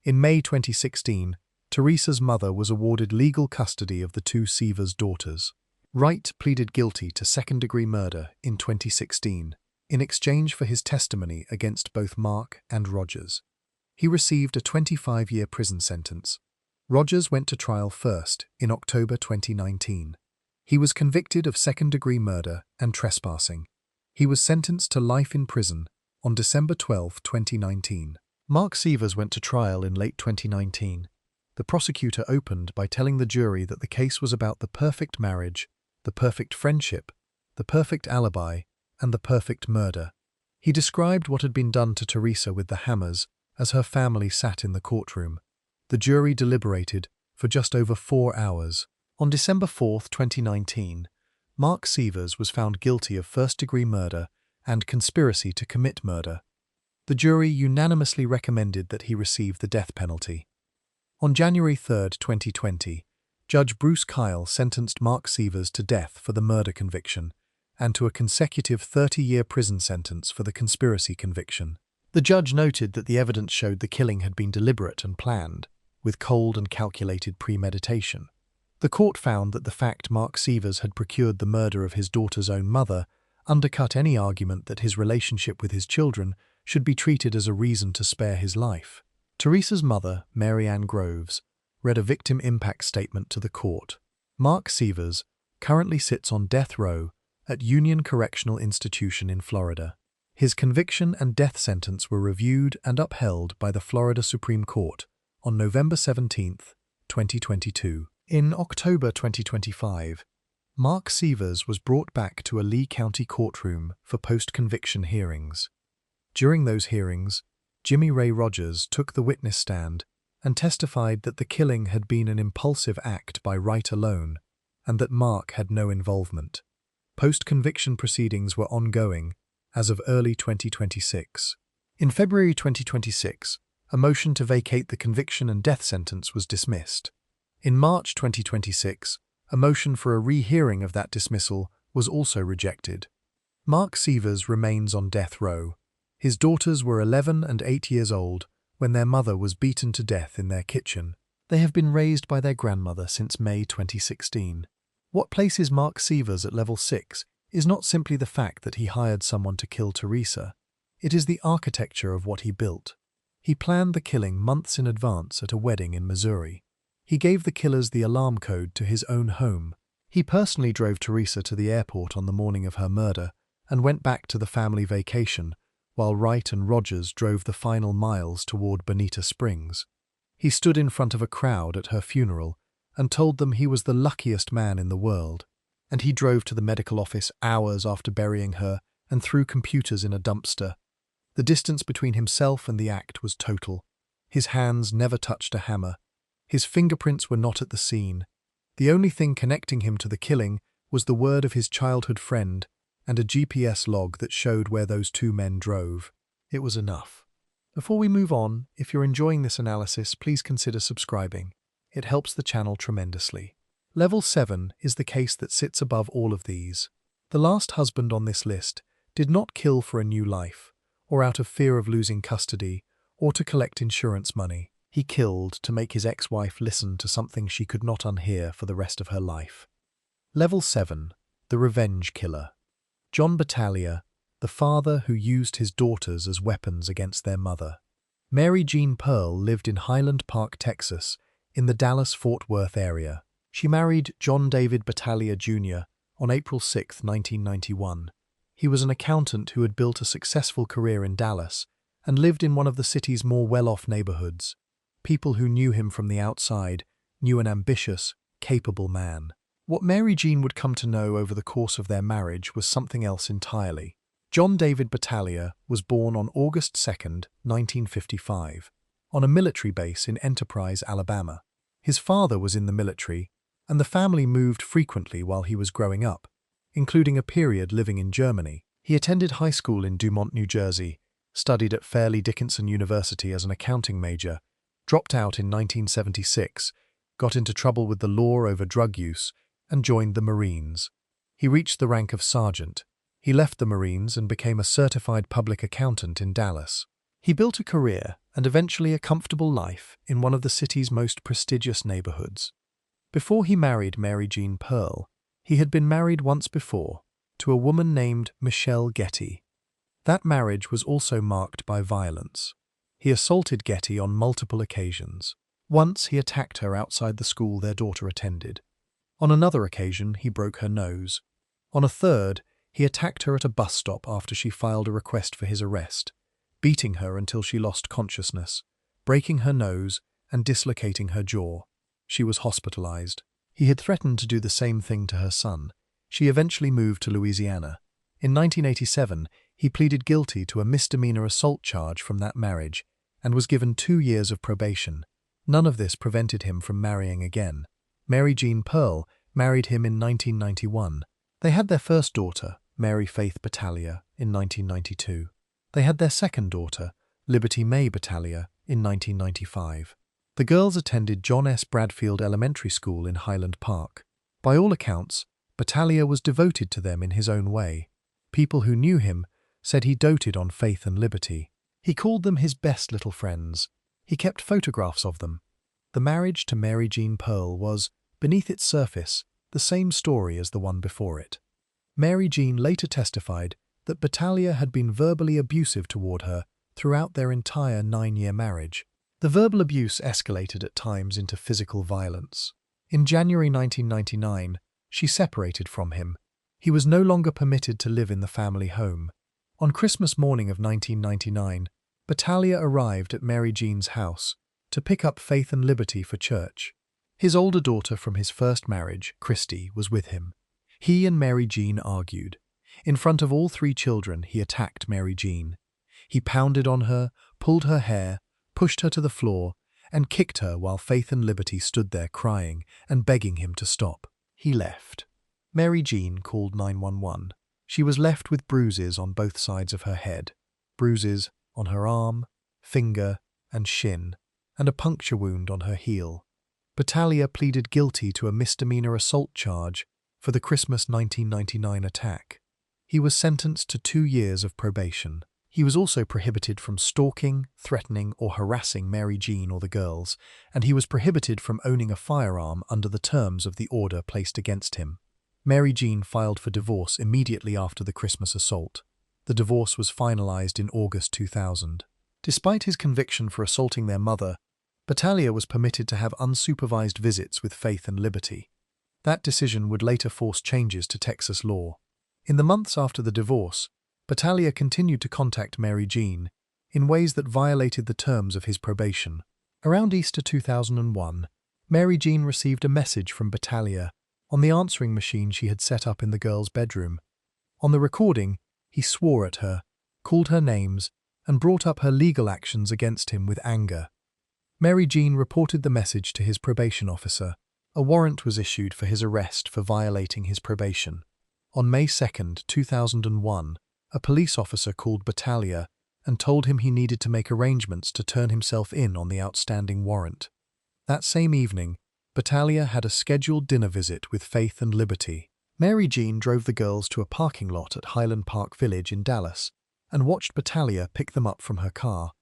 [SPEAKER 1] In May 2016, Teresa's mother was awarded legal custody of the 2 Sievers' daughters. Wright pleaded guilty to second-degree murder in 2016 in exchange for his testimony against both Mark and Rogers. He received a 25-year prison sentence. Rogers went to trial first in October 2019. He was convicted of second-degree murder and trespassing. He was sentenced to life in prison on December 12, 2019. Mark Sievers went to trial in late 2019. The prosecutor opened by telling the jury that the case was about the perfect marriage, the perfect friendship, the perfect alibi, and the perfect murder. He described what had been done to Teresa with the hammers as her family sat in the courtroom. The jury deliberated for just over 4 hours. On December 4, 2019, Mark Sievers was found guilty of first-degree murder and conspiracy to commit murder. The jury unanimously recommended that he receive the death penalty. On January 3, 2020, Judge Bruce Kyle sentenced Mark Sievers to death for the murder conviction and to a consecutive 30-year prison sentence for the conspiracy conviction. The judge noted that the evidence showed the killing had been deliberate and planned, with cold and calculated premeditation. The court found that the fact Mark Sievers had procured the murder of his daughter's own mother undercut any argument that his relationship with his children should be treated as a reason to spare his life. Teresa's mother, Mary Ann Groves, read a victim impact statement to the court. Mark Sievers currently sits on death row at Union Correctional Institution in Florida. His conviction and death sentence were reviewed and upheld by the Florida Supreme Court on November 17, 2022. In October 2025, Mark Sievers was brought back to a Lee County courtroom for post-conviction hearings. During those hearings, Jimmy Ray Rogers took the witness stand and testified that the killing had been an impulsive act by Wright alone and that Mark had no involvement. Post-conviction proceedings were ongoing as of early 2026. In February 2026, a motion to vacate the conviction and death sentence was dismissed. In March 2026, a motion for a rehearing of that dismissal was also rejected. Mark Sievers remains on death row. His daughters were 11 and 8 years old when their mother was beaten to death in their kitchen. They have been raised by their grandmother since May 2016. What places Mark Sievers at level 6 is not simply the fact that he hired someone to kill Teresa. It is the architecture of what he built. He planned the killing months in advance at a wedding in Missouri. He gave the killers the alarm code to his own home. He personally drove Teresa to the airport on the morning of her murder and went back to the family vacation, while Wright and Rogers drove the final miles toward Bonita Springs. He stood in front of a crowd at her funeral and told them he was the luckiest man in the world. And he drove to the medical office hours after burying her and threw computers in a dumpster. The distance between himself and the act was total. His hands never touched a hammer. His fingerprints were not at the scene. The only thing connecting him to the killing was the word of his childhood friend and a GPS log that showed where those two men drove. It was enough. Before we move on, if you're enjoying this analysis, please consider subscribing. It helps the channel tremendously. Level 7 is the case that sits above all of these. The last husband on this list did not kill for a new life, or out of fear of losing custody, or to collect insurance money. He killed to make his ex-wife listen to something she could not unhear for the rest of her life. Level 7, the revenge killer. John Battaglia, the father who used his daughters as weapons against their mother. Mary Jean Pearl lived in Highland Park, Texas, in the Dallas-Fort Worth area. She married John David Battaglia Jr. on April 6, 1991. He was an accountant who had built a successful career in Dallas and lived in one of the city's more well-off neighborhoods. People who knew him from the outside knew an ambitious, capable man. What Mary Jean would come to know over the course of their marriage was something else entirely. John David Battaglia was born on August 2, 1955, on a military base in Enterprise, Alabama. His father was in the military, and the family moved frequently while he was growing up, including a period living in Germany. He attended high school in Dumont, New Jersey, studied at Fairleigh Dickinson University as an accounting major, dropped out in 1976, got into trouble with the law over drug use, and joined the Marines. He reached the rank of sergeant. He left the Marines and became a certified public accountant in Dallas. He built a career and eventually a comfortable life in one of the city's most prestigious neighborhoods. Before he married Mary Jean Pearl, he had been married once before to a woman named Michelle Getty. That marriage was also marked by violence. He assaulted Getty on multiple occasions. Once he attacked her outside the school their daughter attended. On another occasion, he broke her nose. On a third, he attacked her at a bus stop after she filed a request for his arrest, beating her until she lost consciousness, breaking her nose and dislocating her jaw. She was hospitalized. He had threatened to do the same thing to her son. She eventually moved to Louisiana. In 1987, he pleaded guilty to a misdemeanor assault charge from that marriage and was given 2 years of probation. None of this prevented him from marrying again. Mary Jean Pearl married him in 1991. They had their first daughter, Mary Faith Battaglia, in 1992. They had their second daughter, Liberty May Battaglia, in 1995. The girls attended John S. Bradfield Elementary School in Highland Park. By all accounts, Battaglia was devoted to them in his own way. People who knew him said he doted on Faith and Liberty. He called them his best little friends. He kept photographs of them. The marriage to Mary Jean Pearl was, beneath its surface, the same story as the one before it. Mary Jean later testified that Battaglia had been verbally abusive toward her throughout their entire 9-year marriage. The verbal abuse escalated at times into physical violence. In January 1999, she separated from him. He was no longer permitted to live in the family home. On Christmas morning of 1999, Battaglia arrived at Mary Jean's house to pick up Faith and Liberty for church. His older daughter from his first marriage, Christy, was with him. He and Mary Jean argued. In front of all 3 children, he attacked Mary Jean. He pounded on her, pulled her hair, pushed her to the floor, and kicked her while Faith and Liberty stood there crying and begging him to stop. He left. Mary Jean called 911. She was left with bruises on both sides of her head, bruises on her arm, finger, and shin, and a puncture wound on her heel. Battaglia pleaded guilty to a misdemeanor assault charge for the Christmas 1999 attack. He was sentenced to 2 years of probation. He was also prohibited from stalking, threatening, or harassing Mary Jean or the girls, and he was prohibited from owning a firearm under the terms of the order placed against him. Mary Jean filed for divorce immediately after the Christmas assault. The divorce was finalized in August 2000. Despite his conviction for assaulting their mother, Battaglia was permitted to have unsupervised visits with Faith and Liberty. That decision would later force changes to Texas law. In the months after the divorce, Battaglia continued to contact Mary Jean in ways that violated the terms of his probation. Around Easter 2001, Mary Jean received a message from Battaglia on the answering machine she had set up in the girl's bedroom. On the recording, he swore at her, called her names, and brought up her legal actions against him with anger. Mary Jean reported the message to his probation officer. A warrant was issued for his arrest for violating his probation. On May 2, 2001, a police officer called Battaglia and told him he needed to make arrangements to turn himself in on the outstanding warrant. That same evening, Battaglia had a scheduled dinner visit with Faith and Liberty. Mary Jean drove the girls to a parking lot at Highland Park Village in Dallas and watched Battaglia pick them up from her car.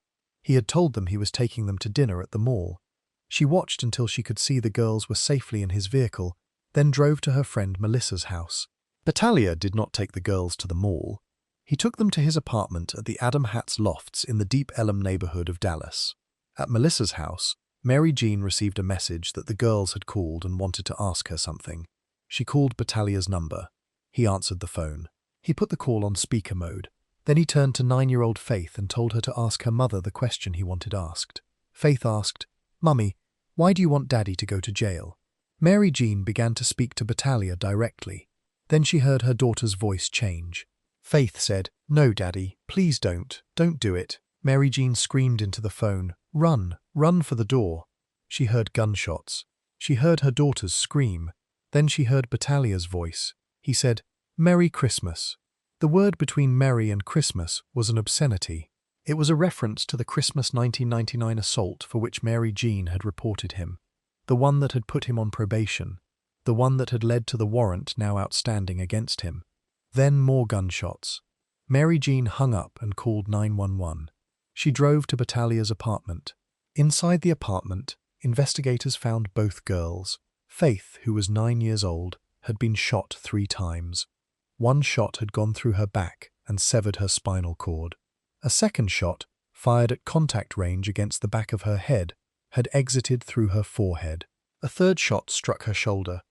[SPEAKER 1] He had told them he was taking them to dinner at the mall. She watched until she could see the girls were safely in his vehicle, then drove to her friend Melissa's house. Battaglia did not take the girls to the mall. He took them to his apartment at the Adam Hatz Lofts in the Deep Ellum neighborhood of Dallas. At Melissa's house, Mary Jean received a message that the girls had called and wanted to ask her something. She called Battaglia's number. He answered the phone. He put the call on speaker mode. Then he turned to 9-year-old Faith and told her to ask her mother the question he wanted asked. Faith asked, "Mummy, why do you want Daddy to go to jail?" Mary Jean began to speak to Battaglia directly. Then she heard her daughter's voice change. Faith said, "No, Daddy, please don't do it." Mary Jean screamed into the phone, run for the door." She heard gunshots. She heard her daughters scream. Then she heard Battaglia's voice. He said, "Merry Christmas." The word between Merry and Christmas was an obscenity. It was a reference to the Christmas 1999 assault for which Mary Jean had reported him, the one that had put him on probation, the one that had led to the warrant now outstanding against him. Then more gunshots. Mary Jean hung up and called 911. She drove to Battaglia's apartment. Inside the apartment, investigators found both girls. Faith, who was 9 years old, had been shot 3 times. One shot had gone through her back and severed her spinal cord. A second shot, fired at contact range against the back of her head, had exited through her forehead. A third shot struck her shoulder.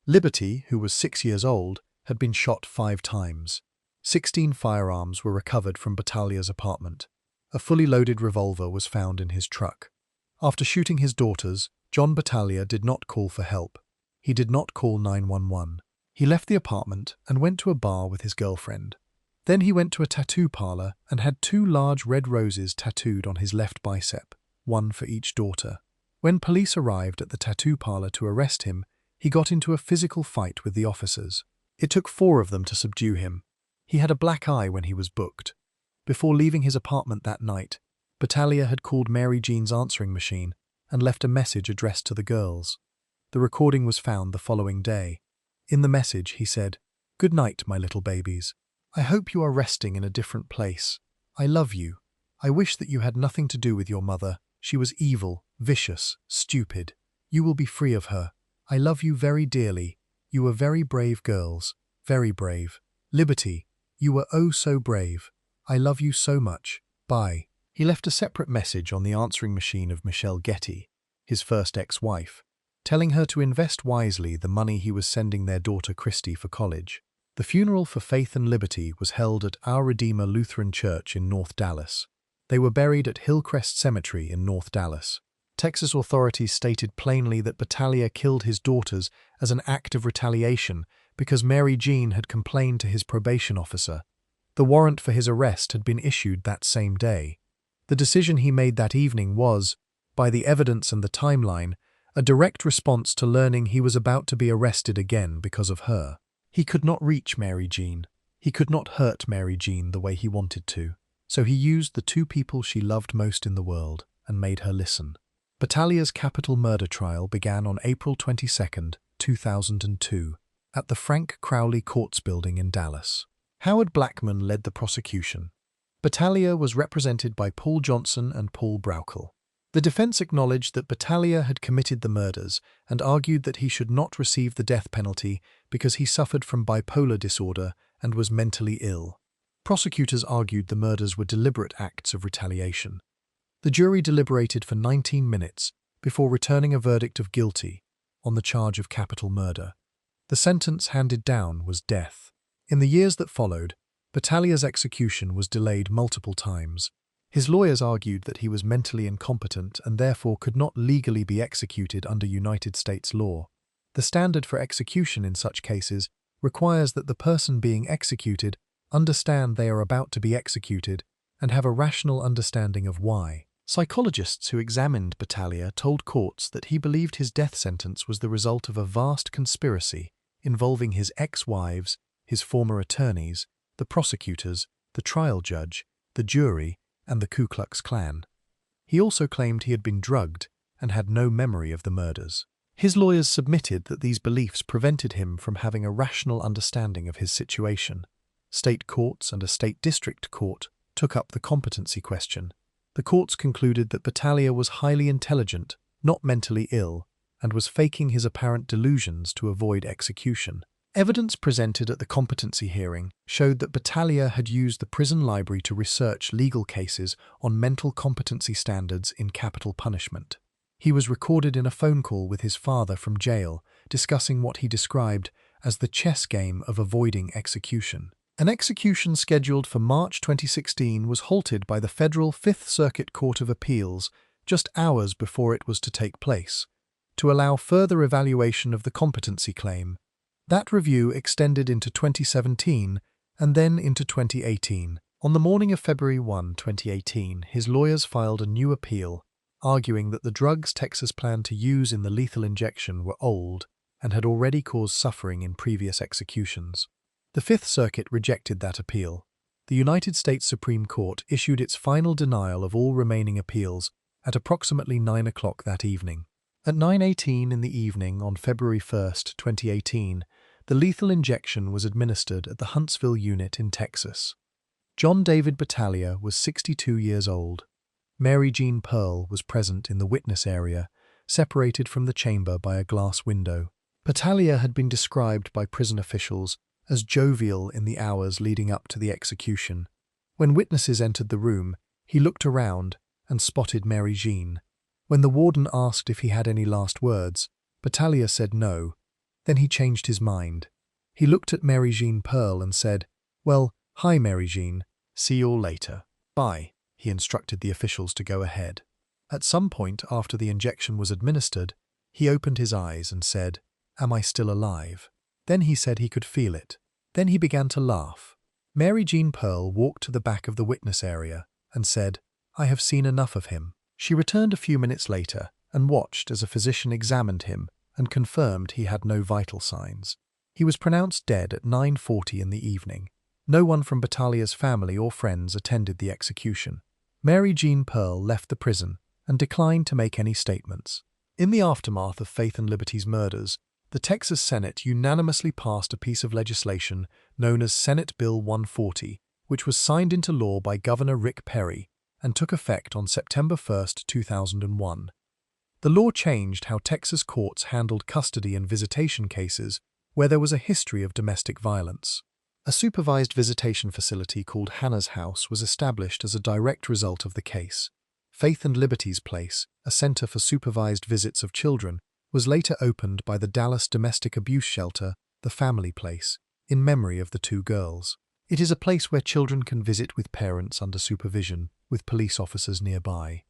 [SPEAKER 1] Liberty, who was 6 years old, had been shot 5 times. 16 firearms were recovered from Battaglia's apartment. A fully loaded revolver was found in his truck. After shooting his daughters, John Battaglia did not call for help. He did not call 911. He left the apartment and went to a bar with his girlfriend. Then he went to a tattoo parlor and had 2 large red roses tattooed on his left bicep, one for each daughter. When police arrived at the tattoo parlor to arrest him, he got into a physical fight with the officers. It took 4 of them to subdue him. He had a black eye when he was booked. Before leaving his apartment that night, Battaglia had called Mary Jean's answering machine and left a message addressed to the girls. The recording was found the following day. In the message, he said, "Good night, my little babies. I hope you are resting in a different place. I love you. I wish that you had nothing to do with your mother. She was evil, vicious, stupid. You will be free of her. I love you very dearly. You were very brave girls, very brave. Liberty, you were oh so brave. I love you so much. Bye." He left a separate message on the answering machine of Michelle Getty, his first ex-wife, telling her to invest wisely the money he was sending their daughter Christy for college. The funeral for Faith and Liberty was held at Our Redeemer Lutheran Church in North Dallas. They were buried at Hillcrest Cemetery in North Dallas. Texas authorities stated plainly that Battaglia killed his daughters as an act of retaliation because Mary Jean had complained to his probation officer. The warrant for his arrest had been issued that same day. The decision he made that evening was, by the evidence and the timeline, a direct response to learning he was about to be arrested again because of her. He could not reach Mary Jean. He could not hurt Mary Jean the way he wanted to. So he used the 2 people she loved most in the world and made her listen. Battalia's capital murder trial began on April 22, 2002, at the Frank Crowley Courts Building in Dallas. Howard Blackman led the prosecution. Battaglia was represented by Paul Johnson and Paul Brauchel. The defense acknowledged that Battaglia had committed the murders and argued that he should not receive the death penalty because he suffered from bipolar disorder and was mentally ill. Prosecutors argued the murders were deliberate acts of retaliation. The jury deliberated for 19 minutes before returning a verdict of guilty on the charge of capital murder. The sentence handed down was death. In the years that followed, Battaglia's execution was delayed multiple times. His lawyers argued that he was mentally incompetent and therefore could not legally be executed under United States law. The standard for execution in such cases requires that the person being executed understand they are about to be executed and have a rational understanding of why. Psychologists who examined Battaglia told courts that he believed his death sentence was the result of a vast conspiracy involving his ex-wives, his former attorneys, the prosecutors, the trial judge, the jury, and the Ku Klux Klan. He also claimed he had been drugged and had no memory of the murders. His lawyers submitted that these beliefs prevented him from having a rational understanding of his situation. State courts and a state district court took up the competency question. The courts concluded that Battaglia was highly intelligent, not mentally ill, and was faking his apparent delusions to avoid execution. Evidence presented at the competency hearing showed that Battaglia had used the prison library to research legal cases on mental competency standards in capital punishment. He was recorded in a phone call with his father from jail, discussing what he described as the chess game of avoiding execution. An execution scheduled for March 2016 was halted by the Federal Fifth Circuit Court of Appeals just hours before it was to take place, to allow further evaluation of the competency claim. That review extended into 2017 and then into 2018. On the morning of February 1, 2018, his lawyers filed a new appeal, arguing that the drugs Texas planned to use in the lethal injection were old and had already caused suffering in previous executions. The Fifth Circuit rejected that appeal. The United States Supreme Court issued its final denial of all remaining appeals at approximately 9 o'clock that evening. At 9:18 in the evening on February 1, 2018, the lethal injection was administered at the Huntsville unit in Texas. John David Battaglia was 62 years old. Mary Jean Pearl was present in the witness area, separated from the chamber by a glass window. Battaglia had been described by prison officials as jovial in the hours leading up to the execution. When witnesses entered the room, he looked around and spotted Mary Jean. When the warden asked if he had any last words, Battaglia said no. Then he changed his mind. He looked at Mary Jean Pearl and said, "Well, hi Mary Jean, see you all later. Bye." He instructed the officials to go ahead. At some point after the injection was administered, he opened his eyes and said, "Am I still alive?" Then he said he could feel it. Then he began to laugh. Mary Jean Pearl walked to the back of the witness area and said, "I have seen enough of him." She returned a few minutes later and watched as a physician examined him and confirmed he had no vital signs. He was pronounced dead at 9:40 in the evening. No one from Battaglia's family or friends attended the execution. Mary Jean Pearl left the prison and declined to make any statements. In the aftermath of Faith and Liberty's murders, the Texas Senate unanimously passed a piece of legislation known as Senate Bill 140, which was signed into law by Governor Rick Perry and took effect on September 1, 2001. The law changed how Texas courts handled custody and visitation cases where there was a history of domestic violence. A supervised visitation facility called Hannah's House was established as a direct result of the case. Faith and Liberty's Place, a center for supervised visits of children, was later opened by the Dallas domestic abuse shelter, the Family Place, in memory of the two girls. It is a place where children can visit with parents under supervision, with police officers nearby.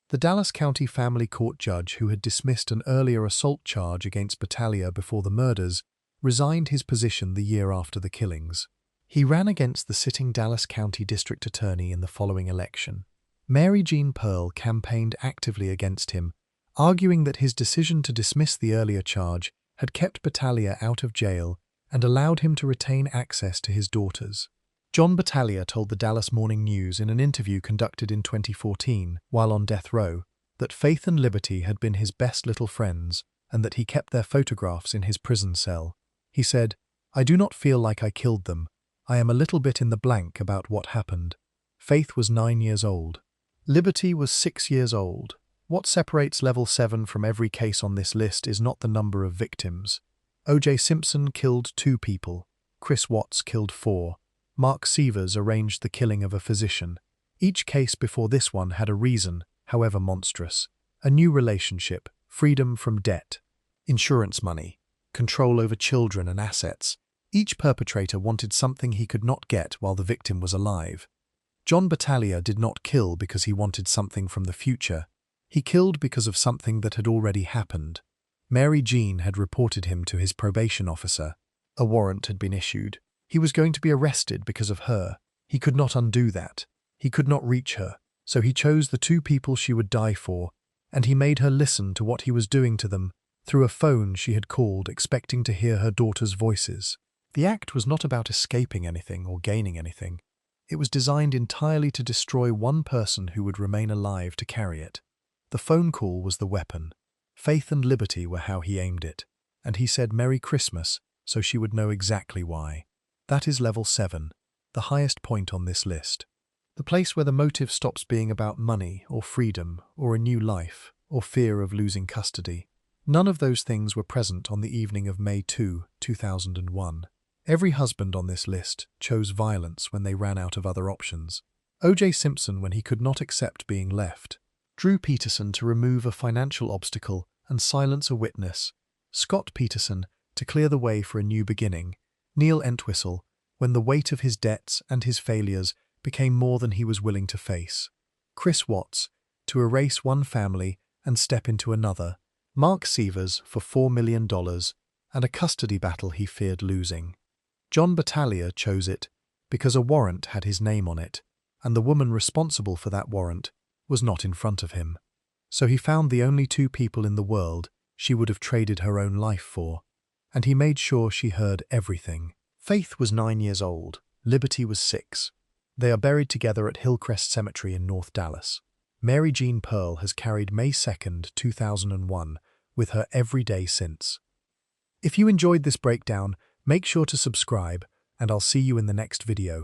[SPEAKER 1] The Dallas County Family Court judge who had dismissed an earlier assault charge against Battaglia before the murders resigned his position the year after the killings. He ran against the sitting Dallas County District Attorney in the following election. Mary Jean Pearl campaigned actively against him, arguing that his decision to dismiss the earlier charge had kept Battaglia out of jail and allowed him to retain access to his daughters. John Battaglia told the Dallas Morning News in an interview conducted in 2014, while on death row, that Faith and Liberty had been his best little friends and that he kept their photographs in his prison cell. He said, "I do not feel like I killed them. I am a little bit in the blank about what happened." Faith was 9 years old. Liberty was 6 years old. What separates level 7 from every case on this list is not the number of victims. O.J. Simpson killed 2 people. Chris Watts killed 4. Mark Sievers arranged the killing of a physician. Each case before this one had a reason, however monstrous. A new relationship, freedom from debt, insurance money, control over children and assets. Each perpetrator wanted something he could not get while the victim was alive. John Battaglia did not kill because he wanted something from the future. He killed because of something that had already happened. Mary Jean had reported him to his probation officer. A warrant had been issued. He was going to be arrested because of her. He could not undo that. He could not reach her, so he chose the 2 people she would die for, and he made her listen to what he was doing to them through a phone she had called, expecting to hear her daughter's voices. The act was not about escaping anything or gaining anything. It was designed entirely to destroy one person who would remain alive to carry it. The phone call was the weapon. Faith and Liberty were how he aimed it, and he said Merry Christmas so she would know exactly why. That is level 7, the highest point on this list. The place where the motive stops being about money or freedom or a new life or fear of losing custody. None of those things were present on the evening of May 2, 2001. Every husband on this list chose violence when they ran out of other options. O.J. Simpson when he could not accept being left. Drew Peterson to remove a financial obstacle and silence a witness. Scott Peterson to clear the way for a new beginning. Neil Entwistle when the weight of his debts and his failures became more than he was willing to face. Chris Watts to erase one family and step into another. Mark Sievers for $4 million and a custody battle he feared losing. John Battaglia chose it because a warrant had his name on it, and the woman responsible for that warrant was not in front of him. So he found the only 2 people in the world she would have traded her own life for, and he made sure she heard everything. Faith was 9 years old. Liberty was 6. They are buried together at Hillcrest Cemetery in North Dallas. Mary Jean Pearl has carried May 2nd, 2001 with her every day since. If you enjoyed this breakdown, make sure to subscribe, and I'll see you in the next video.